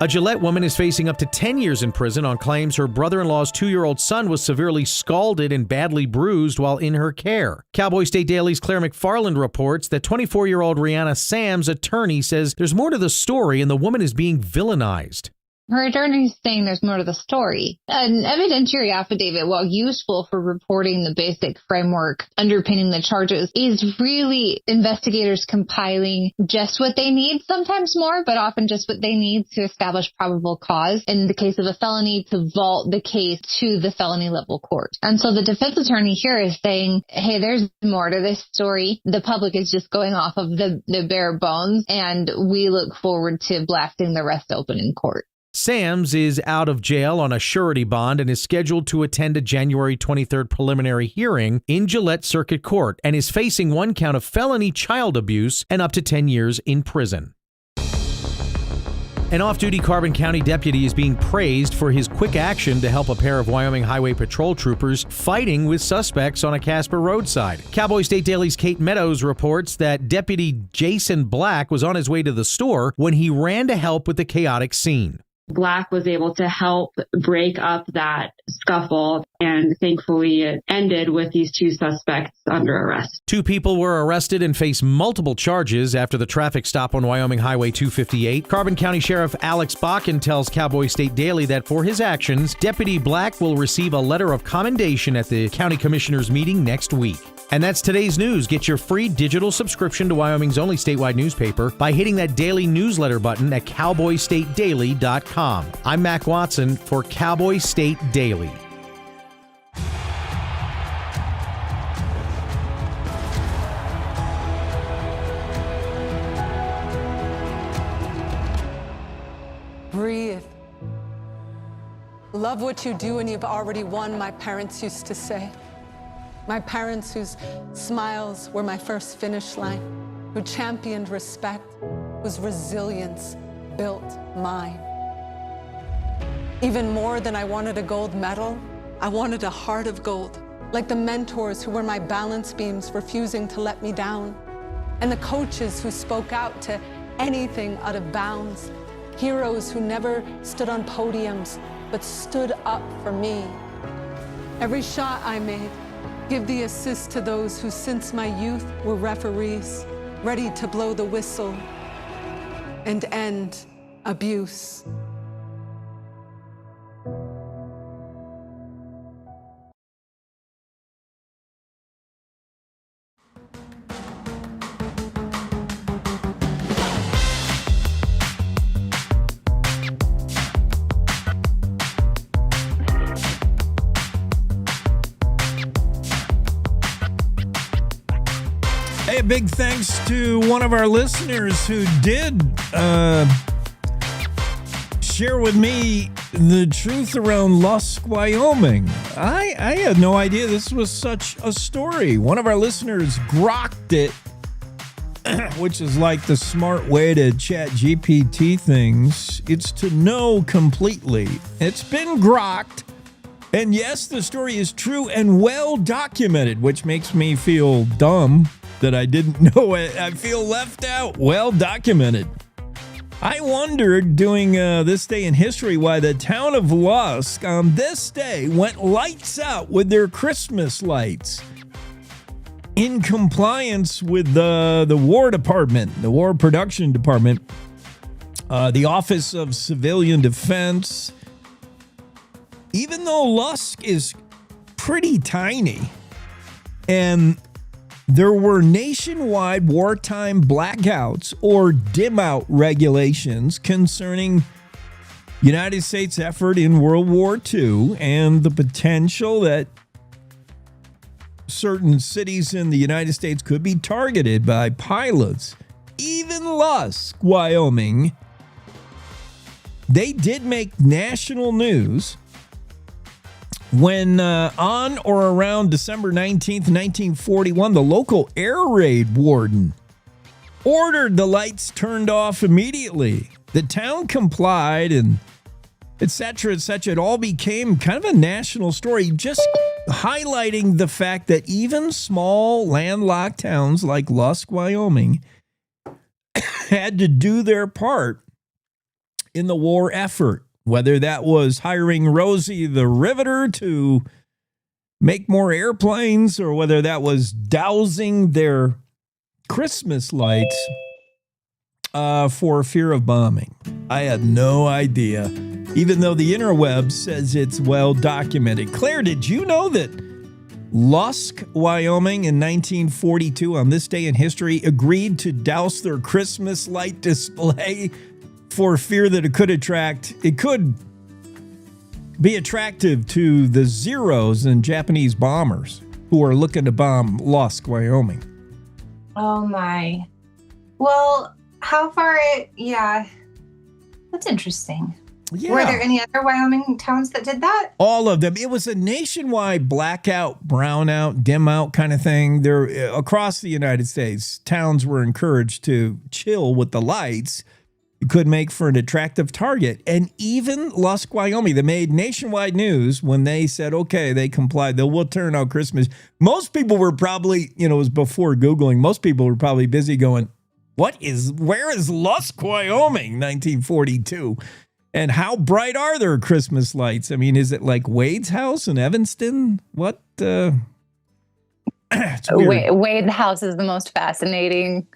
A Gillette woman is facing up to 10 years in prison on claims her brother-in-law's 2-year-old son was severely scalded and badly bruised while in her care. Cowboy State Daily's Claire McFarland reports that 24-year-old Rihanna Sam's attorney says there's more to the story and the woman is being villainized. Her attorney's saying there's more to the story. An evidentiary affidavit, while useful for reporting the basic framework underpinning the charges, is really investigators compiling just what they need, sometimes more, but often just what they need to establish probable cause. In the case of a felony, to vault the case to the felony level court. And so the defense attorney here is saying, hey, there's more to this story. The public is just going off of the bare bones, and we look forward to blasting the rest open in court. Sams is out of jail on a surety bond and is scheduled to attend a January 23rd preliminary hearing in Gillette Circuit Court and is facing 1 count of felony child abuse and up to 10 years in prison. An off-duty Carbon County deputy is being praised for his quick action to help a pair of Wyoming Highway Patrol troopers fighting with suspects on a Casper roadside. Cowboy State Daily's Kate Meadows reports that Deputy Jason Black was on his way to the store when he ran to help with the chaotic scene. Black was able to help break up that scuffle, and thankfully it ended with these 2 suspects under arrest. 2 people were arrested and face multiple charges after the traffic stop on Wyoming Highway 258. Carbon County Sheriff Alex Bakken tells Cowboy State Daily that for his actions, Deputy Black will receive a letter of commendation at the county commissioners meeting next week. And that's today's news. Get your free digital subscription to Wyoming's only statewide newspaper by hitting that daily newsletter button at cowboystatedaily.com. I'm Mac Watson for Cowboy State Daily. Breathe. Love what you do and you've already won, my parents used to say. My parents whose smiles were my first finish line, who championed respect, whose resilience built mine. Even more than I wanted a gold medal, I wanted a heart of gold, like the mentors who were my balance beams, refusing to let me down, and the coaches who spoke out to anything out of bounds, heroes who never stood on podiums, but stood up for me. Every shot I made, give the assist to those who since my youth were referees, ready to blow the whistle and end abuse. Hey, a big thanks to one of our listeners who did share with me the truth around Lusk, Wyoming. I had no idea this was such a story. One of our listeners grokked it, which is like the smart way to chat GPT things. It's to know completely. It's been grokked. And yes, the story is true and well documented, which makes me feel dumb that I didn't know it. I feel left out. Well documented. I wondered doing this day in history why the town of Lusk on this day went lights out with their Christmas lights in compliance with the War Department, the War Production Department, the Office of Civilian Defense. Even though Lusk is pretty tiny and there were nationwide wartime blackouts or dim-out regulations concerning United States effort in World War II and the potential that certain cities in the United States could be targeted by pilots. Even Lusk, Wyoming, they did make national news when on or around December 19th, 1941, the local air raid warden ordered the lights turned off immediately. The town complied and et cetera, et cetera. It all became kind of a national story, just highlighting the fact that even small landlocked towns like Lusk, Wyoming had to do their part in the war effort. Whether that was hiring Rosie the Riveter to make more airplanes or whether that was dousing their Christmas lights for fear of bombing. I had no idea. even though the interweb says it's well documented. Claire, did you know that Lusk, Wyoming in 1942, on this day in history, agreed to douse their Christmas light display for fear that it could be attractive to the Zeros and Japanese bombers who are looking to bomb Lusk, Wyoming? Oh my. Well, how far yeah. That's interesting. Yeah. Were there any other Wyoming towns that did that? All of them. It was a nationwide blackout, brownout, dim out kind of thing. There, across the United States, towns were encouraged to chill with the lights. It could make for an attractive target. And even Lusk, Wyoming, they made nationwide news when they said, okay, they complied. We'll turn out Christmas. Most people were probably, it was before Googling. Most people were probably busy going, where is Lusk, Wyoming, 1942? And how bright are their Christmas lights? I mean, is it like Wade's house in Evanston? What? It's weird. Wade house is the most fascinating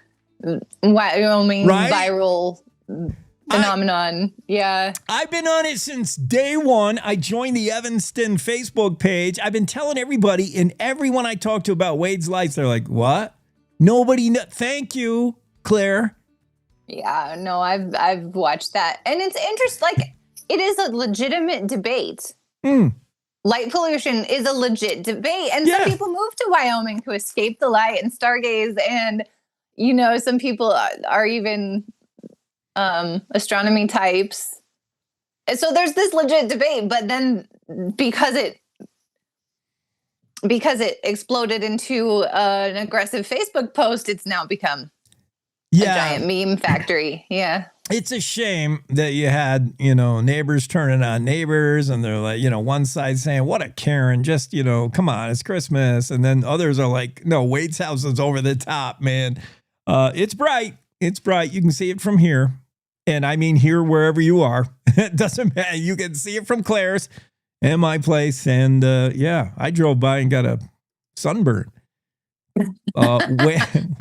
Wyoming viral phenomenon. Yeah. I've been on it since day one. I joined the Evanston Facebook page. I've been telling everybody, and everyone I talk to about Wade's lights, they're like, what? Nobody thank you, Claire. Yeah, no, I've watched that. And it's interesting. Like, it is a legitimate debate. Light pollution is a legit debate. And some people move to Wyoming to escape the light and stargaze. And, some people are even astronomy types. And so there's this legit debate. But then because it exploded into an aggressive Facebook post, it's now become a giant meme factory. Yeah. It's a shame that you had, neighbors turning on neighbors, and they're like, one side saying, what a Karen, just, come on, it's Christmas. And then others are like, no, Wade's house is over the top, man. It's bright. It's bright. You can see it from here. And I mean, here, wherever you are, it doesn't matter. You can see it from Claire's and my place. And I drove by and got a sunburn.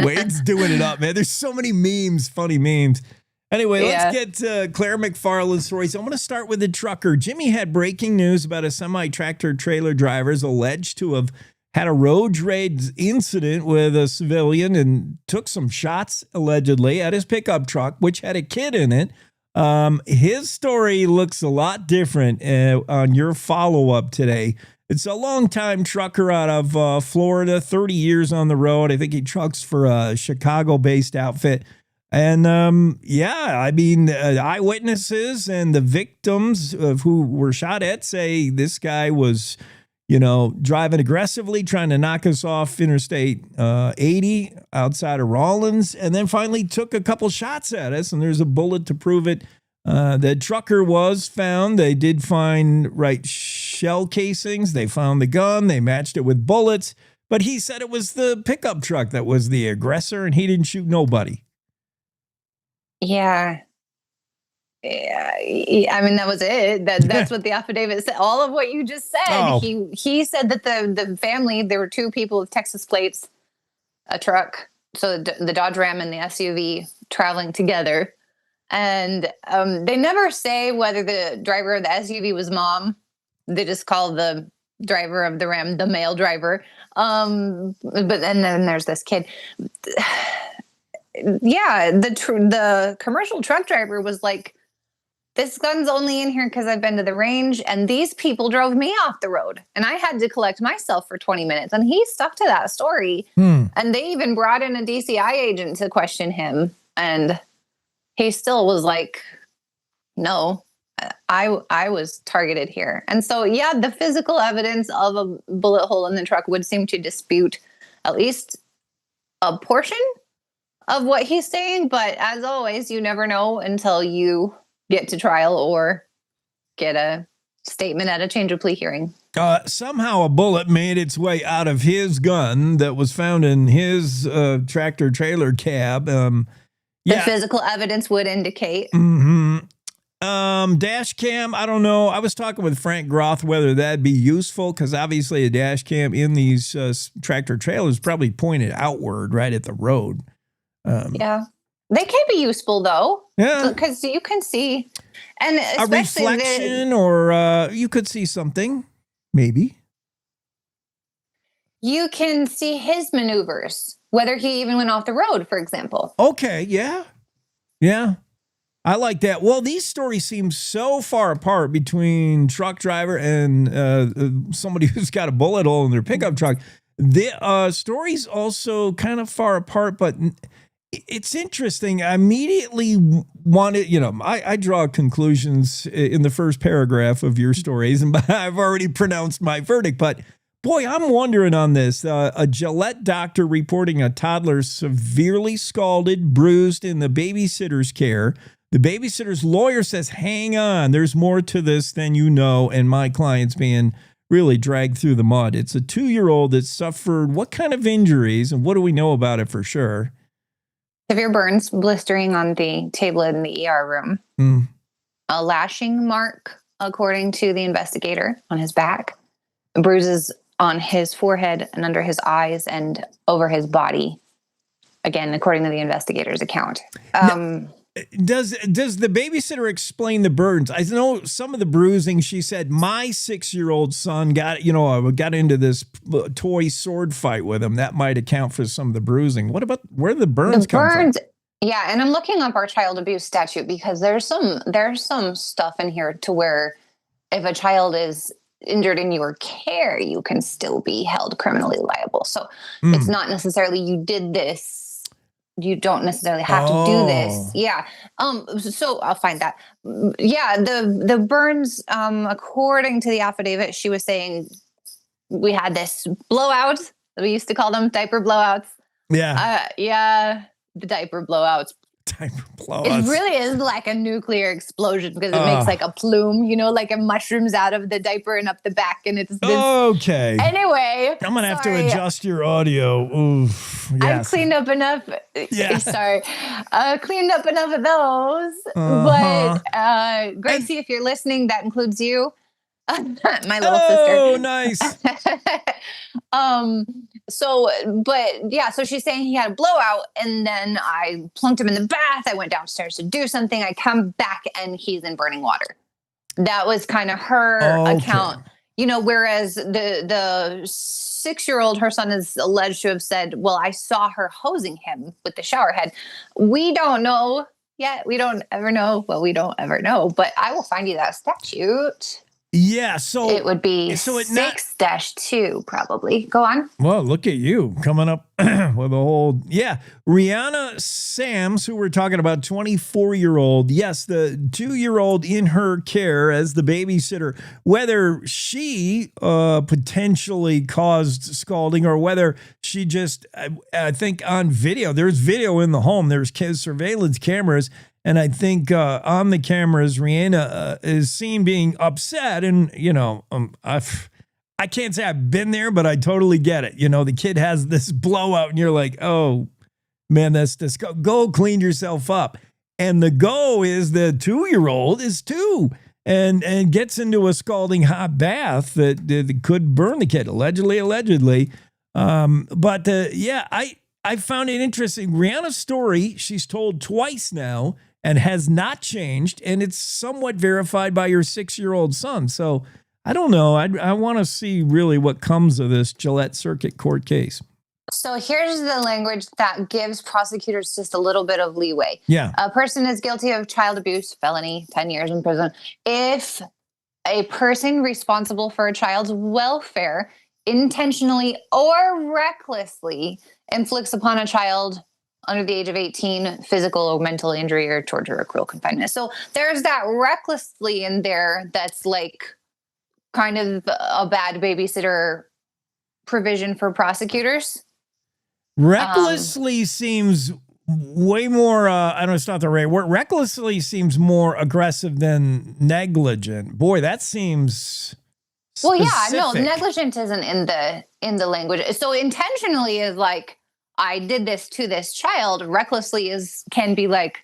Wade's doing it up, man. There's so many memes, funny memes. Anyway, let's get to Claire McFarland's stories. I'm going to start with the trucker. Jimmy had breaking news about a semi-tractor trailer driver is alleged to have had a road rage incident with a civilian and took some shots, allegedly, at his pickup truck, which had a kid in it. His story looks a lot different on your follow-up today. It's a long-time trucker out of Florida, 30 years on the road. I think he trucks for a Chicago-based outfit. And, eyewitnesses and the victims of who were shot at say this guy was, driving aggressively, trying to knock us off Interstate 80 outside of Rawlins, and then finally took a couple shots at us, and there's a bullet to prove it. The trucker was found. They did find shell casings. They found the gun. They matched it with bullets. But he said it was the pickup truck that was the aggressor, and he didn't shoot nobody. Yeah. I mean, that was it. That's what the affidavit said. All of what you just said. Oh. He said that the family, there were two people with Texas plates, a truck, so the Dodge Ram and the SUV traveling together. And they never say whether the driver of the SUV was mom. They just call the driver of the Ram the male driver. But then there's this kid. Yeah, the commercial truck driver was like, this gun's only in here because I've been to the range, and these people drove me off the road, and I had to collect myself for 20 minutes. And he stuck to that story. And they even brought in a DCI agent to question him, and he still was like, no, I was targeted here. And so, the physical evidence of a bullet hole in the truck would seem to dispute at least a portion of what he's saying. But as always, you never know until you get to trial or get a statement at a change of plea hearing. Somehow a bullet made its way out of his gun that was found in his tractor trailer cab. The physical evidence would indicate. Dash cam, I don't know. I was talking with Frank Groth whether that'd be useful, because obviously a dash cam in these tractor trailers probably pointed outward right at the road. They can be useful though. Yeah. Because you can see, and A especially reflection, or you could see something, maybe. you can see his maneuvers, whether he even went off the road, for example. Okay, yeah. Yeah. I like that. Well, these stories seem so far apart between truck driver and somebody who's got a bullet hole in their pickup truck. The stories also kind of far apart, but it's interesting. I immediately wanted, I draw conclusions in the first paragraph of your stories, and I've already pronounced my verdict, but boy, I'm wondering on this. A Gillette doctor reporting a toddler severely scalded, bruised in the babysitter's care. The babysitter's lawyer says, hang on, there's more to this than you know, and my client's being really dragged through the mud. It's a 2-year-old that suffered what kind of injuries, and what do we know about it for sure? Severe burns, blistering on the table in the ER room. A lashing mark, according to the investigator, on his back. Bruises on his forehead and under his eyes and over his body. Again, according to the investigator's account. Does the babysitter explain the burns? I know some of the bruising. She said, my 6-year-old son got into this toy sword fight with him. That might account for some of the bruising. What about where the burns come from? Yeah, and I'm looking up our child abuse statute because there's some stuff in here to where if a child is injured in your care, you can still be held criminally liable. So it's not necessarily you did this. You don't necessarily have to do this. Yeah. So I'll find that. Yeah. The burns, according to the affidavit, she was saying we had this blowout. We used to call them diaper blowouts. Yeah. Yeah. The diaper blowouts. It really is like a nuclear explosion because it makes like a plume, like it mushrooms out of the diaper and up the back. And it's this. Okay. Anyway. I'm going to have to adjust your audio. Oof. Yes. I've cleaned up enough. Yeah. Sorry. Cleaned up enough of those. But Gracie, if you're listening, that includes you. My little sister. Oh, nice. So she's saying he had a blowout, and then I plunked him in the bath. I went downstairs to do something. I come back and he's in burning water. That was kind of her account, whereas the 6-year-old, her son is alleged to have said, well, I saw her hosing him with the shower head. We don't know yet. We don't ever know. Well, we don't ever know, but I will find you that statute. Yeah, so it would be 6-2 probably. Go on. Well, look at you coming up with a whole Rihanna Sams, who we're talking about, 24-year-old. Yes, the 2-year-old in her care as the babysitter. Whether she potentially caused scalding or whether she just, I think on video, there's video in the home. There's surveillance cameras. And I think on the cameras, Rihanna is seen being upset. And, I can't say I've been there, but I totally get it. The kid has this blowout and you're like, oh, man, that's go clean yourself up. And the go is the 2-year-old is 2 and gets into a scalding hot bath that could burn the kid, allegedly. I found it interesting. Rihanna's story, she's told twice now, and has not changed, and it's somewhat verified by your 6-year-old son. So I don't know. I want to see really what comes of this Gillette Circuit Court case. So here's the language that gives prosecutors just a little bit of leeway. Yeah. A person is guilty of child abuse, felony, 10 years in prison, if a person responsible for a child's welfare intentionally or recklessly inflicts upon a child under the age of 18, physical or mental injury or torture or cruel confinement. So there's that recklessly in there that's like kind of a bad babysitter provision for prosecutors. Recklessly seems way more, I don't know, it's not the right word. Recklessly seems more aggressive than negligent. Boy, that seems specific. Well, yeah, no, negligent isn't in the language. So intentionally is like, I did this to this child. Recklessly can be like,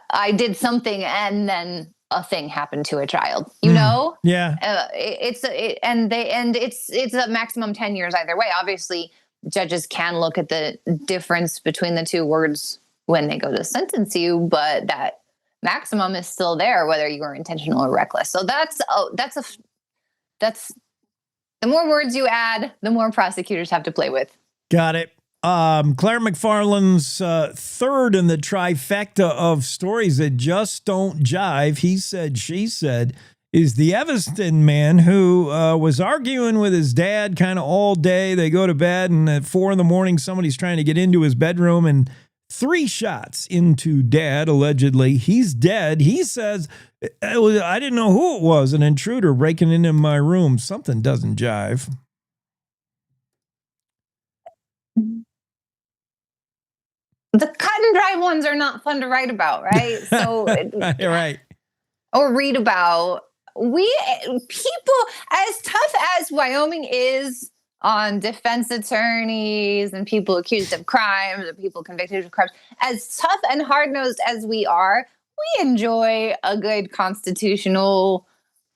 I did something and then a thing happened to a child, know? Yeah. It's a maximum 10 years either way. Obviously, judges can look at the difference between the two words when they go to sentence you, but that maximum is still there, whether you were intentional or reckless. So that's the more words you add, the more prosecutors have to play with. Got it. Claire McFarland's third in the trifecta of stories that just don't jive, he said, she said, is the Evanston man who was arguing with his dad kind of all day. They go to bed, and at 4 a.m, somebody's trying to get into his bedroom, and 3 shots into dad, allegedly. He's dead. He says, I didn't know who it was, an intruder breaking into my room. Something doesn't jive. The cut and dry ones are not fun to write about, right? So, right. Or read about. People, as tough as Wyoming is on defense attorneys and people accused of crimes or people convicted of crimes, as tough and hard-nosed as we are, we enjoy a good constitutional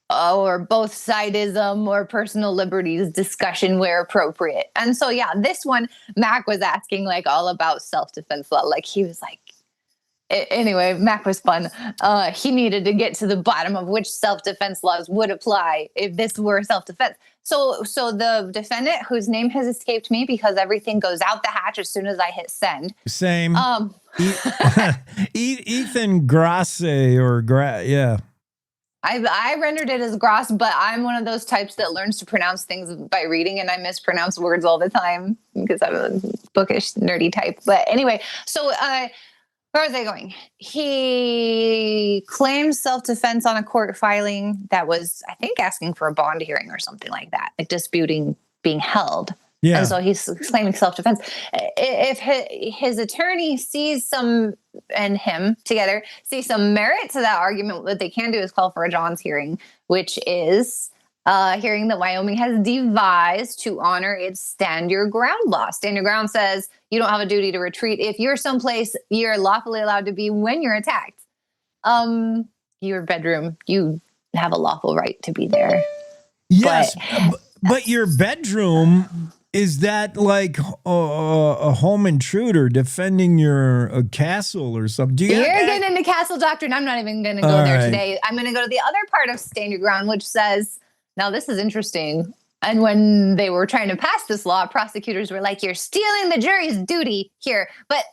or both sidism or personal liberties discussion where appropriate. And so, yeah, this one, Mac was asking like all about self-defense law. Like he was like, anyway, Mac was fun. He needed to get to the bottom of which self-defense laws would apply if this were self-defense. So the defendant, whose name has escaped me because everything goes out the hatch as soon as I hit send. Same. Ethan Grasse yeah. I rendered it as Groth, but I'm one of those types that learns to pronounce things by reading, and I mispronounce words all the time because I'm a bookish, nerdy type. But anyway, so where was I going? He claimed self-defense on a court filing that was, I think, asking for a bond hearing or something like that, like disputing being held. Yeah. And so he's claiming self-defense. If his attorney sees some, and him together, see some merit to that argument, what they can do is call for a Johns hearing, which is a hearing that Wyoming has devised to honor its stand your ground law. Stand your ground says you don't have a duty to retreat. If you're someplace you're lawfully allowed to be when you're attacked, your bedroom, you have a lawful right to be there. Yes, but your bedroom... Is that like a home intruder defending your castle or something? You're getting into castle doctrine. I'm not even going to go there today. I'm going to go to the other part of Stand Your Ground, which says, now this is interesting. And when they were trying to pass this law, prosecutors were like, you're stealing the jury's duty here. But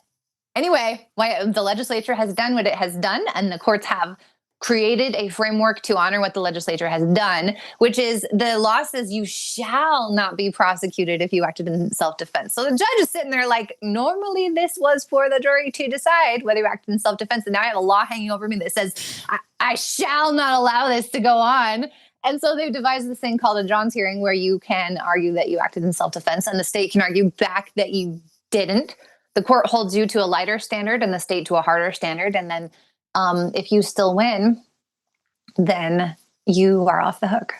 anyway, the legislature has done what it has done, and the courts have created a framework to honor what the legislature has done, which is the law says you shall not be prosecuted if you acted in self-defense. So the judge is sitting there like, normally this was for the jury to decide whether you acted in self-defense. And now I have a law hanging over me that says I shall not allow this to go on. And so they've devised this thing called a Johns hearing where you can argue that you acted in self-defense and the state can argue back that you didn't. The court holds you to a lighter standard and the state to a harder standard. And then if you still win, then you are off the hook.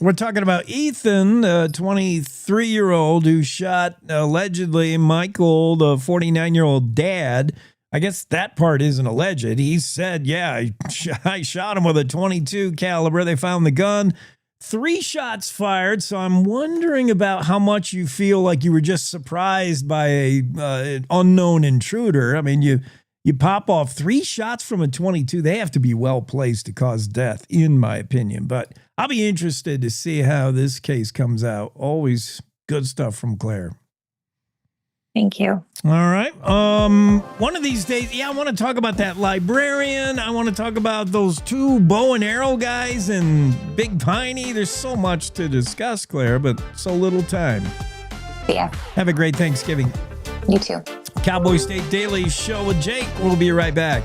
We're talking about Ethan, the 23-year-old who shot allegedly Michael, the 49-year-old dad. I guess that part isn't alleged. He said, yeah, I shot him with a .22 caliber. They found the gun. 3 shots fired. So I'm wondering about how much you feel like you were just surprised by an unknown intruder. I mean, you pop off 3 shots from a .22. They have to be well placed to cause death, in my opinion. But I'll be interested to see how this case comes out. Always good stuff from Claire. Thank you. All right. One of these days, I want to talk about that librarian. I want to talk about those 2 bow and arrow guys and Big Piney. There's so much to discuss, Claire, but so little time. Yeah. Have a great Thanksgiving. You too. Cowboy State Daily Show with Jake. We'll be right back.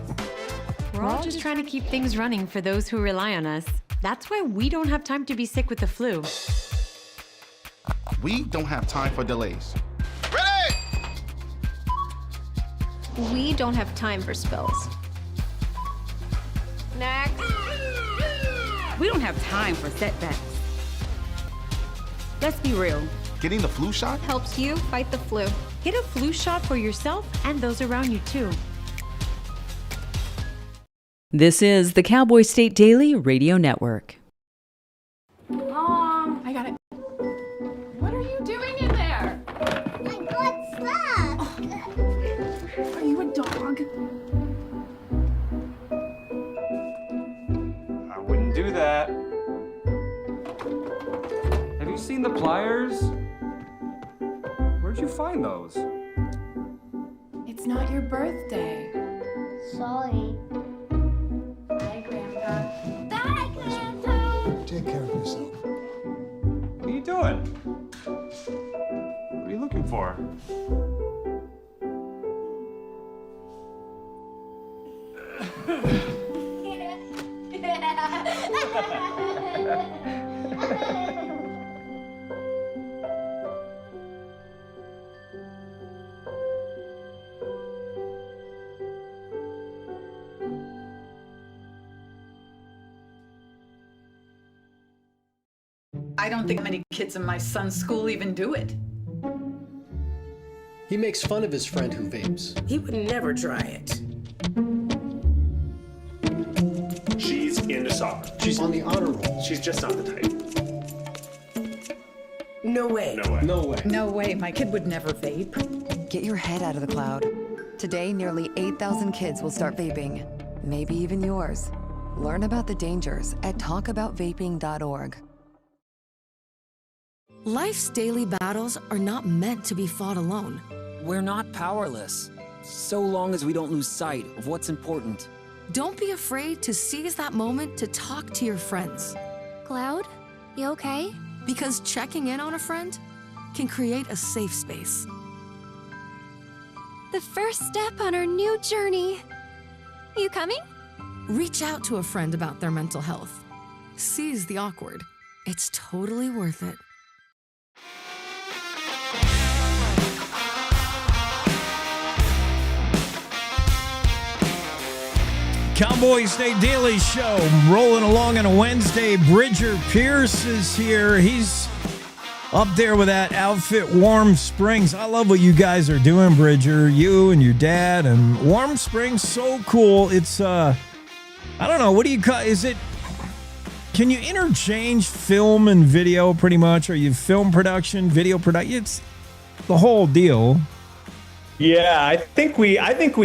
We're all just trying to keep things running for those who rely on us. That's why we don't have time to be sick with the flu. We don't have time for delays. Ready! We don't have time for spills. Next. We don't have time for setbacks. Let's be real. Getting the flu shot helps you fight the flu. Get a flu shot for yourself and those around you, too. This is the Cowboy State Daily Radio Network. Mom, I got it. What are you doing in there? I got stuff. Oh. Are you a dog? do that. Have you seen the pliers? Where'd you find those? It's not your birthday. Sorry. Bye, Grandpa. Bye, Grandpa. Take care of yourself. What are you doing? What are you looking for? I don't think many kids in my son's school even do it. He makes fun of his friend who vapes. He would never try it. She's into soccer. She's on the honor roll. She's just not the type. No way. No way. No way. No way, my kid would never vape. Get your head out of the cloud. Today, nearly 8,000 kids will start vaping. Maybe even yours. Learn about the dangers at talkaboutvaping.org. Life's daily battles are not meant to be fought alone. We're not powerless, so long as we don't lose sight of what's important. Don't be afraid to seize that moment to talk to your friends. Cloud, you okay? Because checking in on a friend can create a safe space. The first step on our new journey. You coming? Reach out to a friend about their mental health. Seize the awkward. It's totally worth it. Cowboy State Daily Show rolling along on a Wednesday. Bridger Pierce is here. He's up there with that outfit, Warm Springs. I love what you guys are doing, Bridger. You and your dad, and Warm Springs, so cool. It's I don't know, what do you call? Is it? Can you interchange film and video? Pretty much. Are you film production, video production? It's the whole deal. Yeah, I think we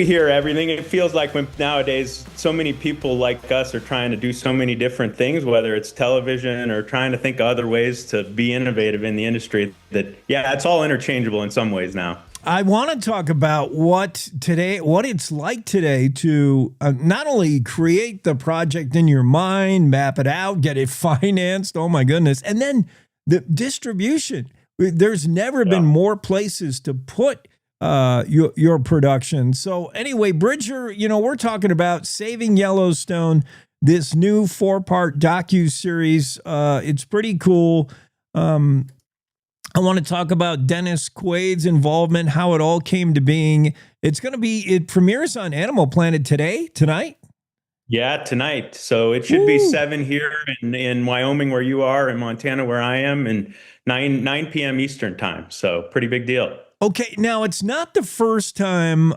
hear everything. It feels like when nowadays so many people like us are trying to do so many different things, whether it's television or trying to think of other ways to be innovative in the industry, that, yeah, it's all interchangeable in some ways now. I want to talk about what it's like today to not only create the project in your mind, map it out, get it financed. Oh my goodness. And then the distribution. There's never been more places to put your production. So anyway, Bridger, we're talking about Saving Yellowstone, this new 4-part docu-series. It's pretty cool. I want to talk about Dennis Quaid's involvement, how it all came to being. It premieres on Animal Planet tonight? Yeah, tonight. So it should be 7 here in Wyoming where you are, in Montana where I am, and 9 p.m. Eastern time. So pretty big deal. Okay, now it's not the first time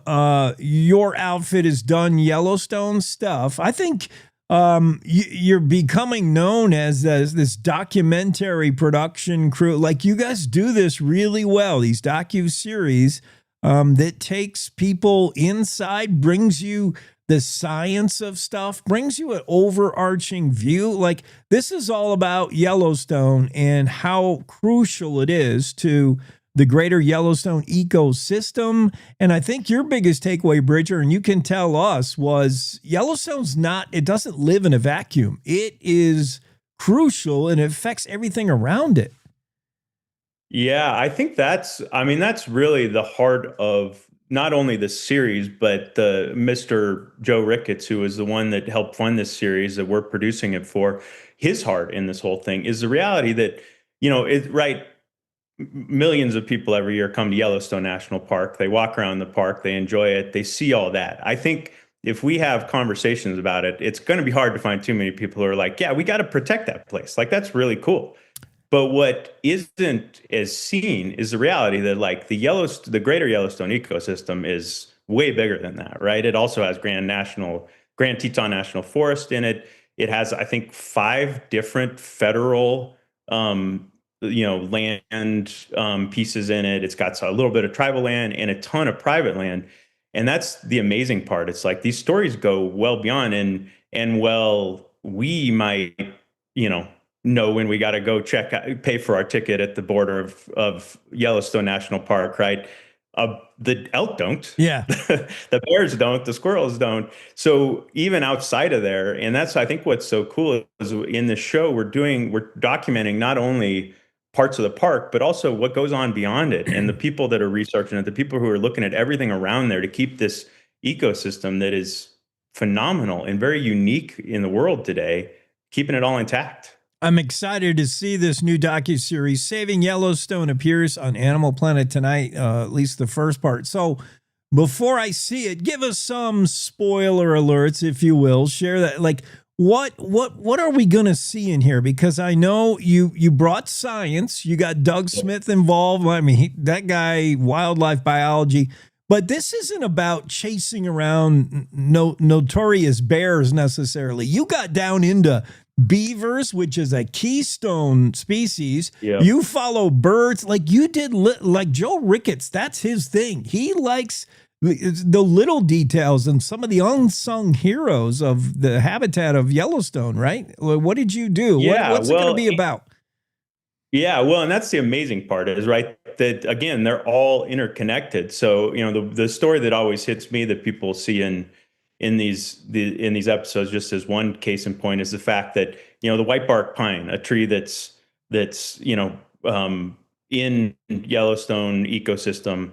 your outfit has done Yellowstone stuff. I think you're becoming known as this documentary production crew. Like, you guys do this really well, these docu-series that takes people inside, brings you the science of stuff, brings you an overarching view. Like, this is all about Yellowstone and how crucial it is to the greater Yellowstone ecosystem. And I think your biggest takeaway, Bridger, and you can tell us, was Yellowstone's it doesn't live in a vacuum. It is crucial and it affects everything around it. Yeah, I think that's really the heart of not only the series, but Mr. Joe Ricketts, who is the one that helped fund this series that we're producing it for. His heart in this whole thing is the reality that, millions of people every year come to Yellowstone National Park. They walk around the park, they enjoy it, they see all that. I think if we have conversations about it, it's going to be hard to find too many people who are like, yeah, we got to protect that place. Like, that's really cool. But what isn't as seen is the reality that, like, the greater Yellowstone ecosystem is way bigger than that, right? It also has Grand Teton National Forest in it. It has, I think, 5 different federal land pieces in it. It's got a little bit of tribal land and a ton of private land. And that's the amazing part. It's like these stories go well beyond and well we might, know when we got to go pay for our ticket at the border of Yellowstone National Park, right? The elk don't. Yeah. The bears don't. The squirrels don't. So even outside of there, and that's, I think, what's so cool is in the show we're documenting not only parts of the park, but also what goes on beyond it, and the people that are researching it, the people who are looking at everything around there to keep this ecosystem that is phenomenal and very unique in the world today, keeping it all intact. I'm excited to see this new docuseries. Saving Yellowstone appears on Animal Planet tonight, at least the first part. So before I see it, give us some spoiler alerts, if you will. Share that. Like, what are we going to see in here? Because I know you brought science. You got Doug Smith involved. I mean, that guy, wildlife biology. But this isn't about chasing around notorious bears necessarily. You got down into beavers, which is a keystone species. Yeah. You follow birds like you did, like Joe Ricketts. That's his thing. He likes the little details and some of the unsung heroes of the habitat of Yellowstone, right? What did you do? Yeah, What's it going to be about? Yeah, well, and that's the amazing part is, right, that again, they're all interconnected. So, the story that always hits me that people see in these episodes, just as one case in point, is the fact that, the white bark pine, a tree that's in Yellowstone ecosystem,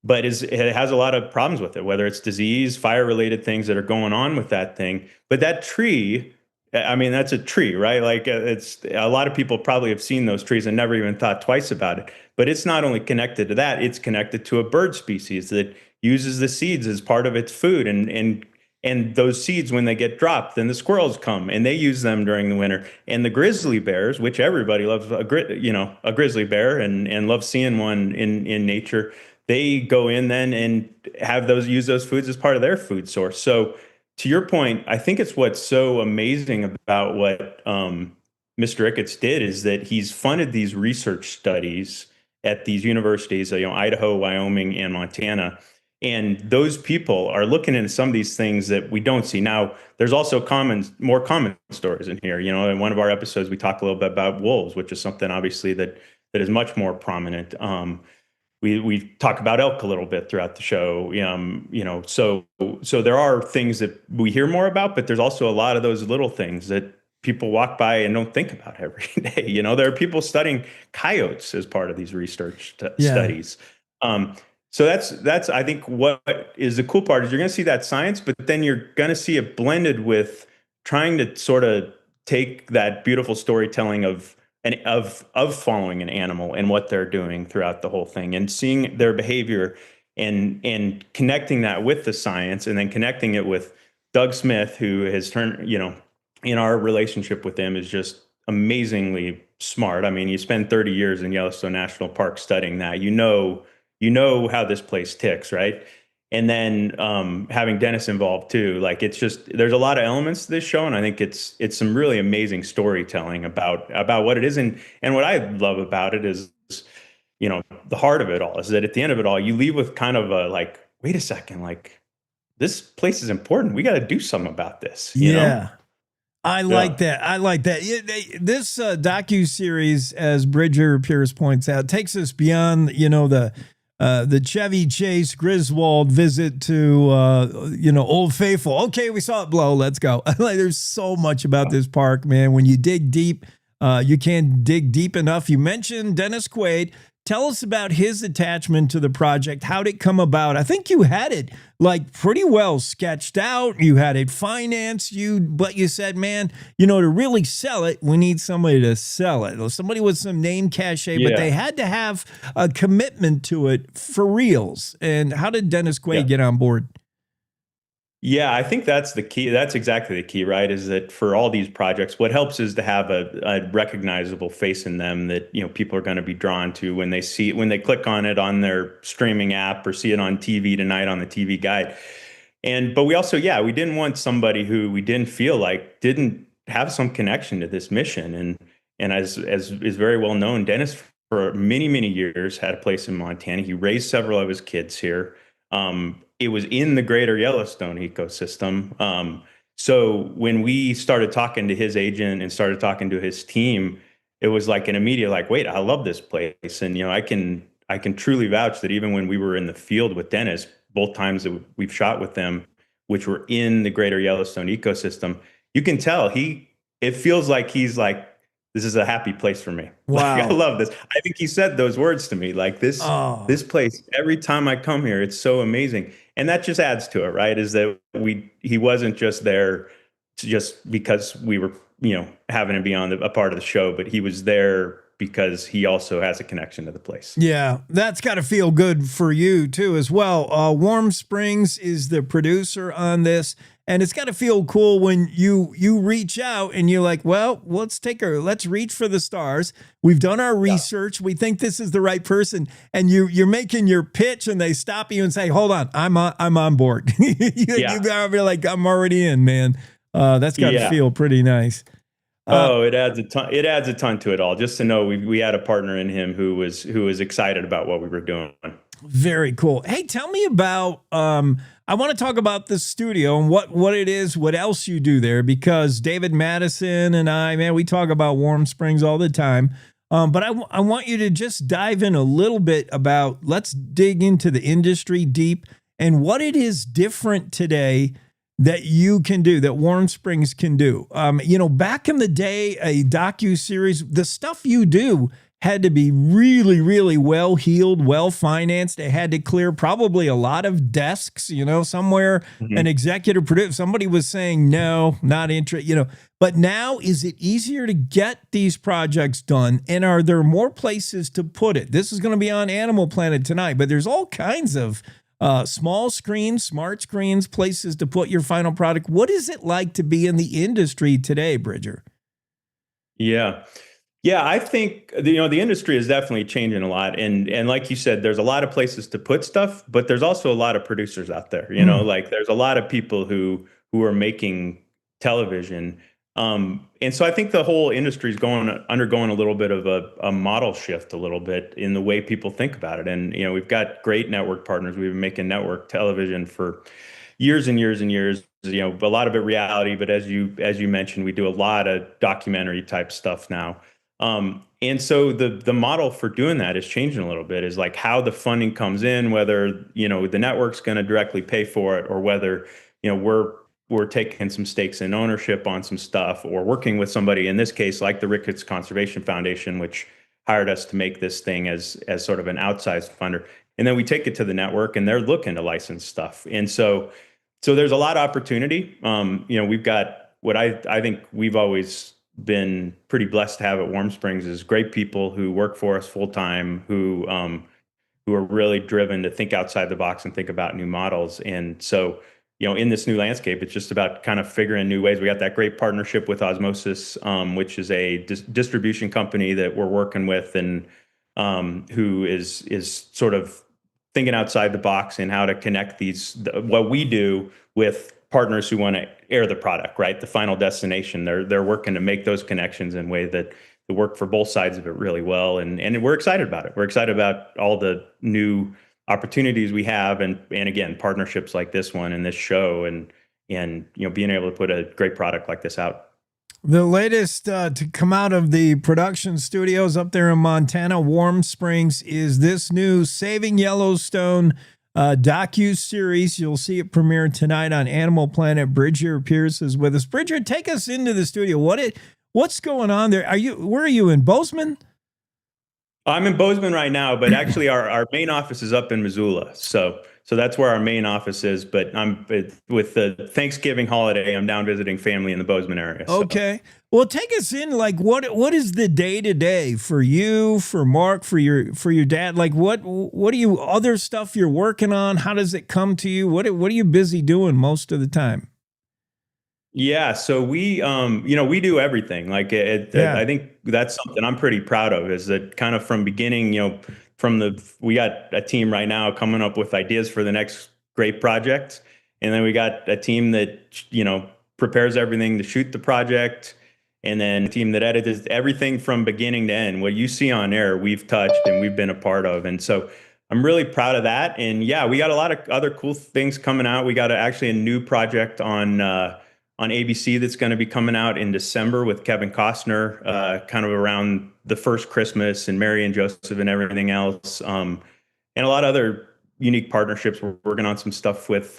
but it has a lot of problems with it, whether it's disease, fire-related things that are going on with that thing. But that tree, I mean, that's a tree, right? Like, it's a lot of people probably have seen those trees and never even thought twice about it. But it's not only connected to that; it's connected to a bird species that uses the seeds as part of its food, and those seeds, when they get dropped, then the squirrels come and they use them during the winter. And the grizzly bears, which everybody loves, a grizzly bear and loves seeing one in nature, they go in then and use those foods as part of their food source. So, to your point, I think it's what's so amazing about what Mr. Ricketts did is that he's funded these research studies at these universities, Idaho, Wyoming, and Montana. And those people are looking into some of these things that we don't see. Now, there's also more common stories in here. In one of our episodes, we talk a little bit about wolves, which is something obviously that is much more prominent. We talk about elk a little bit throughout the show, so there are things that we hear more about, but there's also a lot of those little things that people walk by and don't think about every day. There are people studying coyotes as part of these research studies. So that's I think what is the cool part is you're going to see that science, but then you're going to see it blended with trying to sort of take that beautiful storytelling of following an animal and what they're doing throughout the whole thing and seeing their behavior and connecting that with the science and then connecting it with Doug Smith, who has turned, in our relationship with him is just amazingly smart. I mean, you spend 30 years in Yellowstone National Park studying that, you know how this place ticks, right? And then having Dennis involved too, like it's just there's a lot of elements to this show, and I think it's some really amazing storytelling about what it is, and what I love about it is, the heart of it all is that at the end of it all, you leave with kind of a like, wait a second, like this place is important. We got to do something about this. You know? I like that. I like that. This docuseries, as Bridger Pierce points out, takes us beyond, the Chevy Chase Griswold visit to, Old Faithful. Okay, we saw it blow. Let's go. Like, there's so much about this park, man. When you dig deep, you can't dig deep enough. You mentioned Dennis Quaid. Tell us about his attachment to the project. How'd it come about? I think you had it like pretty well sketched out. You had it financed, but you said, man, to really sell it, we need somebody to sell it. Somebody with some name cachet, but they had to have a commitment to it for reals. And how did Dennis Quaid get on board? Yeah, I think that's the key. That's exactly the key, right? Is that for all these projects, what helps is to have a recognizable face in them that, people are going to be drawn to when they click on it on their streaming app or see it on TV tonight on the TV guide. But we also, we didn't want somebody who we didn't feel like didn't have some connection to this mission. And as is very well known, Dennis for many, many years had a place in Montana. He raised several of his kids here. It was in the greater Yellowstone ecosystem. So when we started talking to his agent and started talking to his team, it was like an immediate like, wait, I love this place. And, I can truly vouch that even when we were in the field with Dennis, both times that we've shot with them, which were in the greater Yellowstone ecosystem, you can tell it feels like he's like, this is a happy place for me. Wow. Like, I love this. I think he said those words to me, like this place, every time I come here, it's so amazing. And that just adds to it, right? Is that he wasn't just there just because we were, having to be on a part of the show, but he was there because he also has a connection to the place. Yeah, that's got to feel good for you too as well. Warm Springs is the producer on this, and it's got to feel cool when you reach out and you're like, well, let's reach for the stars. We've done our research. We think this is the right person, and you're making your pitch, and they stop you and say, hold on, I'm on board. You gotta be like, I'm already in, man. That's got to feel pretty nice. It adds a ton. It adds a ton to it all. Just to know we had a partner in him who was excited about what we were doing. Very cool. Hey, tell me about. I want to talk about the studio and what it is, what else you do there, because David Madison and I, man, we talk about Warm Springs all the time. But I want you to just dive in a little bit about. Let's dig into the industry deep and what it is different today that you can do, that Warm Springs can do. Back in the day, a docu-series, the stuff you do had to be really, really well-heeled, well-financed. It had to clear probably a lot of desks, somewhere an executive producer, somebody was saying, no, not interested, But now, is it easier to get these projects done? And are there more places to put it? This is going to be on Animal Planet tonight, but there's all kinds of small screens, smart screens, places to put your final product. What is it like to be in the industry today, Bridger? Yeah, I think the industry is definitely changing a lot, and like you said, there's a lot of places to put stuff, but there's also a lot of producers out there. Like there's a lot of people who are making television. And so I think the whole industry is undergoing a little bit of a model shift, a little bit in the way people think about it. And, we've got great network partners. We've been making network television for years and years and years, a lot of it reality. But as you mentioned, we do a lot of documentary type stuff now. And so the model for doing that is changing a little bit, is like how the funding comes in, whether, the network's going to directly pay for it, or whether, we're taking some stakes in ownership on some stuff, or working with somebody, in this case, like the Ricketts Conservation Foundation, which hired us to make this thing as sort of an outsized funder. And then we take it to the network, and they're looking to license stuff. And so there's a lot of opportunity. We've got what I think we've always been pretty blessed to have at Warm Springs is great people who work for us full time, who are really driven to think outside the box and think about new models. And so, in this new landscape, it's just about kind of figuring new ways. We got that great partnership with Osmosis, which is a distribution company that we're working with, and who is sort of thinking outside the box and how to connect what we do with partners who want to air the product, right? The final destination. They're working to make those connections in a way that work for both sides of it really well. And we're excited about it. We're excited about all the new opportunities we have, and again, partnerships like this one and this show, and being able to put a great product like this out. The latest to come out of the production studios up there in Montana, Warm Springs, is this new Saving Yellowstone docu-series. You'll see it premiere tonight on Animal Planet. Bridger Pierce is with us. Bridger, take us into the studio. What's going on there? Where are you, in Bozeman? I'm in Bozeman right now, but actually our main office is up in Missoula. So that's where our main office is. But with the Thanksgiving holiday, I'm down visiting family in the Bozeman area. So. Okay. Well, take us in. Like, what is the day to day for you, for Mark, for your dad? Like, what do you other stuff you're working on? How does it come to you? What are you busy doing most of the time? Yeah, so we do everything. Like I think that's something I'm pretty proud of, is that kind of from beginning, we got a team right now coming up with ideas for the next great project. And then we got a team that, prepares everything to shoot the project. And then a team that edits everything from beginning to end. What you see on air, we've touched and we've been a part of. And so I'm really proud of that. And yeah, we got a lot of other cool things coming out. We got actually a new project on on ABC that's going to be coming out in December with Kevin Costner, kind of around the first Christmas and Mary and Joseph and everything else. And a lot of other unique partnerships. We're working on some stuff with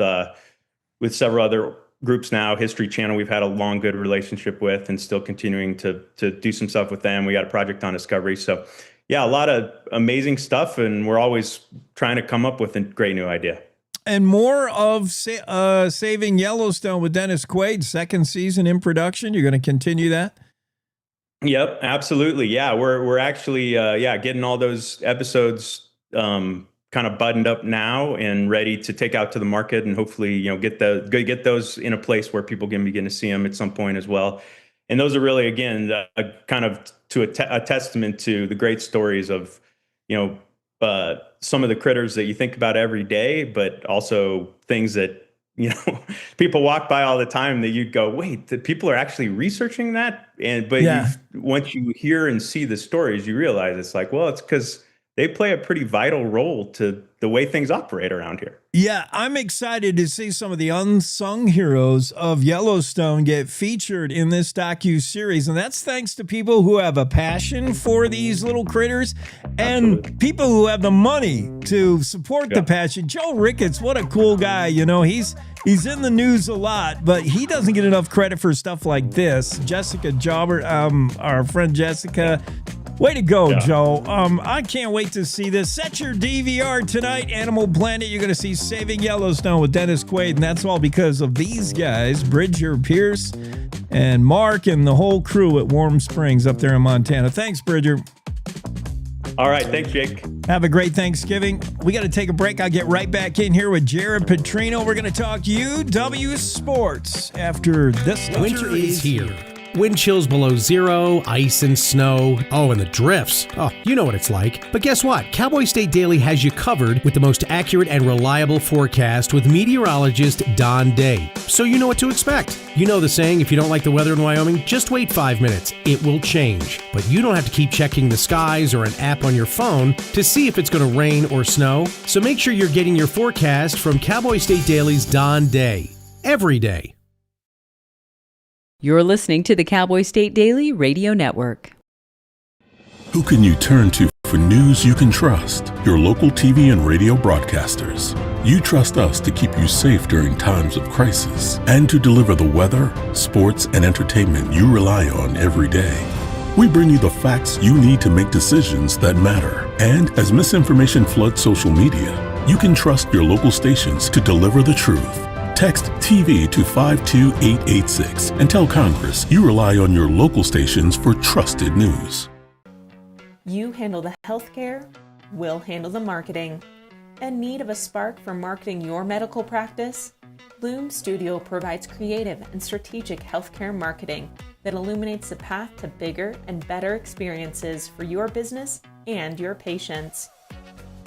several other groups now. History Channel, we've had a long, good relationship with and still continuing to do some stuff with them. We got a project on Discovery. So yeah, a lot of amazing stuff. And we're always trying to come up with a great new idea. And more of Saving Yellowstone with Dennis Quaid, second season in production. You're going to continue that? Yep, absolutely. Yeah, we're actually getting all those episodes kind of buttoned up now and ready to take out to the market, and hopefully get those in a place where people can begin to see them at some point as well. And those are really, again, kind of to a testament to the great stories of some of the critters that you think about every day, but also things that, people walk by all the time that you'd go, wait, the people are actually researching that. Once you hear and see the stories, you realize it's like, well, it's because they play a pretty vital role to the way things operate around here. Yeah, I'm excited to see some of the unsung heroes of Yellowstone get featured in this docu-series. And that's thanks to people who have a passion for these little critters and people who have the money to support the passion. Joe Ricketts, what a cool guy. He's in the news a lot, but he doesn't get enough credit for stuff like this. Jessica Jobber, our friend Jessica, way to go, Joe. I can't wait to see this. Set your DVR tonight, Animal Planet. You're going to see Saving Yellowstone with Dennis Quaid, and that's all because of these guys, Bridger Pierce and Mark and the whole crew at Warm Springs up there in Montana. Thanks, Bridger. All right. Thanks, Jake. Have a great Thanksgiving. We got to take a break. I'll get right back in here with Jared Petrino. We're going to talk UW sports after this. Winter is here. Wind chills below zero, ice and snow. Oh, and the drifts. Oh, you know what it's like. But guess what? Cowboy State Daily has you covered with the most accurate and reliable forecast with meteorologist Don Day. So you know what to expect. You know the saying, if you don't like the weather in Wyoming, just wait 5 minutes. It will change. But you don't have to keep checking the skies or an app on your phone to see if it's going to rain or snow. So make sure you're getting your forecast from Cowboy State Daily's Don Day. Every day. You're listening to the Cowboy State Daily Radio Network. Who can you turn to for news you can trust? Your local TV and radio broadcasters. You trust us to keep you safe during times of crisis and to deliver the weather, sports, and entertainment you rely on every day. We bring you the facts you need to make decisions that matter. And as misinformation floods social media, you can trust your local stations to deliver the truth. Text TV to 52886 and tell Congress you rely on your local stations for trusted news. You handle the healthcare, we'll handle the marketing. In need of a spark for marketing your medical practice? Loom Studio provides creative and strategic healthcare marketing that illuminates the path to bigger and better experiences for your business and your patients.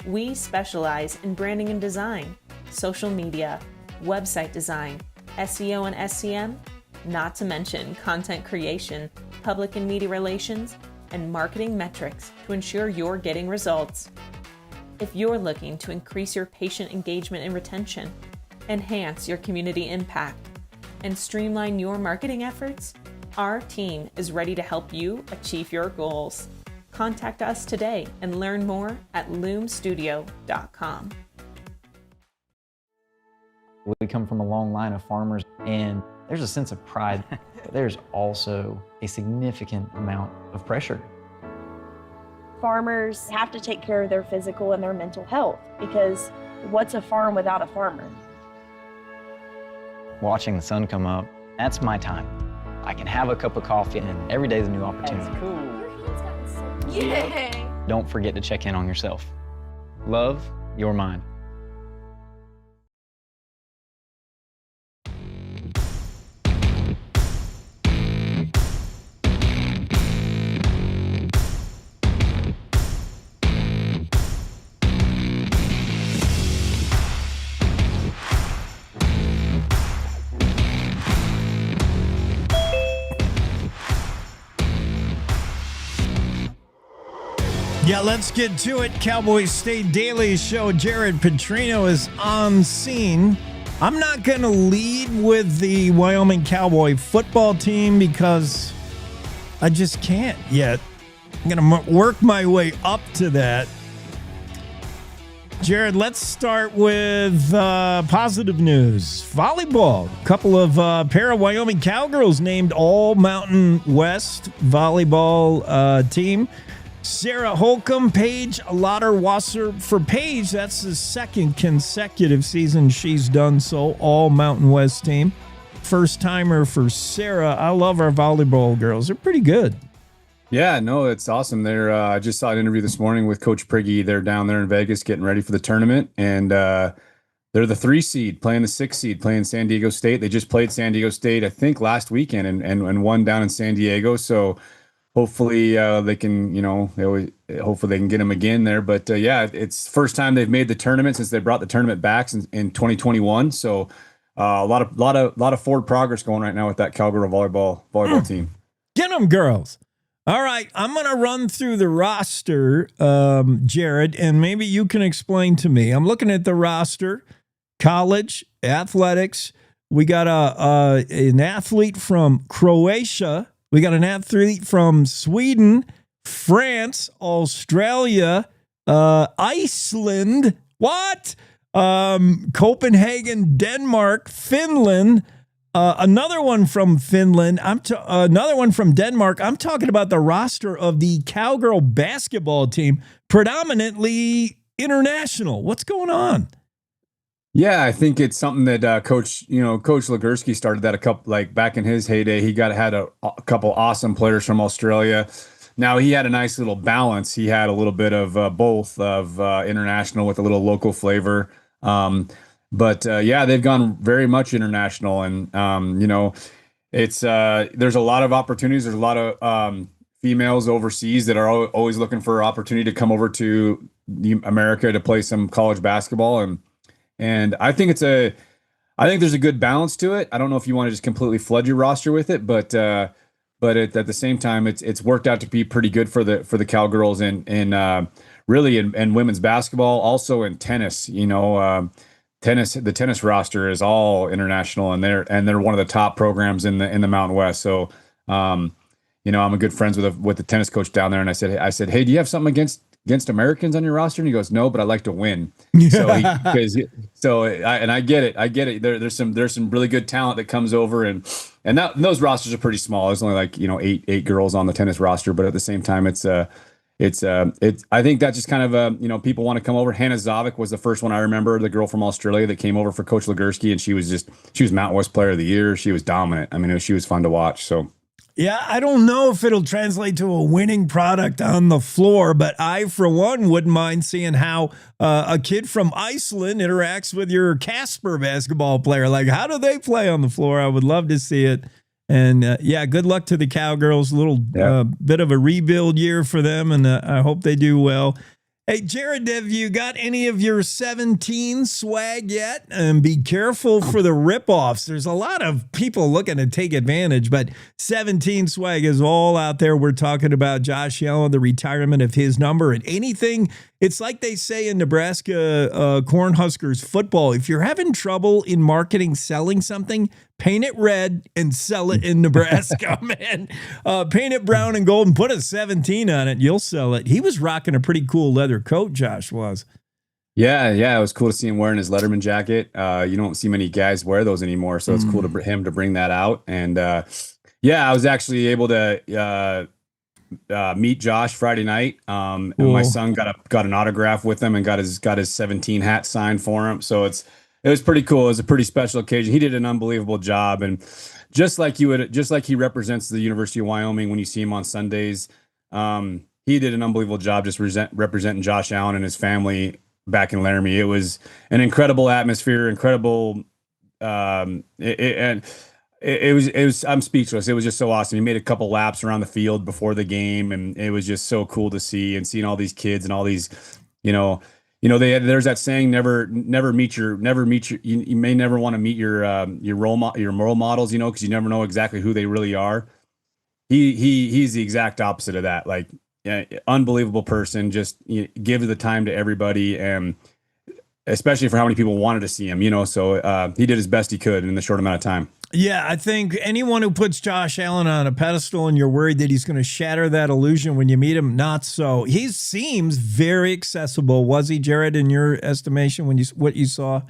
We specialize in branding and design, social media, website design, SEO and SCM, not to mention content creation, public and media relations, and marketing metrics to ensure you're getting results. If you're looking to increase your patient engagement and retention, enhance your community impact, and streamline your marketing efforts, our team is ready to help you achieve your goals. Contact us today and learn more at loomstudio.com. We come from a long line of farmers, and there's a sense of pride, but there's also a significant amount of pressure. Farmers have to take care of their physical and their mental health, because what's a farm without a farmer? Watching the sun come up, that's my time. I can have a cup of coffee, and every day is a new opportunity. That's cool. Your hand's gotten so Yay! Don't forget to check in on yourself. Love, your mind. Yeah, let's get to it. Cowboy State Daily Show. Jared Petrino is on scene. I'm not going to lead with the Wyoming Cowboy football team because I just can't yet. I'm going to work my way up to that. Jared, let's start with positive news. Volleyball. A couple of pair of Wyoming Cowgirls named All Mountain West volleyball team. Sarah Holcomb, Paige Lauterwasser. For Paige, that's the second consecutive season she's done so. All Mountain West team. First timer for Sarah. I love our volleyball girls. They're pretty good. Yeah, no, it's awesome. I just saw an interview this morning with Coach Prigge. They're down there in Vegas getting ready for the tournament, and they're the 3 seed playing the 6 seed, playing San Diego State. They just played San Diego State, I think, last weekend and won down in San Diego. So hopefully they can, hopefully they can get them again there. But yeah, it's first time they've made the tournament since they brought the tournament back in 2021. So a lot of forward progress going right now with that Cowgirl volleyball team. Get them, girls. All right, I'm going to run through the roster, Jared, and maybe you can explain to me. I'm looking at the roster, college, athletics. We got an athlete from Croatia. We got an athlete from Sweden, France, Australia, Iceland. What? Copenhagen, Denmark, Finland. Another one from Finland. Another one from Denmark. I'm talking about the roster of the Cowgirl basketball team, predominantly international. What's going on? Yeah, I think it's something that Coach Legursky started that a couple back in his heyday. He had a couple awesome players from Australia. Now he had a nice little balance. He had a little bit of both of international with a little local flavor. But yeah, they've gone very much international, and it's there's a lot of opportunities. There's a lot of females overseas that are always looking for an opportunity to come over to America to play some college basketball, and I think there's a good balance to it. I don't know if you want to just completely flood your roster with it, but at the same time, it's worked out to be pretty good for the Cowgirls and really in women's basketball, also in tennis. The tennis roster is all international, and they're one of the top programs in the Mountain West. So, I'm a good friends with the tennis coach down there, and I said, hey, do you have something against Americans on your roster? And he goes, no, but I like to win. So I get it. There's some really good talent that comes over, and those rosters are pretty small. There's only eight girls on the tennis roster, but at the same time, I think that's just kind of people want to come over. Hannah Zavik was the first one I remember, the girl from Australia that came over for Coach Legursky, and she was Mountain West Player of the Year. She was dominant. I mean, she was fun to watch. So yeah, I don't know if it'll translate to a winning product on the floor, but I, for one, wouldn't mind seeing how a kid from Iceland interacts with your Casper basketball player. Like, how do they play on the floor? I would love to see it. And yeah, good luck to the Cowgirls. A little bit of a rebuild year for them, and I hope they do well. Hey, Jared, have you got any of your 17 swag yet? And be careful for the ripoffs. There's a lot of people looking to take advantage, but 17 swag is all out there. We're talking about Josh Allen, the retirement of his number, and anything. It's like they say in Nebraska Cornhuskers football. If you're having trouble in marketing, selling something, paint it red and sell it in Nebraska, man. Paint it brown and gold and put a 17 on it. You'll sell it. He was rocking a pretty cool leather coat, Josh was. Yeah. It was cool to see him wearing his Letterman jacket. You don't see many guys wear those anymore, so it's cool to him to bring that out. And yeah, I was actually able to meet Josh Friday night. And my son got an autograph with him and got his 17 hat signed for him. So it was pretty cool. It was a pretty special occasion. He did an unbelievable job, and just like he represents the University of Wyoming when you see him on Sundays, he did an unbelievable job just representing Josh Allen and his family back in Laramie. It was an incredible atmosphere, incredible. It was I'm speechless. It was just so awesome. He made a couple laps around the field before the game, and it was just so cool to see, and seeing all these kids and all these, there's that saying, you may never want to meet your role models, because you never know exactly who they really are. He's the exact opposite of that. Like, unbelievable person, just gives the time to everybody, and especially for how many people wanted to see him, so he did his best he could in the short amount of time. Yeah, I think anyone who puts Josh Allen on a pedestal and you're worried that he's going to shatter that illusion when you meet him, not so. He seems very accessible. Was he, Jared, in your estimation what you saw?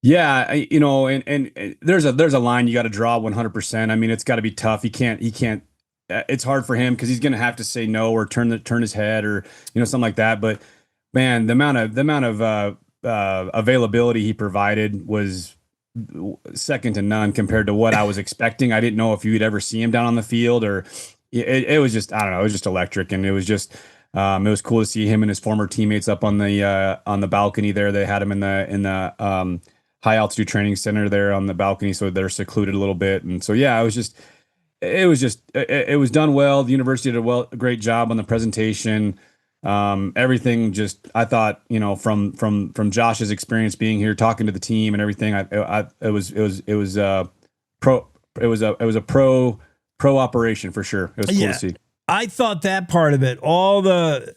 Yeah, and there's a line you got to draw 100%. I mean, it's got to be tough. He can't. It's hard for him because he's going to have to say no or turn his head or something like that. But man, the amount of availability he provided was second to none compared to what I was expecting. I didn't know if you'd ever see him down on the field, or it was just, I don't know, it was just electric. And it was just, it was cool to see him and his former teammates up on the balcony there. They had him in the high altitude training center there on the balcony. So they're secluded a little bit. And so, yeah, it was done well. The university did a great job on the presentation. Everything just, I thought, from Josh's experience being here, talking to the team and everything, it was a pro operation for sure. It was cool to see. I thought that part of it, all the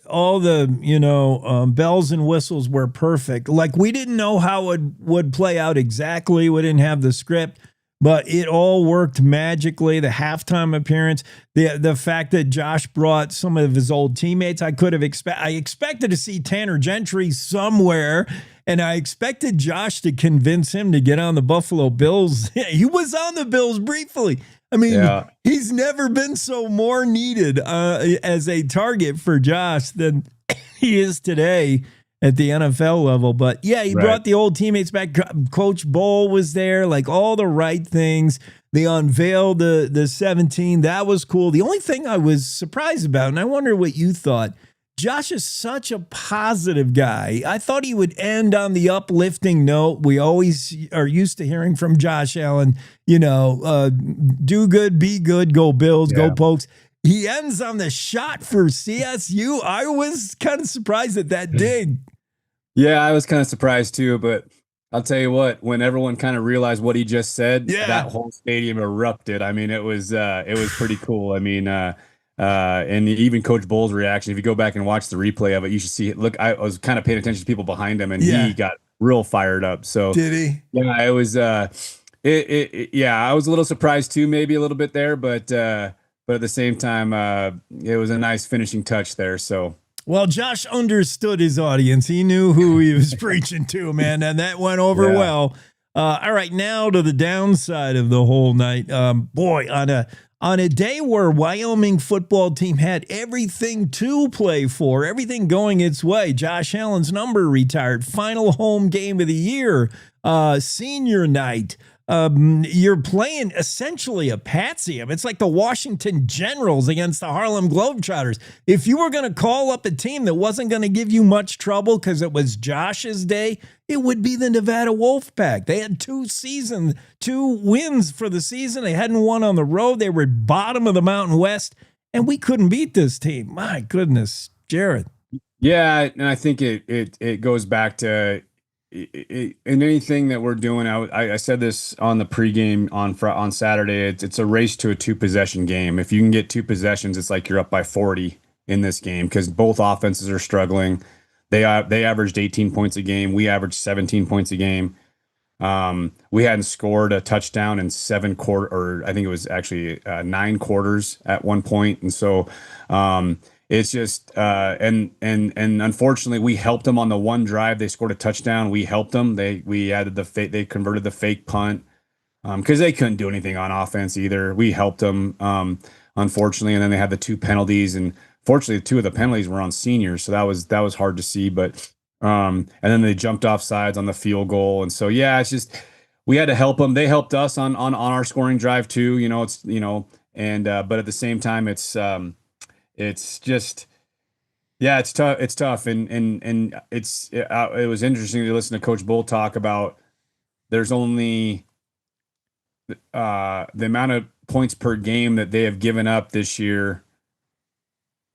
bells and whistles were perfect. Like, we didn't know how it would play out exactly. We didn't have the script, but it all worked magically. The halftime appearance, the fact that Josh brought some of his old teammates, I expected to see Tanner Gentry somewhere, and I expected Josh to convince him to get on the Buffalo Bills. He was on the Bills briefly. I mean, he's never been so more needed as a target for Josh than he is today at the NFL level. But yeah, he brought the old teammates back. Coach Bowl was there, like all the right things. They unveiled the 17. That was cool. The only thing I was surprised about, and I wonder what you thought, Josh is such a positive guy. I thought he would end on the uplifting note. We always are used to hearing from Josh Allen, do good, be good, go Bills, go Pokes. He ends on the shot for CSU. I was kind of surprised at that dig. Yeah, I was kind of surprised too, but I'll tell you what, when everyone kind of realized what he just said, that whole stadium erupted. I mean, it was pretty cool. I mean, and even Coach Bull's reaction, if you go back and watch the replay of it, you should see it. Look, I was kind of paying attention to people behind him, and he got real fired up. So did he? Yeah, it was. I was a little surprised too, maybe a little bit there, but at the same time, it was a nice finishing touch there. So. Well, Josh understood his audience. He knew who he was preaching to, man, and that went over well. All right, now to the downside of the whole night. Boy, on a day where Wyoming football team had everything to play for, everything going its way, Josh Allen's number retired, final home game of the year, senior night. You're playing essentially a patsy. It's like the Washington Generals against the Harlem Globetrotters. If you were going to call up a team that wasn't going to give you much trouble because it was Josh's day, it would be the Nevada Wolfpack. They had 2 wins for the season. They hadn't won on the road. They were bottom of the Mountain West, and we couldn't beat this team. My goodness, Jared. Yeah, and I think it goes back to in anything that we're doing. I said this on the pregame on Saturday. It's a race to a 2-possession game. If you can get 2 possessions, it's like you're up by 40 in this game because both offenses are struggling. They averaged 18 points a game. We averaged 17 points a game. We hadn't scored a touchdown in 7 quarters, or I think it was actually 9 quarters at one point. And so it's just and unfortunately we helped them on the one drive. They scored a touchdown. We helped them. They converted the fake punt because they couldn't do anything on offense either. We helped them unfortunately, and then they had the 2 penalties, and fortunately 2 of the penalties were on seniors, so that was hard to see. But and then they jumped off sides on the field goal, and so it's just we had to help them. They helped us on our scoring drive too. And but at the same time, it's just, it's tough. It's tough. And it was interesting to listen to Coach Bull talk about there's only the amount of points per game that they have given up this year.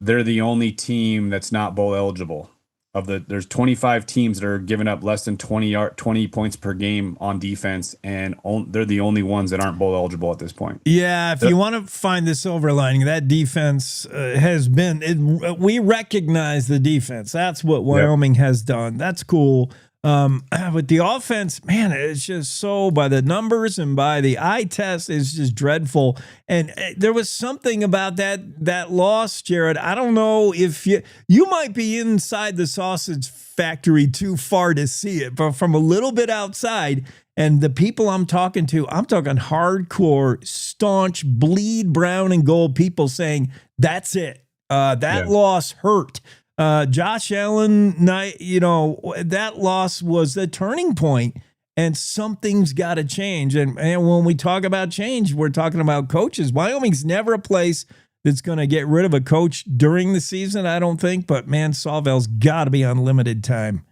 They're the only team that's not bowl eligible. There's 25 teams that are giving up less than 20 points per game on defense, and they're the only ones that aren't bowl eligible at this point. Yeah, if you want to find the silver lining, that defense has been. We recognize the defense. That's what Wyoming has done. That's cool. With the offense, man, it's just so by the numbers and by the eye test, it's just dreadful. And there was something about that loss, Jared. I don't know if you might be inside the sausage factory too far to see it, but from a little bit outside, and the people I'm talking hardcore, staunch, bleed brown and gold people saying that's it. That loss hurt. Josh Allen, that loss was the turning point, and something's got to change. And when we talk about change, we're talking about coaches. Wyoming's never a place that's going to get rid of a coach during the season, I don't think. But man, Sawville's got to be on limited time.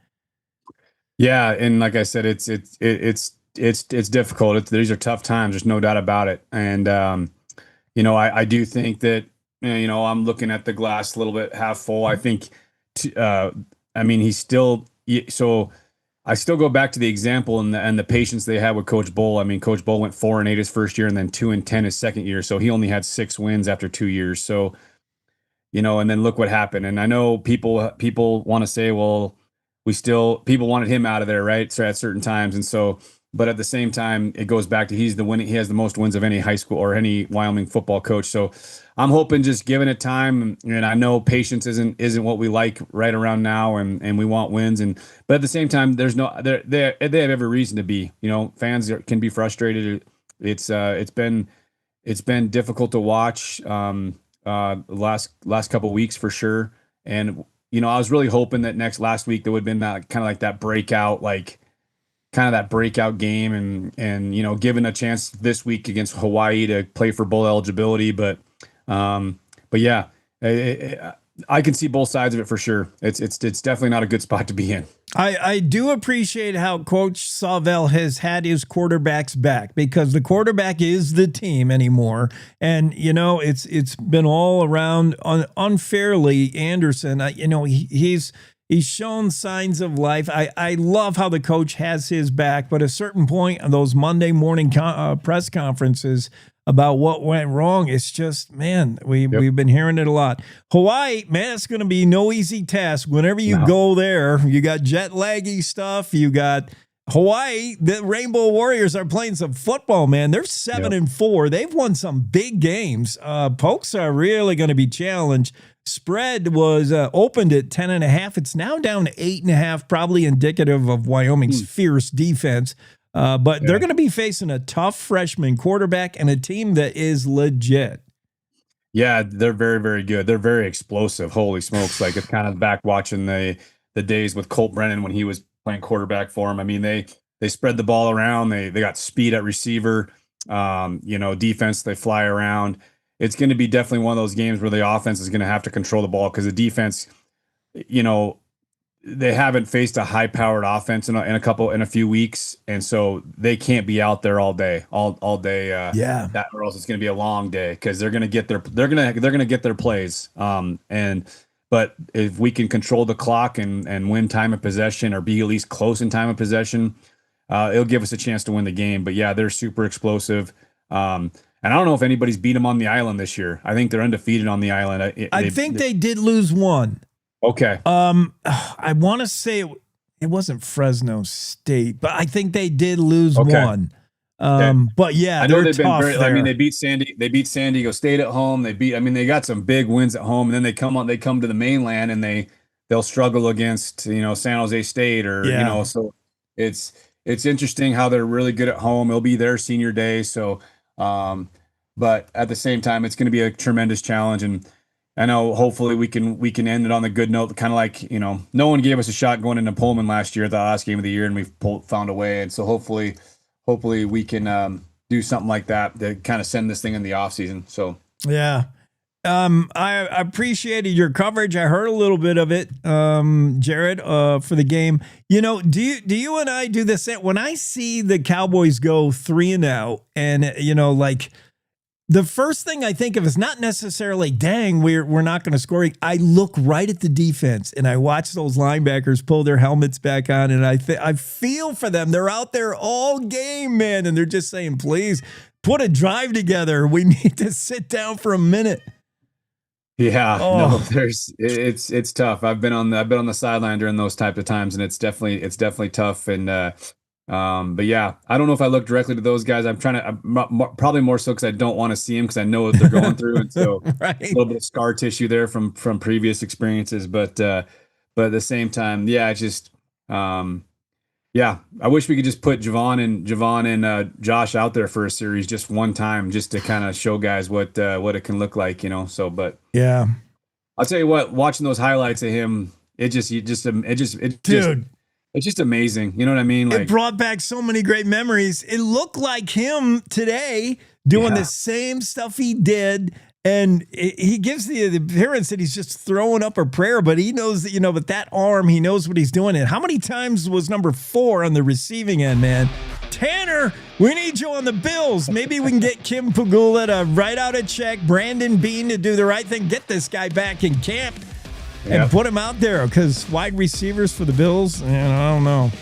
Yeah, and like I said, it's difficult. These are tough times. There's no doubt about it. And I do think that. I'm looking at the glass a little bit half full. I think, he's still. So I still go back to the example and the patience they had with Coach Bull. I mean, Coach Bull went 4-8 his first year and then 2-10 his second year. So he only had 6 wins after 2 years. So, and then look what happened. And I know people want to say, well, people wanted him out of there, right? So at certain times, and so. But at the same time, it goes back to he has the most wins of any high school or any Wyoming football coach. So I'm hoping just giving it time. And I know patience isn't what we like right around now, and we want wins. But at the same time, they have every reason to be. Fans can be frustrated. It's been difficult to watch last couple of weeks for sure. And I was really hoping that last week there would have been that kind of like that breakout game and given a chance this week against Hawaii to play for bowl eligibility. But yeah, I can see both sides of it for sure. It's definitely not a good spot to be in. I do appreciate how Coach Sawville has had his quarterbacks back, because the quarterback is the team anymore. And, it's been all around unfairly. Anderson, He's shown signs of life. I love how the coach has his back, but at a certain point on those Monday morning press conferences about what went wrong, it's just, man, we've been hearing it a lot. Hawaii, man, it's going to be no easy task. Whenever you go there, you got jet laggy stuff. You got Hawaii. The Rainbow Warriors are playing some football, man. They're 7-4. They've won some big games. Pokes are really going to be challenged. Spread was opened at 10.5. It's now down to 8.5, probably indicative of Wyoming's fierce defense. But they're going to be facing a tough freshman quarterback and a team that is legit. Yeah, they're very, very good. They're very explosive. Holy smokes. Like, it's kind of back watching the days with Colt Brennan when he was playing quarterback for him. I mean, they spread the ball around. They got speed at receiver. Defense, they fly around. It's going to be definitely one of those games where the offense is going to have to control the ball, because the defense, they haven't faced a high-powered offense in a few weeks, and so they can't be out there all day. Or else it's going to be a long day, because they're going to get their plays. But if we can control the clock and win time of possession, or be at least close in time of possession, it'll give us a chance to win the game. But yeah, they're super explosive. And I don't know if anybody's beat them on the island this year. I think they're undefeated on the island. I think they did lose one. Okay. I want to say it wasn't Fresno State, but I think they did lose one. But yeah, I know they're they've been tough very. there. I mean, they beat San Diego State at home. They got some big wins at home, and then they come to the mainland and they'll struggle against San Jose State So it's interesting how they're really good at home. It'll be their senior day, so. But at the same time, it's going to be a tremendous challenge, and I know hopefully we can end it on a good note. Kind of like no one gave us a shot going into Pullman last year, the last game of the year, and we've found a way. And so hopefully we can do something like that to kind of send this thing in the off season. So yeah. I appreciated your coverage. I heard a little bit of it, Jared, for the game. Do you and I do this? When I see the Cowboys go 3-0, and the first thing I think of is not necessarily, dang, we're not going to score. I look right at the defense and I watch those linebackers pull their helmets back on, and I feel for them. They're out there all game, man, and they're just saying, please put a drive together. We need to sit down for a minute. Yeah, Oh. no, it's tough. I've been on the sideline during those type of times, and it's definitely tough. And but yeah, I don't know if I look directly to those guys. I'm probably more so because I don't want to see them because I know what they're going through, and so Right. a little bit of scar tissue there from previous experiences. But at the same time, yeah, it's just yeah, I wish we could just put Javon and Josh out there for a series just one time, just to kind of show guys what it can look like, So, but Yeah. I'll tell you what, watching those highlights of him, it's just amazing. You know what I mean? It brought back so many great memories. It looked like him today doing the same stuff he did. And he gives the appearance that he's just throwing up a prayer, but he knows that, with that arm, he knows what he's doing. And how many times was number 4 on the receiving end, man? Tanner, we need you on the Bills. Maybe we can get Kim Pagula to write out a check, Brandon Bean to do the right thing, get this guy back in camp and put him out there, because wide receivers for the Bills, I don't know.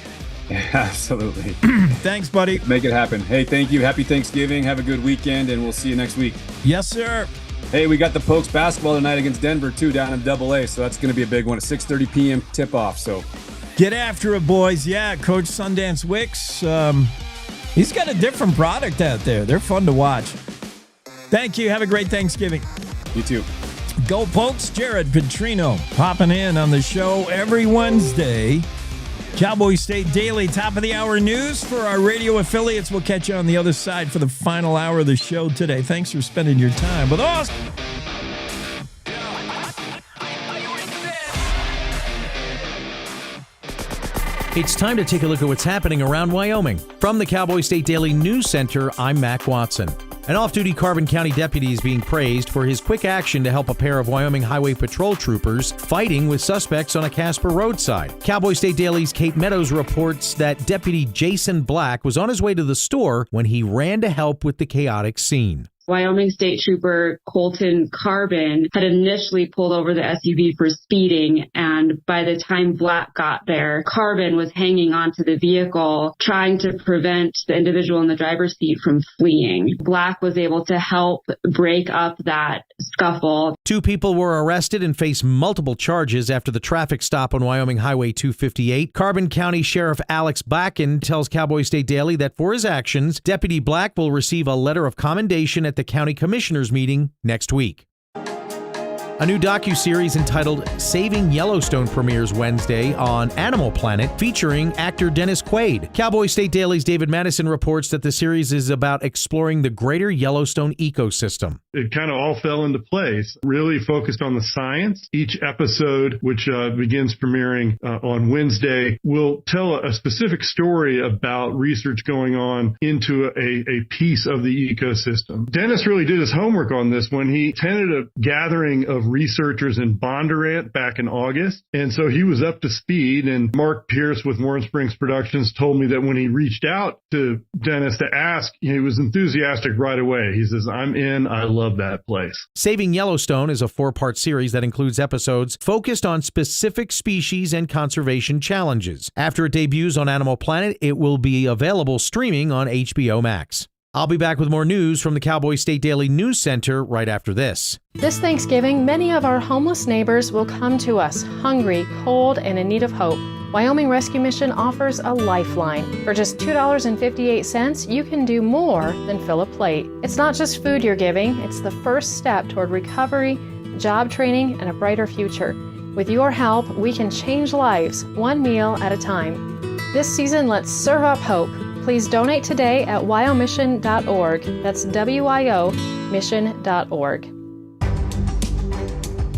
Yeah, absolutely. Thanks, buddy. Make it happen. Hey, thank you. Happy Thanksgiving. Have a good weekend, and we'll see you next week. Yes, sir. Hey, we got the Pokes basketball tonight against Denver, too, down in AA, so that's going to be a big one at 6:30 p.m. tip-off. So get after it, boys. Yeah, Coach Sundance Wicks, he's got a different product out there. They're fun to watch. Thank you. Have a great Thanksgiving. You too. Go Pokes. Jared Petrino popping in on the show every Wednesday. Cowboy State Daily, top of the hour news for our radio affiliates. We'll catch you on the other side for the final hour of the show today. Thanks for spending your time with us. It's time to take a look at what's happening around Wyoming. From the Cowboy State Daily News Center, I'm Mac Watson. An off-duty Carbon County deputy is being praised for his quick action to help a pair of Wyoming Highway Patrol troopers fighting with suspects on a Casper roadside. Cowboy State Daily's Kate Meadows reports that Deputy Jason Black was on his way to the store when he ran to help with the chaotic scene. Wyoming State Trooper Colton Carbon had initially pulled over the SUV for speeding, and by the time Black got there, Carbon was hanging onto the vehicle, trying to prevent the individual in the driver's seat from fleeing. Black was able to help break up that scuffle. 2 people were arrested and face multiple charges after the traffic stop on Wyoming Highway 258. Carbon County Sheriff Alex Blacken tells Cowboy State Daily that for his actions, Deputy Black will receive a letter of commendation at the county commissioners meeting next week. A new docuseries entitled Saving Yellowstone premieres Wednesday on Animal Planet, featuring actor Dennis Quaid. Cowboy State Daily's David Madison reports that the series is about exploring the greater Yellowstone ecosystem. It kind of all fell into place, really focused on the science. Each episode, which begins premiering on Wednesday, will tell a specific story about research going on into a piece of the ecosystem. Dennis really did his homework on this when he attended a gathering of researchers in Bondurant back in August. And so he was up to speed. And Mark Pierce with Warren Springs Productions told me that when he reached out to Dennis to ask, he was enthusiastic right away. He says, I'm in. I love that place. Saving Yellowstone is a 4-part series that includes episodes focused on specific species and conservation challenges. After it debuts on Animal Planet, it will be available streaming on HBO Max. I'll be back with more news from the Cowboy State Daily News Center right after this. This Thanksgiving, many of our homeless neighbors will come to us hungry, cold, and in need of hope. Wyoming Rescue Mission offers a lifeline. For just $2.58, you can do more than fill a plate. It's not just food you're giving, it's the first step toward recovery, job training, and a brighter future. With your help, we can change lives, one meal at a time. This season, let's serve up hope. Please donate today at wyomission.org. That's WYO mission.org.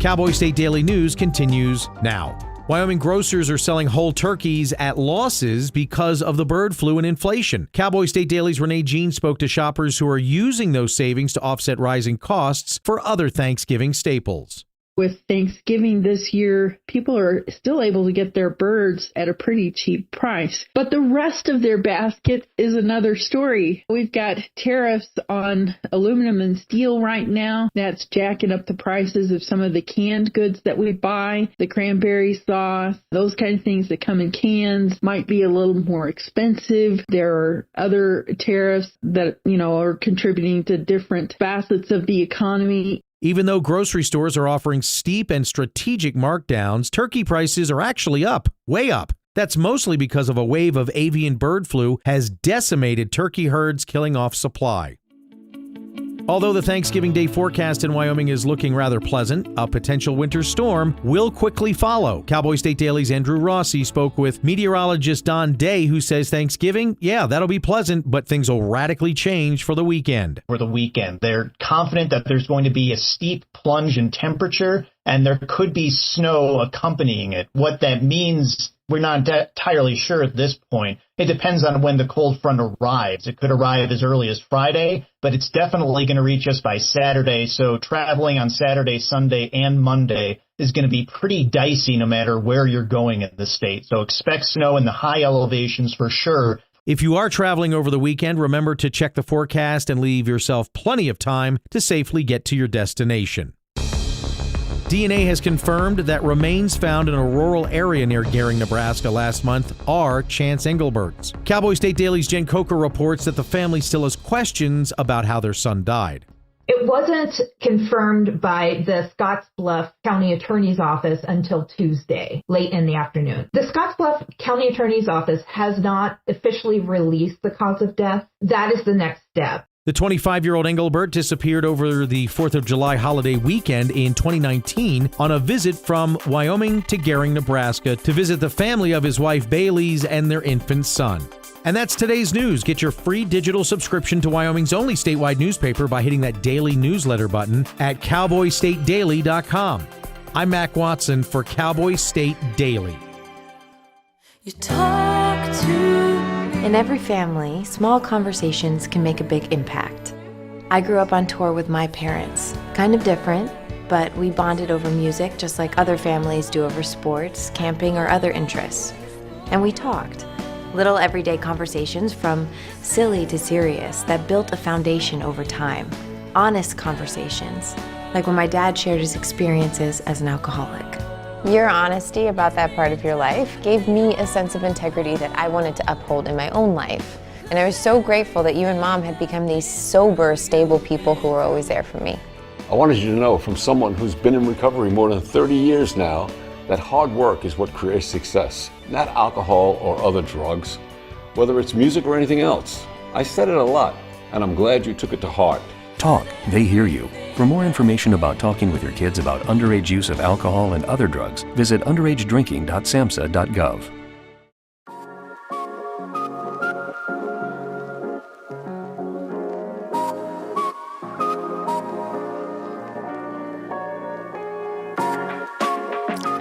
Cowboy State Daily News continues now. Wyoming grocers are selling whole turkeys at losses because of the bird flu and inflation. Cowboy State Daily's Renee Jean spoke to shoppers who are using those savings to offset rising costs for other Thanksgiving staples. With Thanksgiving this year, people are still able to get their birds at a pretty cheap price. But the rest of their basket is another story. We've got tariffs on aluminum and steel right now. That's jacking up the prices of some of the canned goods that we buy. The cranberry sauce, those kind of things that come in cans might be a little more expensive. There are other tariffs that, are contributing to different facets of the economy. Even though grocery stores are offering steep and strategic markdowns, turkey prices are actually up, way up. That's mostly because of a wave of avian bird flu has decimated turkey herds, killing off supply. Although the Thanksgiving Day forecast in Wyoming is looking rather pleasant, a potential winter storm will quickly follow. Cowboy State Daily's Andrew Rossi spoke with meteorologist Don Day, who says Thanksgiving, yeah, that'll be pleasant, but things will radically change for the weekend. For the weekend, they're confident that there's going to be a steep plunge in temperature, and there could be snow accompanying it. What that means, we're not entirely sure at this point. It depends on when the cold front arrives. It could arrive as early as Friday, but it's definitely going to reach us by Saturday. So traveling on Saturday, Sunday, and Monday is going to be pretty dicey no matter where you're going in the state. So expect snow in the high elevations for sure. If you are traveling over the weekend, remember to check the forecast and leave yourself plenty of time to safely get to your destination. DNA has confirmed that remains found in a rural area near Gering, Nebraska last month are Chance Engelbert's. Cowboy State Daily's Jen Coker reports that the family still has questions about how their son died. It wasn't confirmed by the Scottsbluff County Attorney's Office until Tuesday, late in the afternoon. The Scottsbluff County Attorney's Office has not officially released the cause of death. That is the next step. The 25-year-old Engelbert disappeared over the 4th of July holiday weekend in 2019 on a visit from Wyoming to Gering, Nebraska to visit the family of his wife Bailey's and their infant son. And that's today's news. Get your free digital subscription to Wyoming's only statewide newspaper by hitting that daily newsletter button at cowboystatedaily.com. I'm Mac Watson for Cowboy State Daily. You talk to... In every family, small conversations can make a big impact. I grew up on tour with my parents. Kind of different, but we bonded over music just like other families do over sports, camping, or other interests. And we talked. Little everyday conversations from silly to serious that built a foundation over time. Honest conversations, like when my dad shared his experiences as an alcoholic. Your honesty about that part of your life gave me a sense of integrity that I wanted to uphold in my own life. And I was so grateful that you and Mom had become these sober, stable people who were always there for me. I wanted you to know from someone who's been in recovery more than 30 years now that hard work is what creates success, not alcohol or other drugs, whether it's music or anything else. I said it a lot, and I'm glad you took it to heart. Talk, they hear you. For more information about talking with your kids about underage use of alcohol and other drugs, visit underagedrinking.samhsa.gov.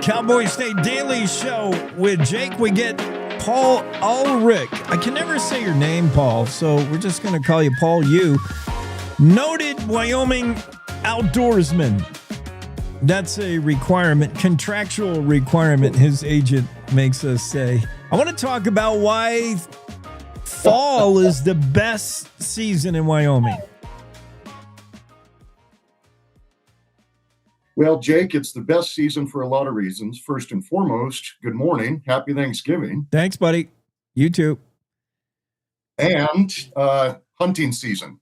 Cowboy State Daily Show with Jake. We get Paul Ulrich. I can never say your name, Paul, so we're just going to call you Paul U. Noted Wyoming outdoorsman. That's a requirement, contractual requirement his agent makes us say. I want to talk about why fall is the best season in Wyoming. Well, Jake, it's the best season for a lot of reasons. First and foremost, good morning. Happy Thanksgiving. Thanks, buddy. You too. And hunting season.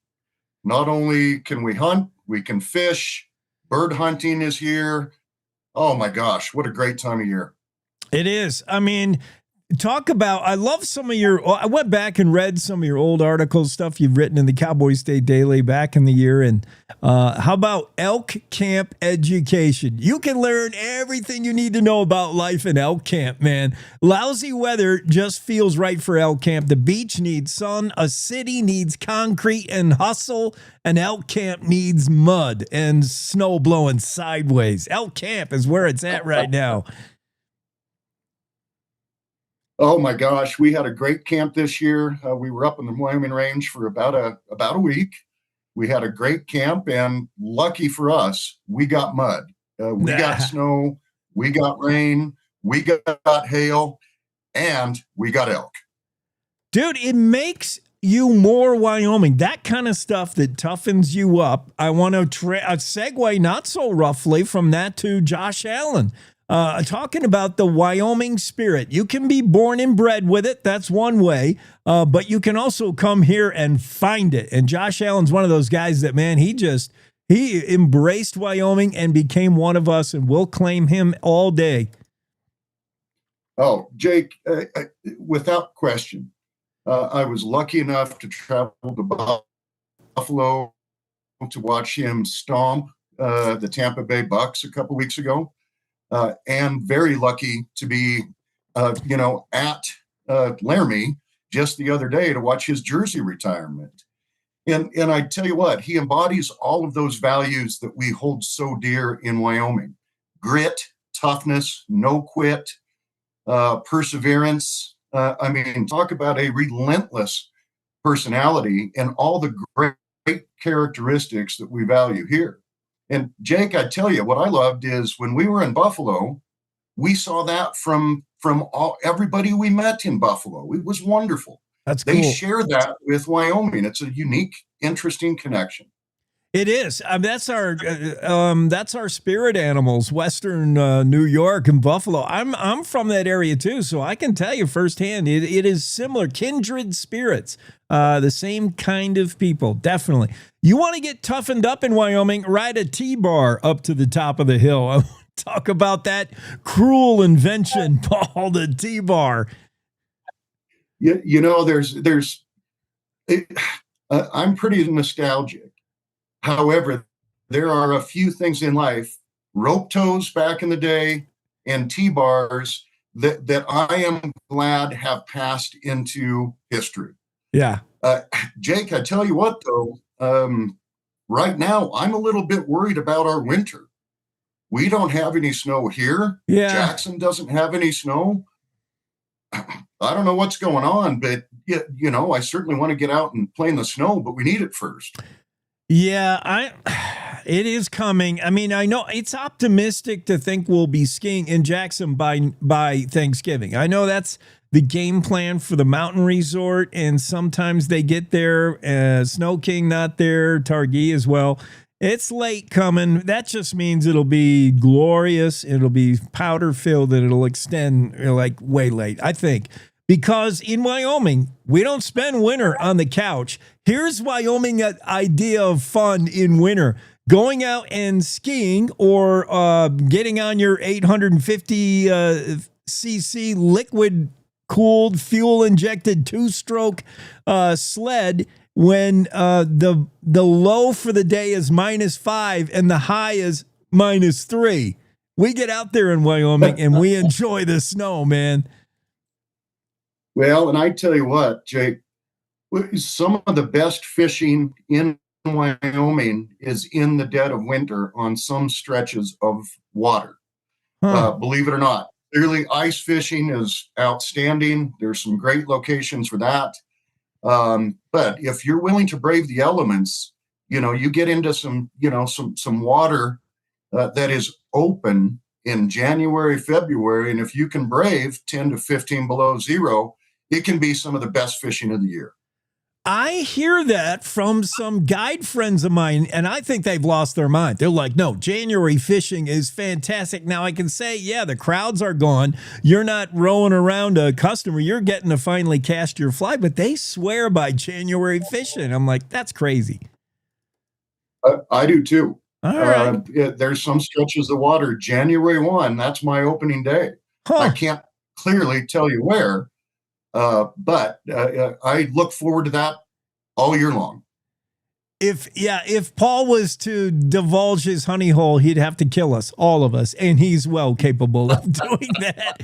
Not only can we hunt, we can fish. Bird hunting is here. Oh, my gosh. What a great time of year. It is. I mean, talk about, I love some of your, I went back and read some of your old articles, stuff you've written in the Cowboy State Daily back in the year. And how about elk camp education? You can learn everything you need to know about life in elk camp, man. Lousy weather just feels right for elk camp. The beach needs sun. A city needs concrete and hustle. And elk camp needs mud and snow blowing sideways. Elk camp is where it's at right now. Oh my gosh, we had a great camp this year. We were up in the Wyoming range for about a week. We had a great camp, and lucky for us, we got mud. We got snow, we got rain, we got hail, and we got elk. Dude, it makes you more Wyoming. That kind of stuff that toughens you up. I want to segue not so roughly from that to Josh Allen. Talking about the Wyoming spirit. You can be born and bred with it. That's one way. But you can also come here and find it. And Josh Allen's one of those guys that, man, he He embraced Wyoming and became one of us, and we'll claim him all day. Oh, Jake, without question, I was lucky enough to travel to Buffalo to watch him stomp the Tampa Bay Bucks a couple weeks ago, and very lucky to be, at Laramie just the other day to watch his jersey retirement. And I tell you what, he embodies all of those values that we hold so dear in Wyoming: grit, toughness, no quit, perseverance. Talk about a relentless personality and all the great characteristics that we value here. And Jake, I tell you, what I loved is when we were in Buffalo, we saw that from everybody we met in Buffalo. It was wonderful. That's They cool. share that with Wyoming. It's a unique, interesting connection. It is. That's our spirit animals, Western New York and Buffalo. I'm from that area too, so I can tell you firsthand. It is similar, kindred spirits, the same kind of people. Definitely. You want to get toughened up in Wyoming? Ride a T-bar up to the top of the hill. I want to talk about that cruel invention, Paul, the T-bar. I'm pretty nostalgic. However, there are a few things in life, rope tows back in the day and T-bars, that I am glad have passed into history. Yeah. Jake, I tell you what, though, right now I'm a little bit worried about our winter. We don't have any snow here. Yeah. Jackson doesn't have any snow. I don't know what's going on, but I certainly want to get out and play in the snow, but we need it first. Yeah, it is coming. I mean, I know it's optimistic to think we'll be skiing in Jackson by Thanksgiving. I know that's the game plan for the mountain resort, and sometimes they get there. Snow King not there, Targhee as well. It's late coming. That just means it'll be glorious. It'll be powder filled, and it'll extend like way late, I think. Because in Wyoming, we don't spend winter on the couch. Here's Wyoming idea of fun in winter. Going out and skiing or getting on your 850 cc liquid-cooled, fuel-injected two-stroke sled when the low for the day is -5 and the high is -3. We get out there in Wyoming and we enjoy the snow, man. Well, and I tell you what, Jake, some of the best fishing in Wyoming is in the dead of winter on some stretches of water. Believe it or not. Clearly, ice fishing is outstanding. There's some great locations for that. But if you're willing to brave the elements, you get into some water that is open in January, February, and if you can brave 10 to 15 below zero, it can be some of the best fishing of the year. I hear that from some guide friends of mine, and I think they've lost their mind. They're like, no, January fishing is fantastic. Now, I can say, yeah, the crowds are gone. You're not rowing around a customer. You're getting to finally cast your fly, but they swear by January fishing. I'm like, that's crazy. I do too. All right. There's some stretches of water, January 1, that's my opening day. I can't clearly tell you where. But I look forward to that all year long. If Paul was to divulge his honey hole, he'd have to kill us, all of us, and he's well capable of doing that.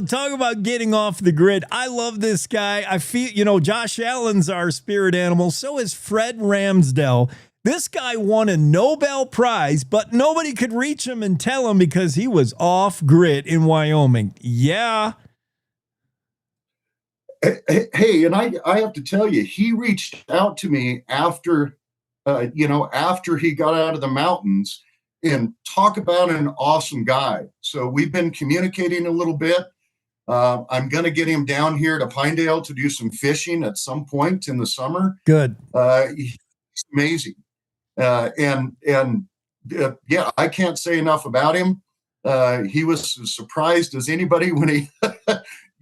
Talk about getting off the grid. I love this guy. I feel, Josh Allen's our spirit animal. So is Fred Ramsdell. This guy won a Nobel Prize, but nobody could reach him and tell him because he was off grid in Wyoming. Yeah. Hey, and I have to tell you, he reached out to me after he got out of the mountains, and talk about an awesome guy. So we've been communicating a little bit. I'm going to get him down here to Pinedale to do some fishing at some point in the summer. Good. He's amazing. Yeah, I can't say enough about him. He was as surprised as anybody when he,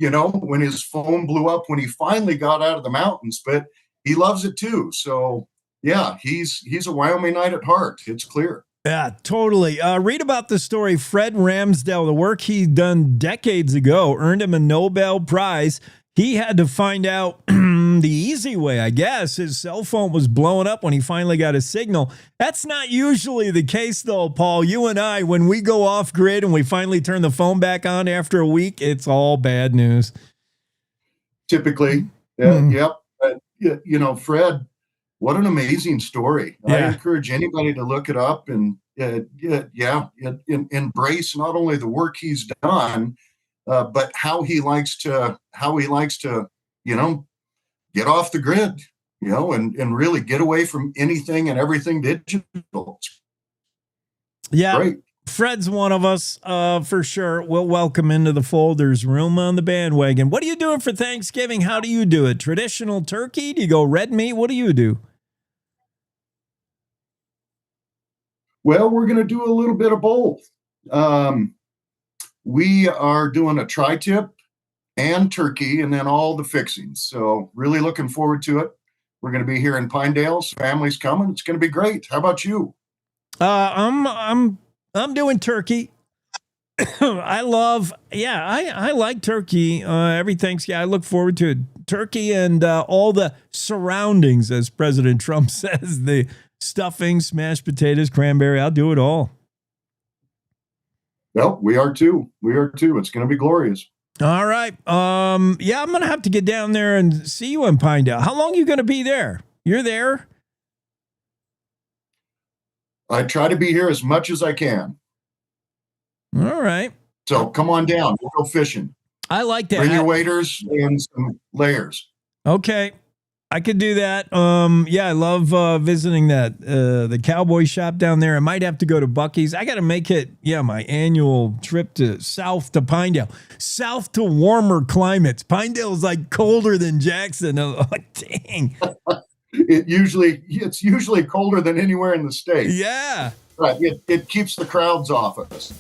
when his phone blew up when he finally got out of the mountains, but he loves it too. So yeah, he's a Wyomingite at heart. It's clear. Yeah, totally. Read about the story. Fred Ramsdell, the work he'd done decades ago, earned him a Nobel Prize. He had to find out the easy way, I guess. His cell phone was blowing up when he finally got a signal. That's not usually the case, though, Paul. You and I, when we go off grid and we finally turn the phone back on after a week, it's all bad news. Typically, yep. You know, Fred, what an amazing story. Yeah. I encourage anybody to look it up and embrace not only the work he's done, but how he likes to, you know, get off the grid, you know, and really get away from anything and everything digital. Yeah. Great. Fred's one of us, for sure. We'll welcome into the fold. There's room on the bandwagon. What are you doing for Thanksgiving? How do you do it? Traditional turkey? Do you go red meat? What do you do? Well, we're going to do a little bit of both. We are doing a tri-tip and turkey and then all the fixings. So really looking forward to it. We're going to be here in Pinedale. Family's coming. It's going to be great. How about you? I'm doing turkey. I like turkey. Every Thanksgiving, I look forward to it. Turkey and all the surroundings, as President Trump says, the stuffing, smashed potatoes, cranberry. I'll do it all. Well, we are too. It's going to be glorious. All right. I'm going to have to get down there and see you in Pinedale. How long are you going to be there? You're there? I try to be here as much as I can. All right. So come on down. We'll go fishing. I like that. Bring your waders and some layers. Okay. I could do that. I love visiting the cowboy shop down there. I might have to go to Buc-ee's. I got to make it, my annual trip south to Pinedale. South to warmer climates. Pinedale is like colder than Jackson. I'm like, dang. It's usually colder than anywhere in the state. Yeah. Right. It keeps the crowds off of us.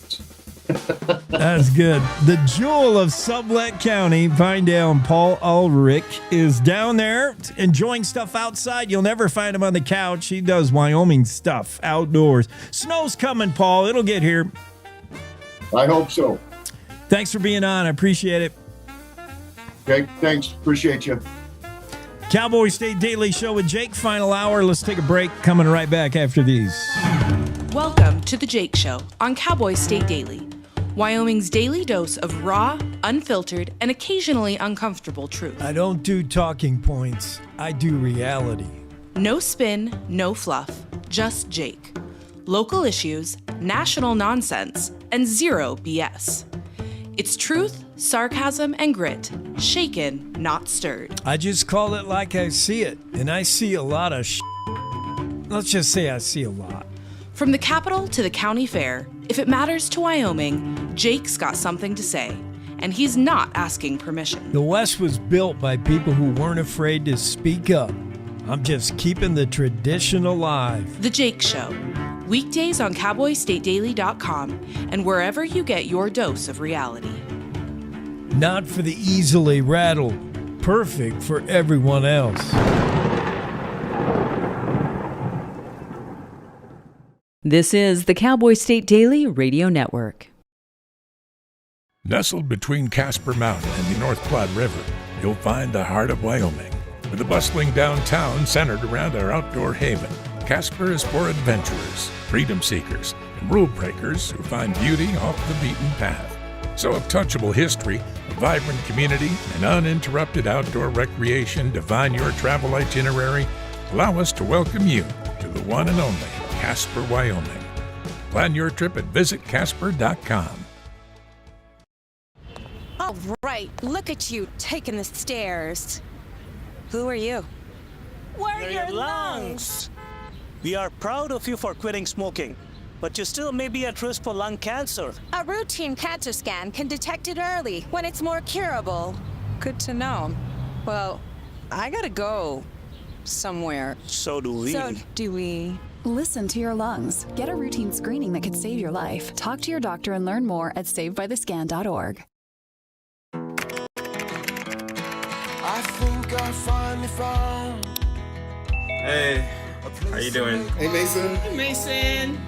That's good. The jewel of Sublette County, Pinedale, and Paul Ulrich is down there enjoying stuff outside. You'll never find him on the couch. He does Wyoming stuff outdoors. Snow's coming, Paul. It'll get here. I hope so. Thanks for being on. I appreciate it. Okay, thanks. Appreciate you. Cowboy State Daily Show with Jake. Final hour. Let's take a break. Coming right back after these. Welcome to The Jake Show on Cowboy State Daily, Wyoming's daily dose of raw, unfiltered, and occasionally uncomfortable truth. I don't do talking points. I do reality. No spin, no fluff, just Jake. Local issues, national nonsense, and zero BS. It's truth, sarcasm, and grit, shaken, not stirred. I just call it like I see it, and I see a lot of Let's just say I see a lot. From the capital to the county fair, if it matters to Wyoming, Jake's got something to say, and he's not asking permission. The West was built by people who weren't afraid to speak up. I'm just keeping the tradition alive. The Jake Show, weekdays on CowboyStateDaily.com and wherever you get your dose of reality. Not for the easily rattled, perfect for everyone else. This is the Cowboy State Daily Radio Network. Nestled between Casper Mountain and the North Platte River, you'll find the heart of Wyoming. With a bustling downtown centered around our outdoor haven, Casper is for adventurers, freedom seekers, and rule breakers who find beauty off the beaten path. So if touchable history, a vibrant community, and uninterrupted outdoor recreation define your travel itinerary, allow us to welcome you to the one and only Casper, Wyoming. Plan your trip at visitcasper.com. All right, look at you taking the stairs. Who are you? We're your lungs. We are proud of you for quitting smoking, but you still may be at risk for lung cancer. A routine cancer scan can detect it early when it's more curable. Good to know. Well, I gotta go somewhere. So do we. Listen to your lungs. Get a routine screening that could save your life. Talk to your doctor and learn more at savedbythescan.org. I think I finally found. Hey, How you doing? Hey, Mason. Hey, Mason.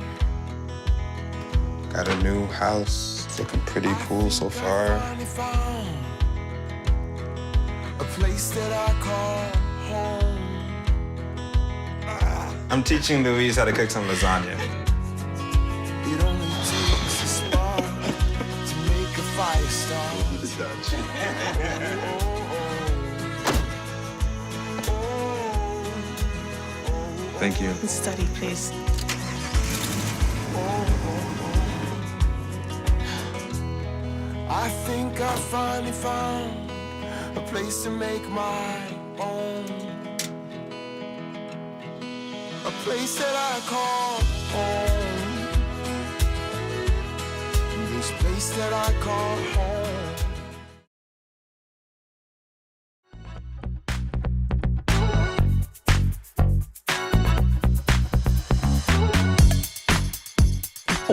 Got a new house. It's looking pretty cool so far. A place that I call home. I'm teaching Louise how to cook some lasagna. It only takes a spark to make a fire start. The Dutch. Thank you. Study, please. I think I finally found a place to make my own. A place that I call home. This place that I call home.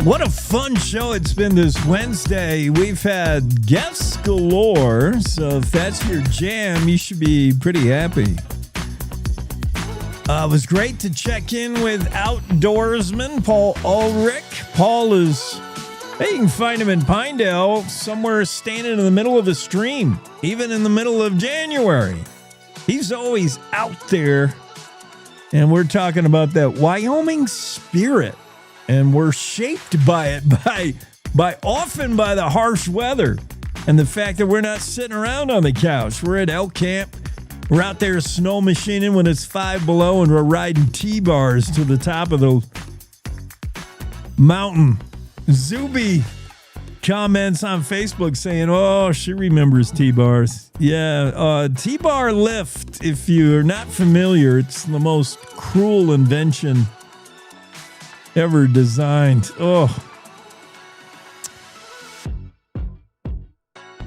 What a fun show it's been this Wednesday. We've had guests galore, so if that's your jam, you should be pretty happy. It was great to check in with outdoorsman Paul Ulrich. Paul is, hey, you can find him in Pinedale, somewhere standing in the middle of a stream, even in the middle of January. He's always out there, and we're talking about that Wyoming spirit. And we're shaped by it, often by the harsh weather and the fact that we're not sitting around on the couch. We're at elk camp. We're out there snow machining when it's 5 below, and we're riding T-bars to the top of the mountain. Zuby comments on Facebook saying, oh, she remembers T-bars. Yeah, T-bar lift, if you're not familiar, it's the most cruel invention ever designed. Oh.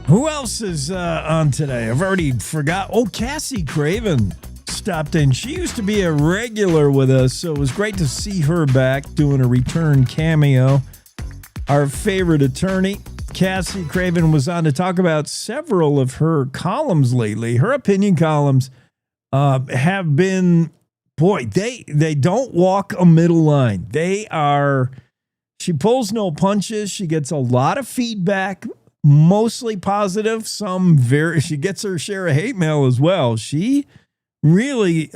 Who else is on today? I've already forgot. Oh, Cassie Craven stopped in. She used to be a regular with us, so it was great to see her back doing a return cameo. Our favorite attorney, Cassie Craven, was on to talk about several of her columns lately. Her opinion columns have been... Boy, they don't walk a middle line. She pulls no punches. She gets a lot of feedback, mostly positive. She gets her share of hate mail as well. She really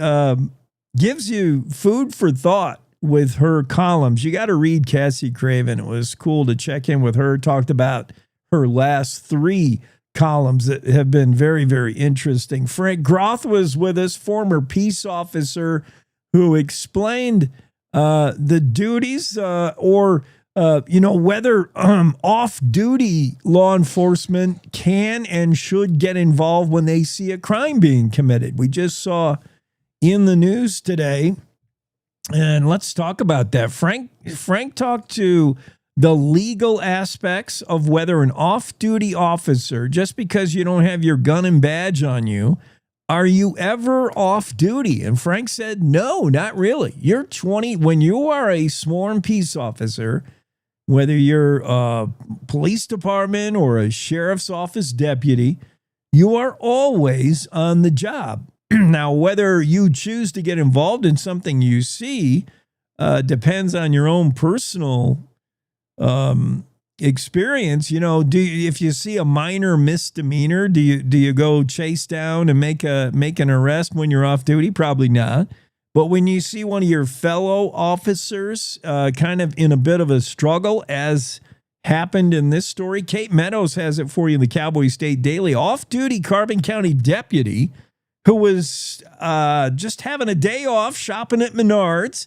gives you food for thought with her columns. You got to read Cassie Craven. It was cool to check in with her. Talked about her last 3 columns that have been very, very interesting. Frank Groth was with us, former peace officer who explained the duties whether off-duty law enforcement can and should get involved when they see a crime being committed. We just saw in the news today, and let's talk about that. Frank talked to the legal aspects of whether an off-duty officer, just because you don't have your gun and badge on you, are you ever off-duty? And Frank said, no, not really. You're 20. When you are a sworn peace officer, whether you're a police department or a sheriff's office deputy, you are always on the job. Now, whether you choose to get involved in something you see depends on your own personal experience. If you see a minor misdemeanor, do you go chase down and make an arrest when you're off duty? Probably not. But when you see one of your fellow officers kind of in a bit of a struggle, as happened in this story, Kate Meadows has it for you in the Cowboy State Daily. Off-duty Carbon County deputy who was just having a day off shopping at Menards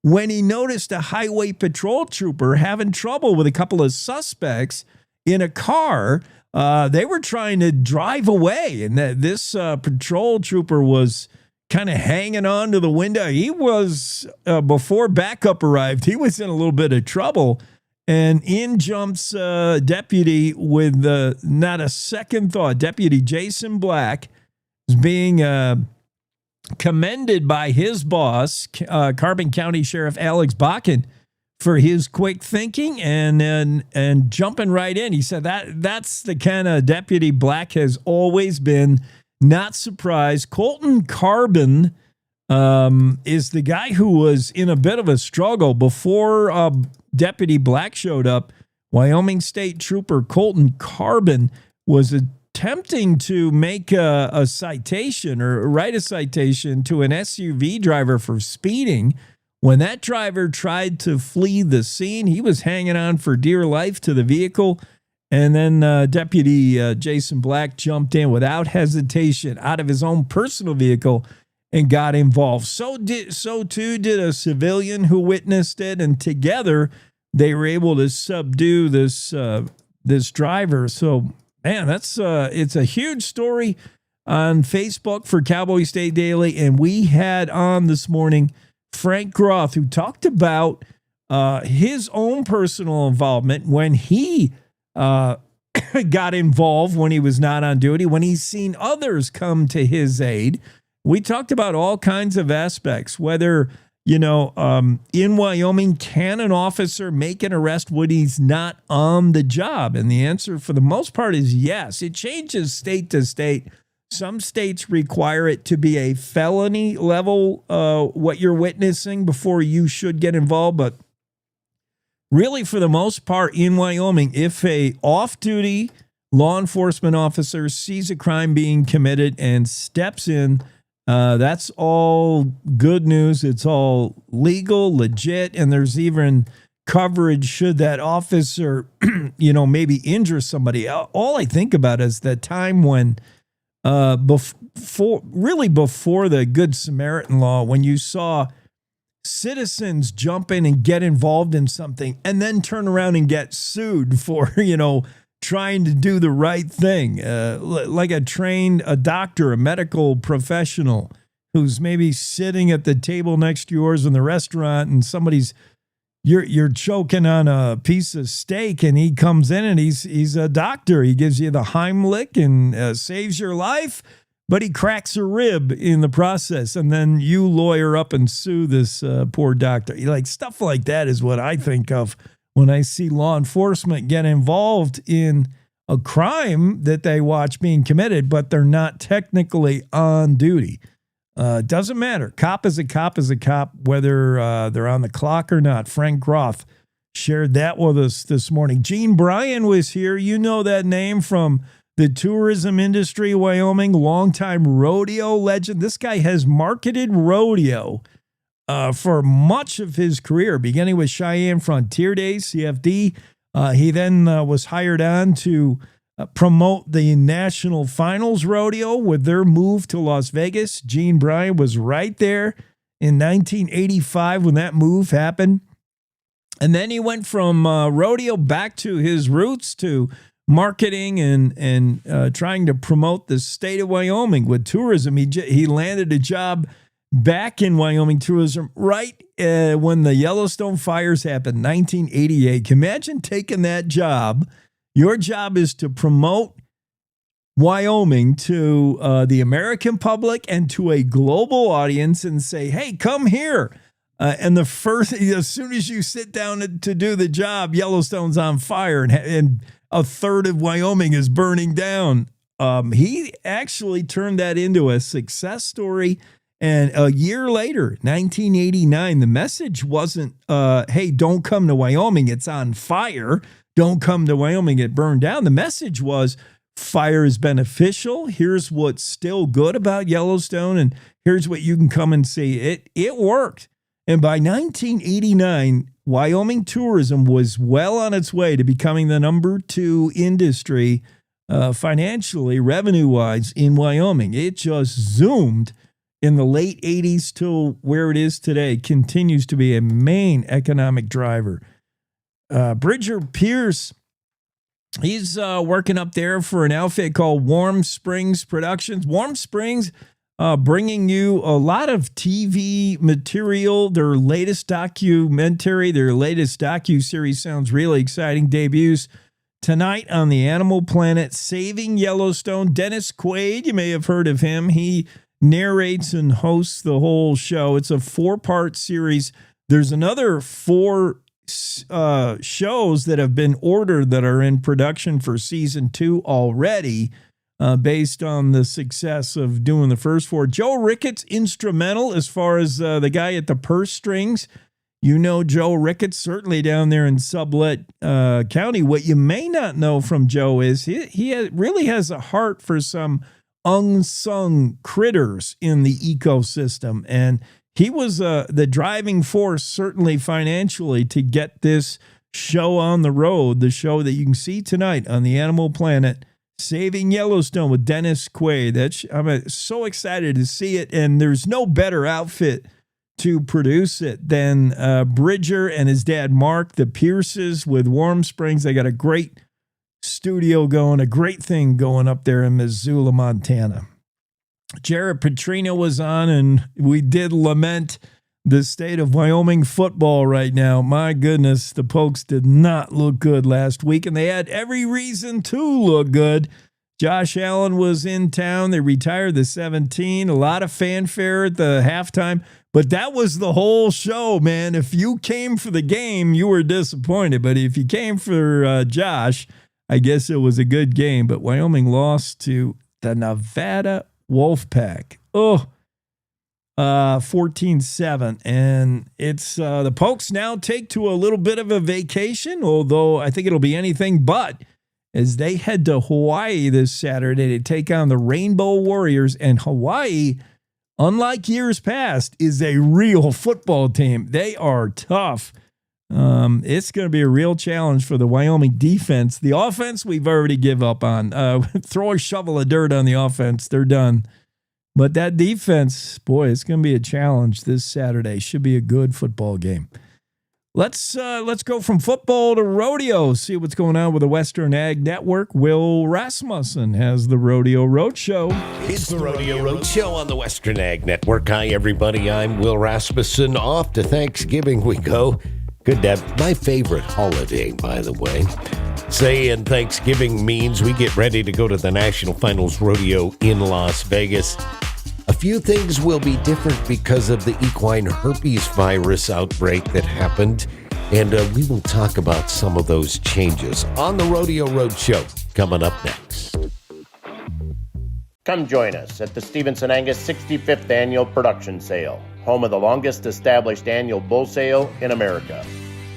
when he noticed a highway patrol trooper having trouble with a couple of suspects in a car. They were trying to drive away, and this patrol trooper was kind of hanging on to the window. He was, before backup arrived, he was in a little bit of trouble, and in jumps deputy with not a second thought. Deputy Jason Black is being commended by his boss, Carbon County Sheriff Alex Bakken, for his quick thinking and jumping right in. He said that's the kind of deputy Black has always been. Not surprised. Colton Carbon is the guy who was in a bit of a struggle before Deputy Black showed up. Wyoming State Trooper Colton Carbon was attempting to make a citation or write a citation to an SUV driver for speeding. When that driver tried to flee the scene, he was hanging on for dear life to the vehicle. And then Deputy Jason Black jumped in without hesitation out of his own personal vehicle and got involved. So too did a civilian who witnessed it, and together they were able to subdue this driver. So, man, it's a huge story on Facebook for Cowboy State Daily, and we had on this morning Frank Groth, who talked about his own personal involvement when he got involved when he was not on duty, when he's seen others come to his aid. We talked about all kinds of aspects, whether, in Wyoming, can an officer make an arrest when he's not on the job? And the answer for the most part is yes. It changes state to state. Some states require it to be a felony level, what you're witnessing, before you should get involved. But really, for the most part, in Wyoming, if a off-duty law enforcement officer sees a crime being committed and steps in, that's all good news. It's all legal, legit, and there's even coverage should that officer, maybe injure somebody. All I think about is the time when, before the Good Samaritan law, when you saw citizens jump in and get involved in something and then turn around and get sued for, trying to do the right thing, like a doctor, a medical professional who's maybe sitting at the table next to yours in the restaurant, and you're choking on a piece of steak, and he comes in and he's a doctor. He gives you the Heimlich and saves your life, but he cracks a rib in the process, and then you lawyer up and sue this poor doctor. Stuff like that is what I think of when I see law enforcement get involved in a crime that they watch being committed, but they're not technically on duty. Doesn't matter. Cop is a cop is a cop, whether they're on the clock or not. Frank Groth shared that with us this morning. Gene Bryan was here. You know that name from the tourism industry, Wyoming, longtime rodeo legend. This guy has marketed rodeo for much of his career, beginning with Cheyenne Frontier Days, CFD. He then was hired on to promote the National Finals Rodeo with their move to Las Vegas. Gene Bryan was right there in 1985 when that move happened. And then he went from rodeo back to his roots, to marketing and trying to promote the state of Wyoming with tourism. He landed a job back in Wyoming tourism right when the Yellowstone fires happened, 1988. Can you imagine taking that job? Your job is to promote Wyoming to the American public and to a global audience and say, hey, come here. And as soon as you sit down to do the job, Yellowstone's on fire and a third of Wyoming is burning down. He actually turned that into a success story. And a year later, 1989, the message wasn't, hey, don't come to Wyoming, it's on fire. Don't come to Wyoming, it burned down. The message was, fire is beneficial. Here's what's still good about Yellowstone, and here's what you can come and see. It worked. And by 1989, Wyoming tourism was well on its way to becoming the number 2 industry financially, revenue-wise, in Wyoming. It just zoomed in the late 80s to where it is today. Continues to be a main economic driver. Bridger Pierce, he's working up there for an outfit called Warm Springs Productions. Warm Springs, bringing you a lot of TV material. Their latest documentary, their latest docu-series sounds really exciting. Debuts tonight on the Animal Planet, Saving Yellowstone. Dennis Quaid, you may have heard of him. He narrates and hosts the whole show. It's a 4-part series. There's another 4 shows that have been ordered that are in production for season 2 already. based on the success of doing the first four. Joe Ricketts, instrumental as far as the guy at the purse strings. You know Joe Ricketts, certainly down there in Sublette County. What you may not know from Joe is he really has a heart for some unsung critters in the ecosystem. And he was the driving force, certainly financially, to get this show on the road, the show that you can see tonight on the Animal Planet, Saving Yellowstone with Dennis Quaid. I'm so excited to see it, and there's no better outfit to produce it than Bridger and his dad Mark, the Pierces with Warm Springs. They got a great studio going, a great thing going up there in Missoula, Montana. Jared Petrino was on, and we did lament the state of Wyoming football right now. My goodness, the Pokes did not look good last week, and they had every reason to look good. Josh Allen was in town. They retired the 17. A lot of fanfare at the halftime, but that was the whole show, man. If you came for the game, you were disappointed, but if you came for Josh, I guess it was a good game. But Wyoming lost to the Nevada Wolfpack. 14-7. And it's the Pokes now take to a little bit of a vacation, although I think it'll be anything but, as they head to Hawaii this Saturday to take on the Rainbow Warriors. And Hawaii, unlike years past, is a real football team. They are tough. It's going to be a real challenge for the Wyoming defense. The offense, we've already give up on. Throw a shovel of dirt on the offense. They're done. But that defense, boy, it's going to be a challenge this Saturday. Should be a good football game. Let's go from football to rodeo, see what's going on with the Western Ag Network. Will Rasmussen has the Rodeo Roadshow. It's the Rodeo Roadshow on the Western Ag Network. Hi, everybody. I'm Will Rasmussen. Off to Thanksgiving we go. Good to have my favorite holiday, by the way. Saying Thanksgiving means we get ready to go to the National Finals Rodeo in Las Vegas. A few things will be different because of the equine herpes virus outbreak that happened, and we will talk about some of those changes on the Rodeo Roadshow coming up next. Come join us at the Stevenson Angus 65th Annual Production Sale, home of the longest established annual bull sale in America.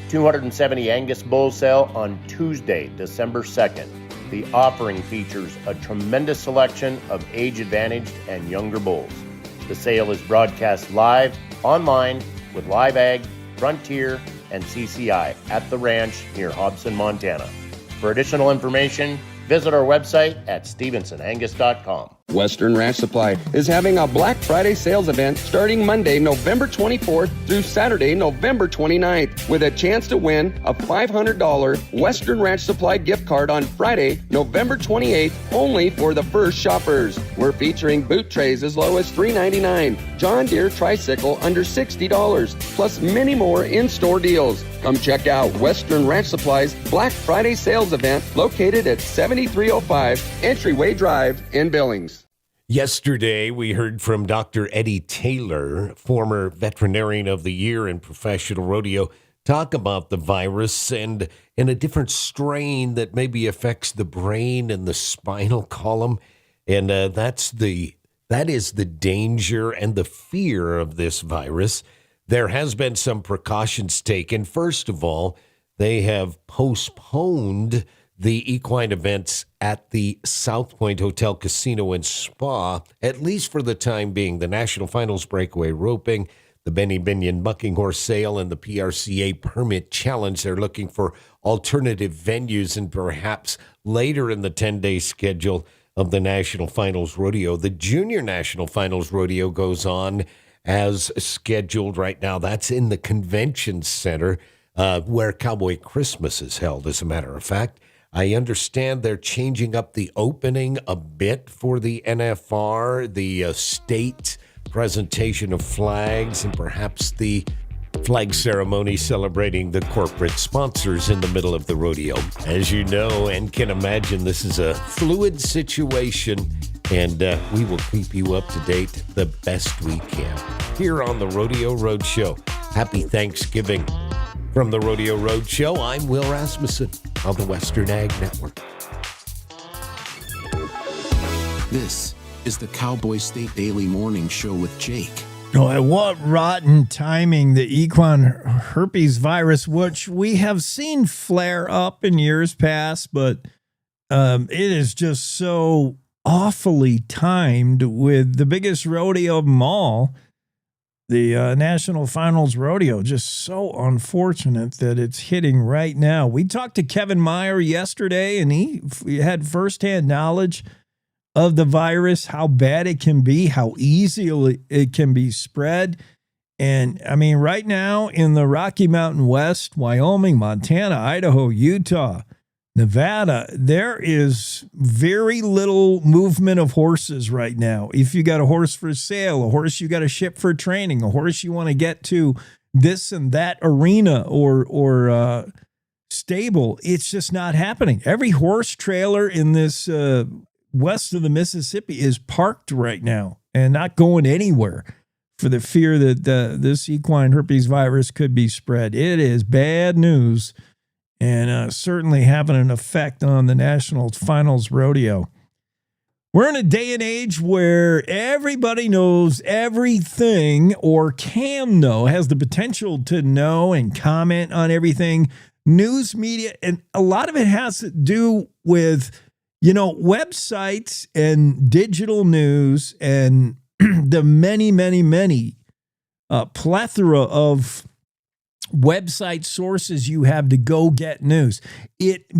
270 Angus bulls sell on Tuesday, December 2nd. The offering features a tremendous selection of age-advantaged and younger bulls. The sale is broadcast live, online, with Live Ag, Frontier, and CCI at the ranch near Hobson, Montana. For additional information, visit our website at stevensonangus.com. Western Ranch Supply is having a Black Friday sales event starting Monday, November 24th through Saturday, November 29th, with a chance to win a $500 Western Ranch Supply gift card on Friday, November 28th, only for the first shoppers. We're featuring boot trays as low as $3.99, John Deere tricycle under $60, plus many more in-store deals. Come check out Western Ranch Supply's Black Friday sales event located at 7305 Entryway Drive in Billings. Yesterday, we heard from Dr. Eddie Taylor, former Veterinarian of the Year in professional rodeo, talk about the virus and a different strain that maybe affects the brain and the spinal column. And that is the danger and the fear of this virus. There has been some precautions taken. First of all, they have postponed the equine events at the South Point Hotel Casino and Spa, at least for the time being. The National Finals Breakaway Roping, the Benny Binion Bucking Horse Sale, and the PRCA Permit Challenge. They're looking for alternative venues, and perhaps later in the 10-day schedule of the National Finals Rodeo. The Junior National Finals Rodeo goes on as scheduled right now. That's in the Convention Center, where Cowboy Christmas is held, as a matter of fact. I understand they're changing up the opening a bit for the NFR, the state presentation of flags, and perhaps the flag ceremony celebrating the corporate sponsors in the middle of the rodeo. As you know and can imagine, this is a fluid situation, and we will keep you up to date the best we can here on the Rodeo Roadshow. Happy Thanksgiving. From the Rodeo Roadshow, I'm Will Rasmussen on the Western Ag Network. This is the Cowboy State Daily Morning Show with Jake. Oh, what rotten timing, the equine herpes virus, which we have seen flare up in years past, but it is just so awfully timed with the biggest rodeo of them all, the National Finals Rodeo. Just so unfortunate that it's hitting right now. We talked to Kevin Meyer yesterday, and he had firsthand knowledge of the virus, how bad it can be, how easily it can be spread. And I mean, right now in the Rocky Mountain West, Wyoming, Montana, Idaho, Utah, Nevada, there is very little movement of horses right now. If you got a horse for sale, a horse you got to ship for training, a horse you want to get to this and that arena or stable, it's just not happening. Every horse trailer in this west of the Mississippi is parked right now and not going anywhere for the fear that this equine herpes virus could be spread. It is bad news and certainly having an effect on the National Finals Rodeo. We're in a day and age where everybody knows everything or can know, has the potential to know and comment on everything. News media, and a lot of it has to do with websites and digital news and the many plethora of website sources you have to go get news.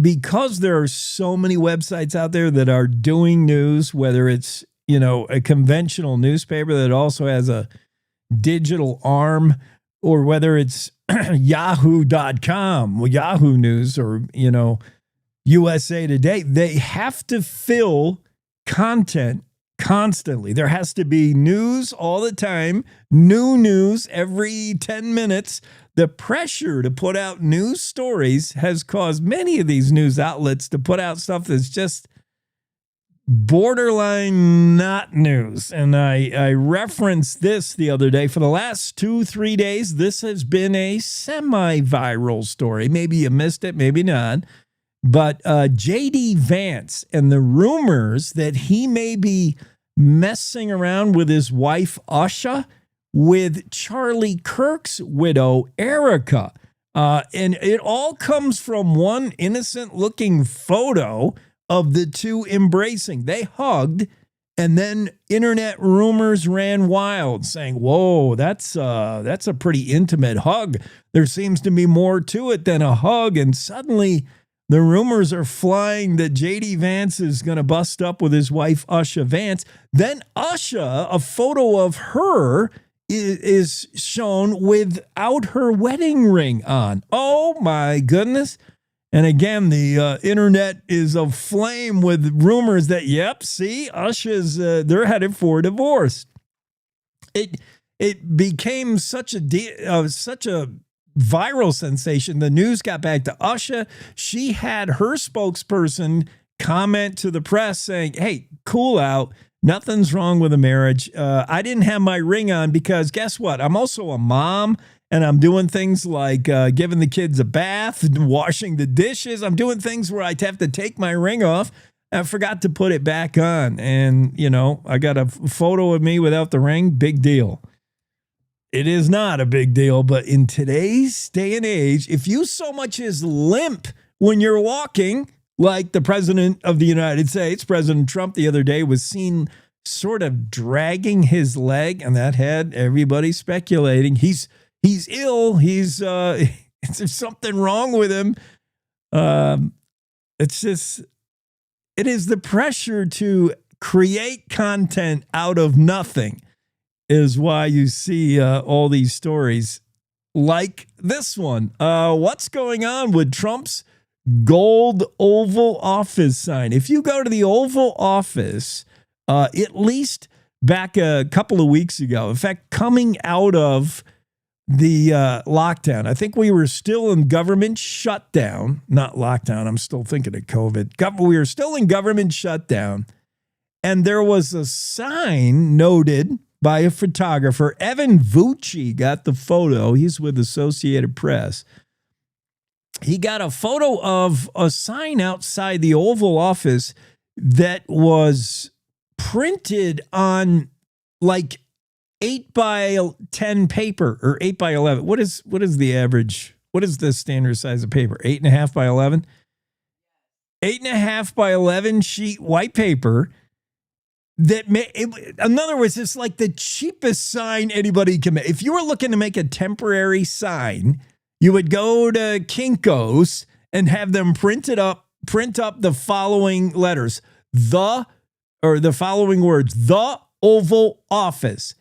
Because there are so many websites out there that are doing news, whether it's, a conventional newspaper that also has a digital arm, or whether it's yahoo.com, Yahoo News, or, USA Today, they have to fill content constantly. There has to be news all the time, new news every 10 minutes. The pressure to put out news stories has caused many of these news outlets to put out stuff that's just borderline not news. And I referenced this the other day. For the last 2-3 days, this has been a semi-viral story. Maybe you missed it, maybe not. But J.D. Vance and the rumors that he may be messing around with his wife, Usha, with Charlie Kirk's widow, Erica. And it all comes from one innocent-looking photo of the two embracing. They hugged, and then internet rumors ran wild, saying, whoa, that's a pretty intimate hug. There seems to be more to it than a hug. And suddenly the rumors are flying that J.D. Vance is going to bust up with his wife, Usha Vance. Then Usha, a photo of her is shown without her wedding ring on. Oh, my goodness. And again, the internet is aflame with rumors that, yep, see, Usha's, they're headed for a divorce. It became such a viral sensation. The news got back to Usha. She had her spokesperson comment to the press saying, hey, cool out. Nothing's wrong with the marriage. I didn't have my ring on because guess what? I'm also a mom, and I'm doing things like giving the kids a bath, washing the dishes. I'm doing things where I'd have to take my ring off. I forgot to put it back on. And, I got a photo of me without the ring. Big deal. It is not a big deal, but in today's day and age, if you so much as limp when you're walking, like the president of the United States, President Trump, the other day was seen sort of dragging his leg, and that had everybody speculating he's ill. Is there something wrong with him? It is the pressure to create content out of nothing is why you see all these stories like this one. What's going on with Trump's gold Oval Office sign? If you go to the Oval Office, at least back a couple of weeks ago, in fact, coming out of the lockdown, I think we were still in government shutdown, not lockdown. I'm still thinking of COVID. We were still in government shutdown. And there was a sign noted by a photographer. Evan Vucci got the photo. He's with Associated Press. He got a photo of a sign outside the Oval Office that was printed on like 8 by 10 paper or 8 by 11. What is the average? What is the standard size of paper? 8.5 by 11? 8.5 by 11 sheet white paper. In other words, it's like the cheapest sign anybody can make. If you were looking to make a temporary sign, you would go to Kinko's and have them print up the following letters, the following words, the Oval Office,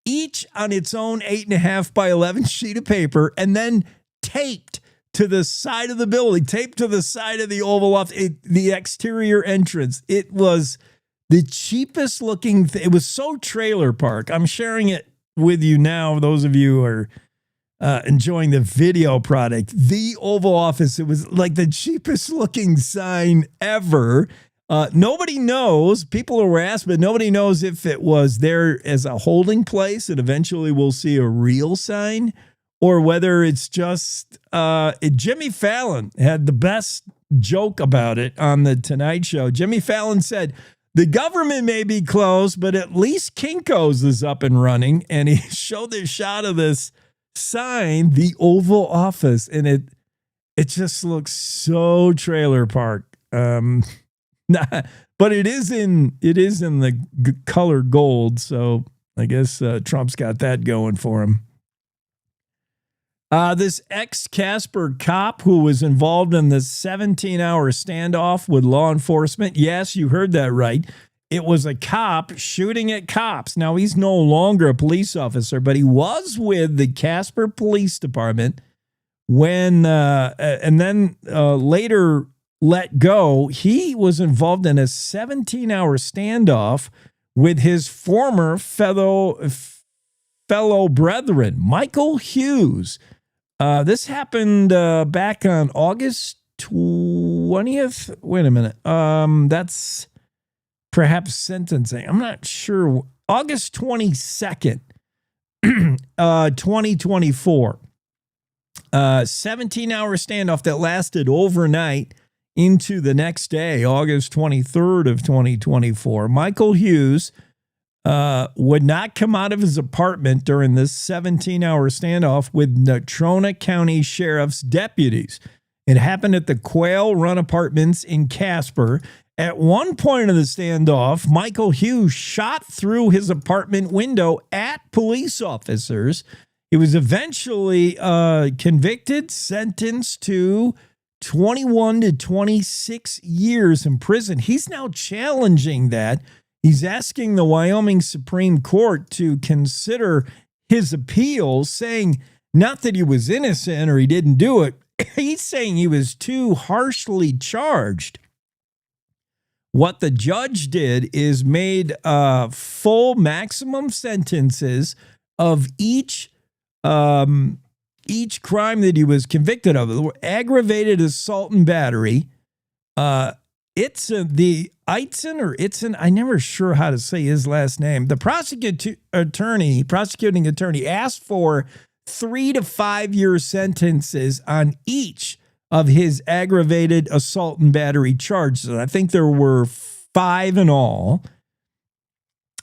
each on its own 8.5 by 11 sheet of paper, and then taped to the side of the building, taped to the side of the Oval Office, the exterior entrance. It was the cheapest looking it was so trailer park. I'm sharing it with you now. Those of you who are enjoying the video product, the Oval Office. It was like the cheapest looking sign ever. Nobody knows. People were asked, but nobody knows if it was there as a holding place and eventually we'll see a real sign, or whether it's just Jimmy Fallon had the best joke about it on the Tonight Show. Jimmy Fallon said, the government may be closed, but at least Kinko's is up and running. And he showed this shot of this sign, the Oval Office, and it just looks so trailer park. But it is in the color gold, so I guess Trump's got that going for him. This ex-Casper cop who was involved in the 17-hour standoff with law enforcement. Yes, you heard that right. It was a cop shooting at cops. Now, he's no longer a police officer, but he was with the Casper Police Department when, and then later let go. He was involved in a 17-hour standoff with his former fellow brethren, Michael Hughes. This happened back on August 20th. Wait a minute. That's perhaps sentencing. I'm not sure. August 22nd, 2024. 17-hour standoff that lasted overnight into the next day, August 23rd of 2024. Michael Hughes would not come out of his apartment during this 17-hour standoff with Natrona County Sheriff's deputies. It happened at the Quail Run Apartments in Casper. At one point of the standoff, Michael Hughes shot through his apartment window at police officers. He was eventually convicted, sentenced to 21 to 26 years in prison. He's now challenging that. He's asking the Wyoming Supreme Court to consider his appeal, saying not that he was innocent or he didn't do it. He's saying he was too harshly charged. What the judge did is made full maximum sentences of each crime that he was convicted of. Aggravated assault and battery. Itzen, I'm never sure how to say his last name. The prosecuting attorney asked for 3 to 5 year sentences on each of his aggravated assault and battery charges. I think there were 5 in all.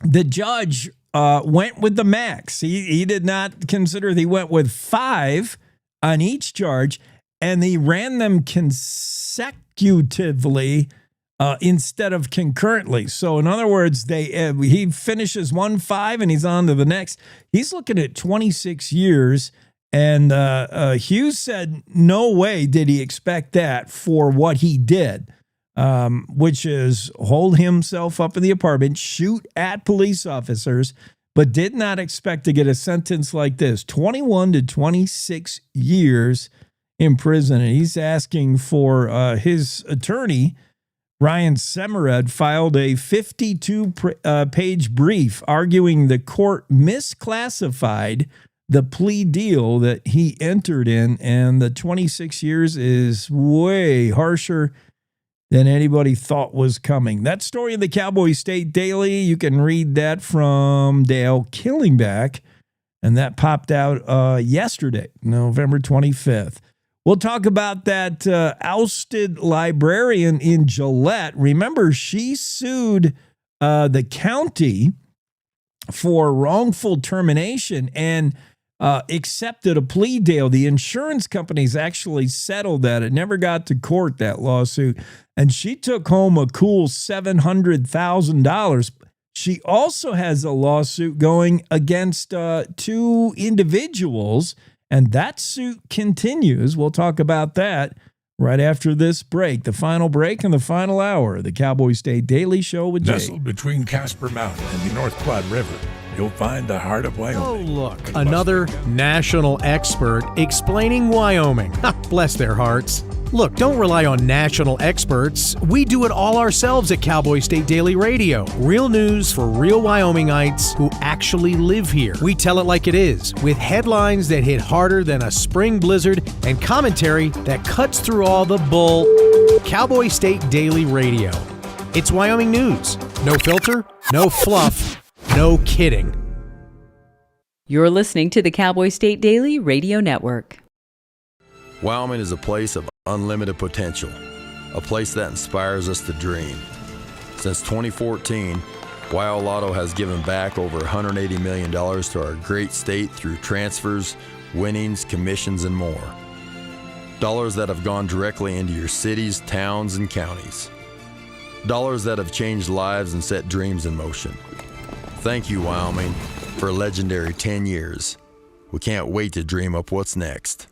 The judge went with the max. He did not consider he went with 5 on each charge, and he ran them consecutively instead of concurrently. So in other words, he finishes 1-5 and he's on to the next. He's looking at 26 years. And Hughes said no way did he expect that for what he did, which is hold himself up in the apartment, shoot at police officers, but did not expect to get a sentence like this, 21 to 26 years in prison. And he's asking for his attorney, Ryan Semered, filed a 52-page brief arguing the court misclassified the plea deal that he entered in, and the 26 years is way harsher than anybody thought was coming. That story in the Cowboy State Daily, you can read that from Dale Killingback, and that popped out yesterday, November 25th. We'll talk about that ousted librarian in Gillette. Remember, she sued the county for wrongful termination and accepted a plea deal. The insurance companies actually settled that. It never got to court, that lawsuit. And she took home a cool $700,000. She also has a lawsuit going against 2 individuals, and that suit continues. We'll talk about that right after this break, the final break in the final hour of the Cowboy State Daily Show with Jay. Nestled between Casper Mountain and the North Platte River, you'll find the heart of Wyoming. Oh, look, another national expert explaining Wyoming. Bless their hearts. Look, don't rely on national experts. We do it all ourselves at Cowboy State Daily Radio. Real news for real Wyomingites who actually live here. We tell it like it is, with headlines that hit harder than a spring blizzard and commentary that cuts through all the bull. Cowboy State Daily Radio. It's Wyoming news. No filter, no fluff, no kidding. You're listening to the Cowboy State Daily Radio Network. Wyoming is a place of unlimited potential, a place that inspires us to dream. Since 2014, Wyo Lotto has given back over $180 million to our great state through transfers, winnings, commissions, and more. Dollars that have gone directly into your cities, towns, and counties. Dollars that have changed lives and set dreams in motion. Thank you, Wyoming, for a legendary 10 years. We can't wait to dream up what's next.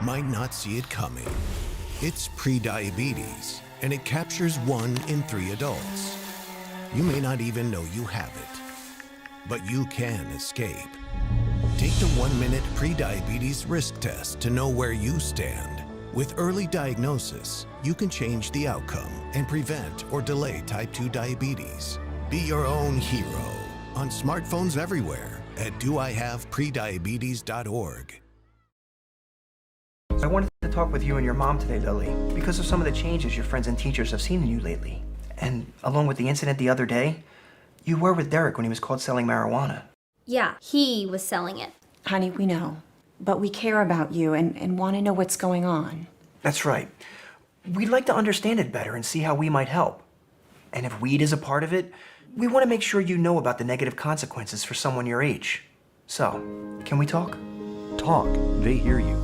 Might not see it coming. It's prediabetes, and it captures 1 in 3 adults. You may not even know you have it, but you can escape. Take the 1-minute prediabetes risk test to know where you stand. With early diagnosis, you can change the outcome and prevent or delay type 2 diabetes. Be your own hero on smartphones everywhere at doihaveprediabetes.org. I wanted to talk with you and your mom today, Lily, because of some of the changes your friends and teachers have seen in you lately. And along with the incident the other day, you were with Derek when he was caught selling marijuana. Yeah, he was selling it. Honey, we know. But we care about you and want to know what's going on. That's right. We'd like to understand it better and see how we might help. And if weed is a part of it, we want to make sure you know about the negative consequences for someone your age. So, can we talk? Talk. They hear you.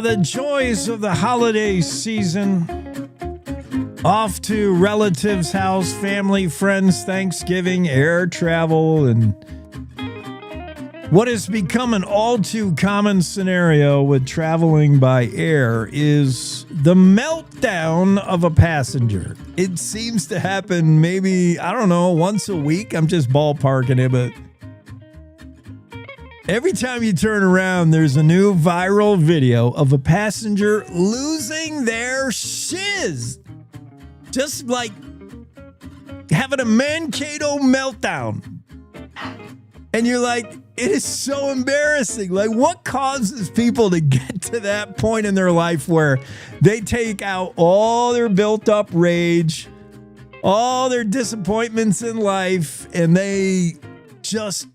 The joys of the holiday season. Off to relatives' house, family, friends, Thanksgiving, air travel, and what has become an all too common scenario with traveling by air is the meltdown of a passenger. It seems to happen maybe, I don't know, once a week. I'm just ballparking it, but every time you turn around, there's a new viral video of a passenger losing their shiz. Just like having a Mankato meltdown. And you're like, it is so embarrassing. Like, what causes people to get to that point in their life where they take out all their built-up rage, all their disappointments in life, and they just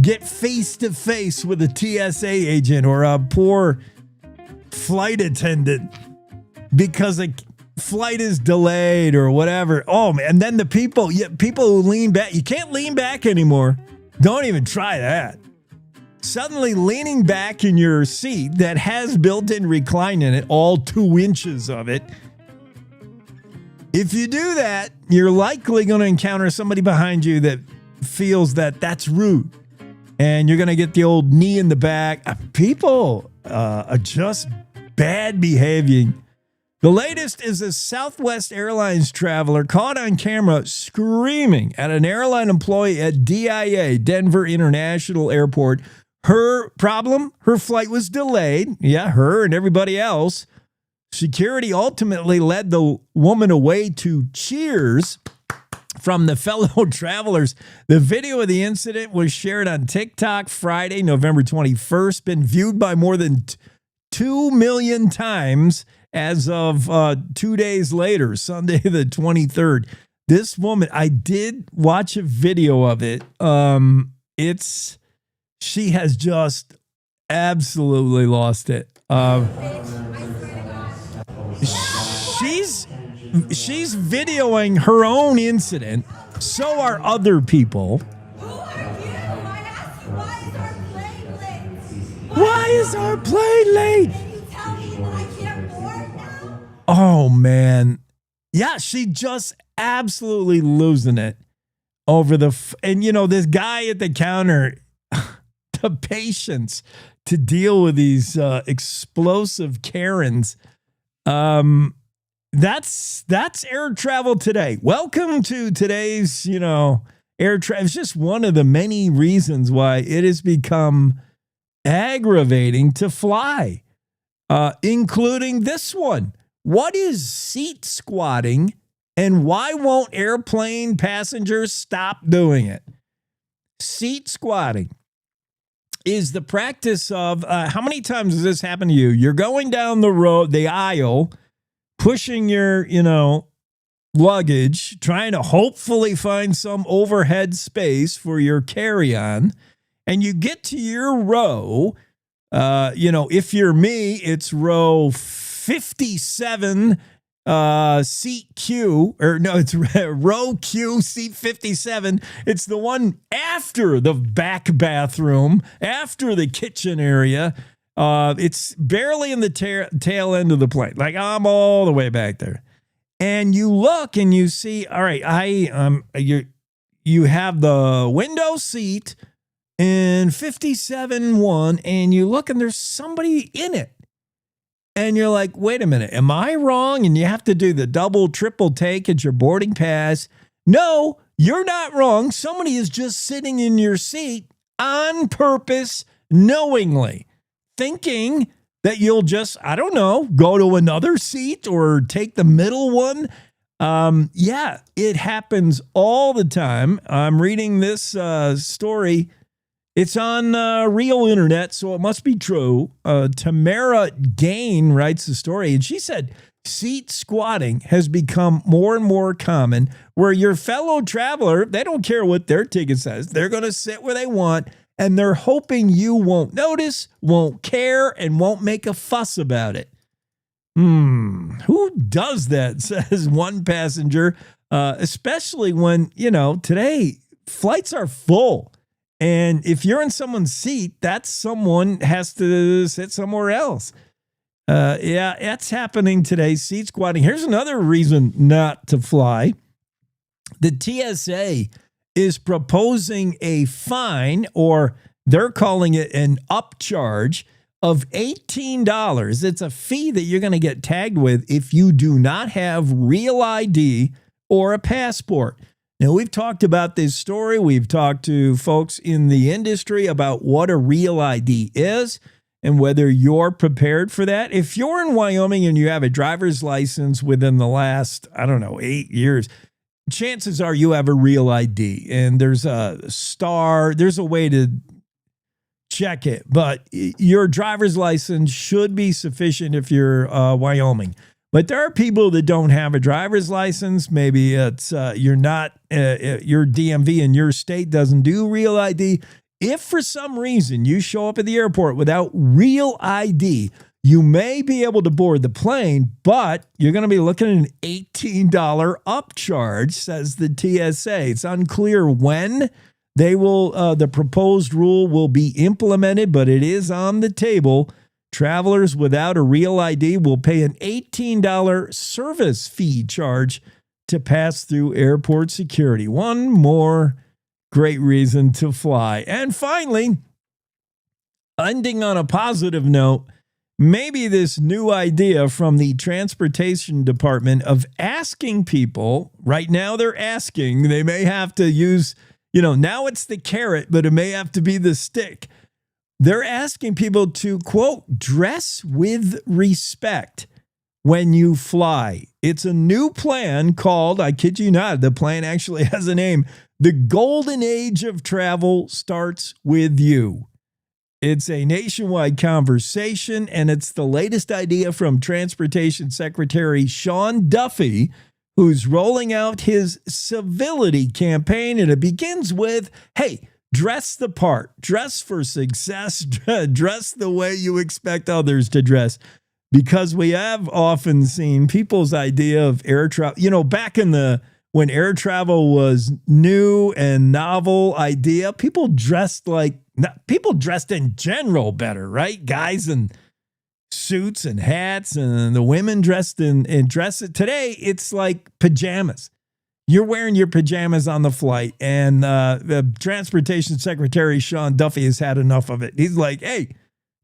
get face-to-face with a TSA agent or a poor flight attendant because a flight is delayed or whatever. Oh, man. And then the people who lean back, you can't lean back anymore. Don't even try that. Suddenly leaning back in your seat that has built-in recline in it, all 2 inches of it. If you do that, you're likely going to encounter somebody behind you that feels that that's rude. And you're going to get the old knee in the back. People are just bad behaving The latest is a Southwest Airlines traveler caught on camera screaming at an airline employee at DIA, Denver International Airport. Her problem? Her flight was delayed. Yeah, her and everybody else. Security ultimately led the woman away to cheers from the fellow travelers. The video of the incident was shared on TikTok Friday, November 21st, been viewed by more than 2 million times as of 2 days later, Sunday the 23rd. This woman, I did watch a video of it. She has just absolutely lost it. She's videoing her own incident. So are other people. Why is our plane late? Oh, man. Yeah, she just absolutely losing it over and this guy at the counter, the patience to deal with these explosive Karens. That's air travel today. Welcome to today's, air travel. It's just one of the many reasons why it has become aggravating to fly, including this one. What is seat squatting, and why won't airplane passengers stop doing it? Seat squatting is the practice of, how many times has this happened to you? You're going down the aisle, pushing your, luggage, trying to hopefully find some overhead space for your carry-on, and you get to your row. If you're me, it's row 57, seat Q, or no, it's row Q, seat 57. It's the one after the back bathroom, after the kitchen area. It's barely in the tail end of the plane. Like, I'm all the way back there. And you look and you see, all right, you have the window seat in 57-1, and you look and there's somebody in it. And you're like, wait a minute, am I wrong? And you have to do the double, triple take at your boarding pass. No, you're not wrong. Somebody is just sitting in your seat on purpose, knowingly, thinking that you'll just, I don't know, go to another seat or take the middle one. Yeah, it happens all the time. I'm reading this story. It's on real internet, so it must be true. Tamara Gain writes the story, and she said seat squatting has become more and more common, where your fellow traveler, they don't care what their ticket says. They're going to sit where they want, and they're hoping you won't notice, won't care, and won't make a fuss about it. Who does that, says one passenger, especially when, today flights are full. And if you're in someone's seat, that someone has to sit somewhere else. Yeah, that's happening today. Seat squatting. Here's another reason not to fly. The TSA is proposing a fine, or they're calling it an upcharge, of $18. It's a fee that you're going to get tagged with if you do not have real ID or a passport. Now, we've talked about this story. We've talked to folks in the industry about what a real ID is and whether you're prepared for that. If you're in Wyoming and you have a driver's license within the last, 8 years, chances are you have a real ID. And there's a star, there's a way to check it. But your driver's license should be sufficient if you're Wyoming. But there are people that don't have a driver's license. Maybe it's you're not, your DMV in your state doesn't do real ID. If for some reason you show up at the airport without real ID, you may be able to board the plane, but you're going to be looking at an $18 upcharge, says the TSA. It's unclear when they will, the proposed rule will be implemented, but it is on the table. Travelers without a real ID will pay an $18 service fee charge to pass through airport security. One more great reason to fly. And finally, ending on a positive note, maybe this new idea from the transportation department of asking people, right now they're asking, they may have to use, now it's the carrot, but it may have to be the stick. They're asking people to, quote, dress with respect when you fly. It's a new plan called, I kid you not, the plan actually has a name. The Golden Age of Travel Starts With You. It's a nationwide conversation, and it's the latest idea from Transportation Secretary Sean Duffy, who's rolling out his civility campaign, and it begins with, hey, dress the part, dress for success, dress the way you expect others to dress. Because we have often seen people's idea of air travel, back in when air travel was new and novel idea, people dressed in general better, right? Guys in suits and hats, and the women dressed in dresses. Today, it's like pajamas. You're wearing your pajamas on the flight, and the Transportation Secretary, Sean Duffy, has had enough of it. He's like, hey,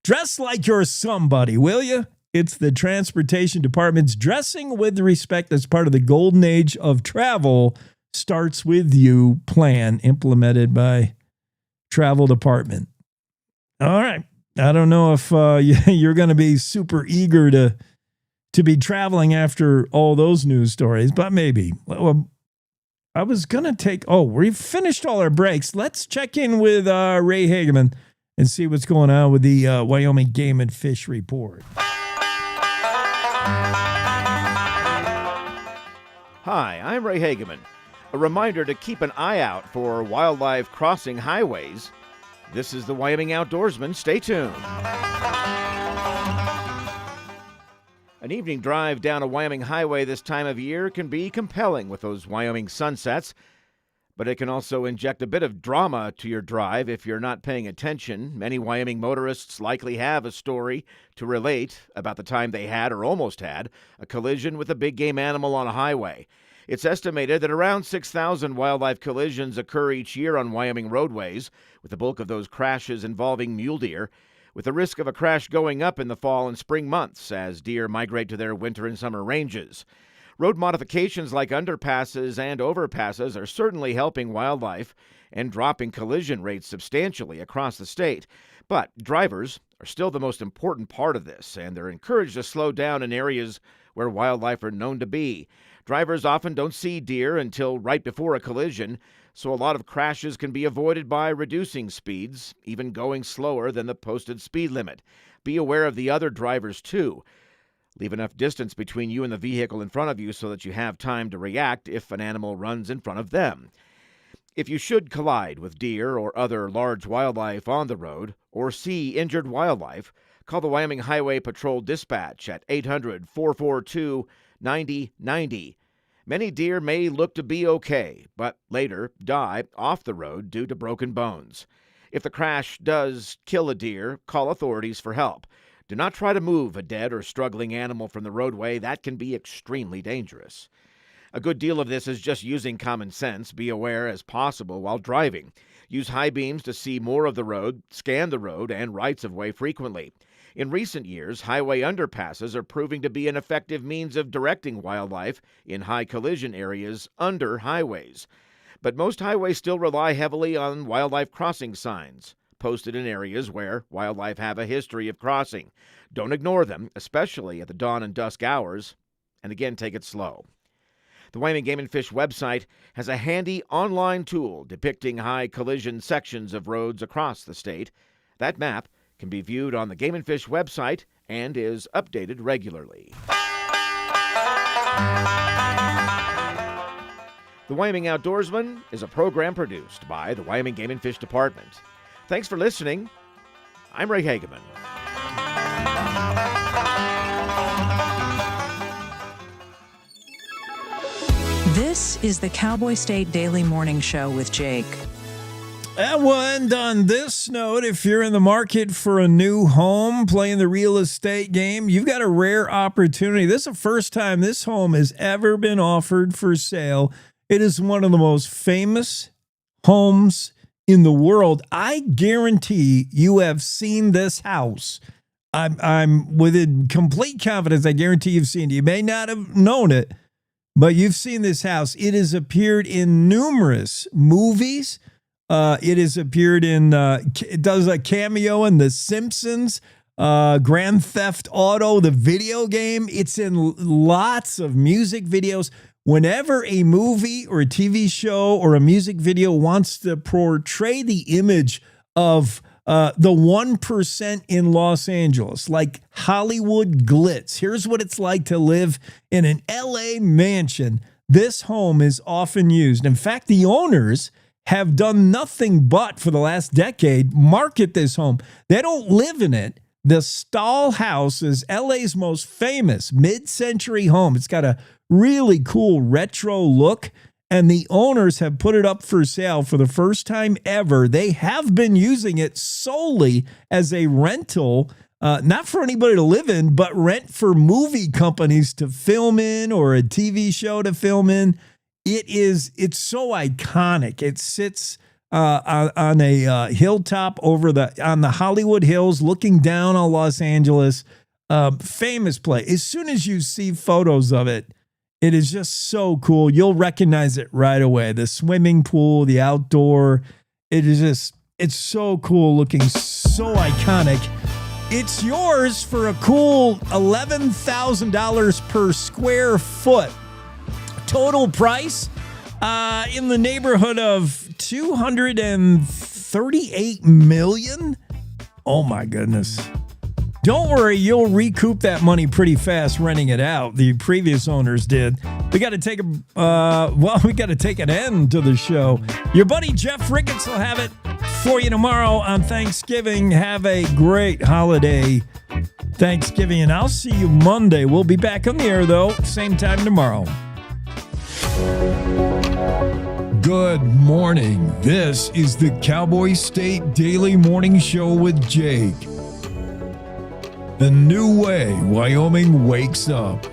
dress like you're somebody, will you? It's the Transportation Department's Dressing with Respect as part of the Golden Age of Travel Starts With You plan implemented by Travel Department. All right. I don't know if you're going to be super eager to be traveling after all those news stories, but maybe. Well, I was going to we've finished all our breaks. Let's check in with Ray Hageman and see what's going on with the Wyoming Game and Fish Report. Hi, I'm Ray Hageman. A reminder to keep an eye out for wildlife crossing highways. This is the Wyoming Outdoorsman. Stay tuned. An evening drive down a Wyoming highway this time of year can be compelling with those Wyoming sunsets, but it can also inject a bit of drama to your drive if you're not paying attention. Many Wyoming motorists likely have a story to relate about the time they had or almost had a collision with a big game animal on a highway. It's estimated that around 6,000 wildlife collisions occur each year on Wyoming roadways, with the bulk of those crashes involving mule deer, with the risk of a crash going up in the fall and spring months as deer migrate to their winter and summer ranges. Road modifications like underpasses and overpasses are certainly helping wildlife and dropping collision rates substantially across the state. But drivers are still the most important part of this, and they're encouraged to slow down in areas where wildlife are known to be. Drivers often don't see deer until right before a collision, so a lot of crashes can be avoided by reducing speeds, even going slower than the posted speed limit. Be aware of the other drivers, too. Leave enough distance between you and the vehicle in front of you so that you have time to react if an animal runs in front of them. If you should collide with deer or other large wildlife on the road or see injured wildlife, call the Wyoming Highway Patrol Dispatch at 800-442-9090. Many deer may look to be okay, but later die off the road due to broken bones. If the crash does kill a deer, call authorities for help. Do not try to move a dead or struggling animal from the roadway. That can be extremely dangerous. A good deal of this is just using common sense. Be aware as possible while driving. Use high beams to see more of the road, scan the road, and rights of way frequently. In recent years, highway underpasses are proving to be an effective means of directing wildlife in high collision areas under highways. But most highways still rely heavily on wildlife crossing signs posted in areas where wildlife have a history of crossing. Don't ignore them, especially at the dawn and dusk hours, and again, take it slow. The Wyoming Game and Fish website has a handy online tool depicting high collision sections of roads across the state. That map can be viewed on the Game and Fish website and is updated regularly. The Wyoming Outdoorsman is a program produced by the Wyoming Game and Fish Department. Thanks for listening. I'm Ray Hageman. This is the Cowboy State Daily Morning Show with Jake. And on this note, if you're in the market for a new home, playing the real estate game, you've got a rare opportunity. This is the first time this home has ever been offered for sale. It is one of the most famous homes in the world. I guarantee you have seen this house I'm with complete confidence. I guarantee you've seen it. You may not have known it, but you've seen this house. It has appeared in numerous movies. It has appeared in, it does a cameo in The Simpsons, Grand Theft Auto, the video game. It's in lots of music videos. Whenever a movie or a TV show or a music video wants to portray the image of the 1% in Los Angeles, like Hollywood glitz, here's what it's like to live in an LA mansion. This home is often used. In fact, the owners have done nothing but, for the last decade, market this home. They don't live in it. The Stahl House is LA's most famous mid-century home. It's got a really cool retro look, and the owners have put it up for sale for the first time ever. They have been using it solely as a rental, not for anybody to live in, but rent for movie companies to film in or a TV show to film in. It's so iconic. It sits on a hilltop on the Hollywood Hills, looking down on Los Angeles. Famous place. As soon as you see photos of it, it is just so cool. You'll recognize it right away. The swimming pool, the outdoor. It's so cool looking, so iconic. It's yours for a cool $11,000 per square foot. Total price in the neighborhood of $238 million. Oh my goodness. Don't worry, you'll recoup that money pretty fast renting it out. The previous owners did. We got to take an end to the show. Your buddy Jeff Ricketts will have it for you tomorrow on Thanksgiving. Have a great holiday Thanksgiving, and I'll see you Monday. We'll be back on the air, though, same time tomorrow. Good morning. This is the Cowboy State Daily Morning Show with Jake. The new way Wyoming wakes up.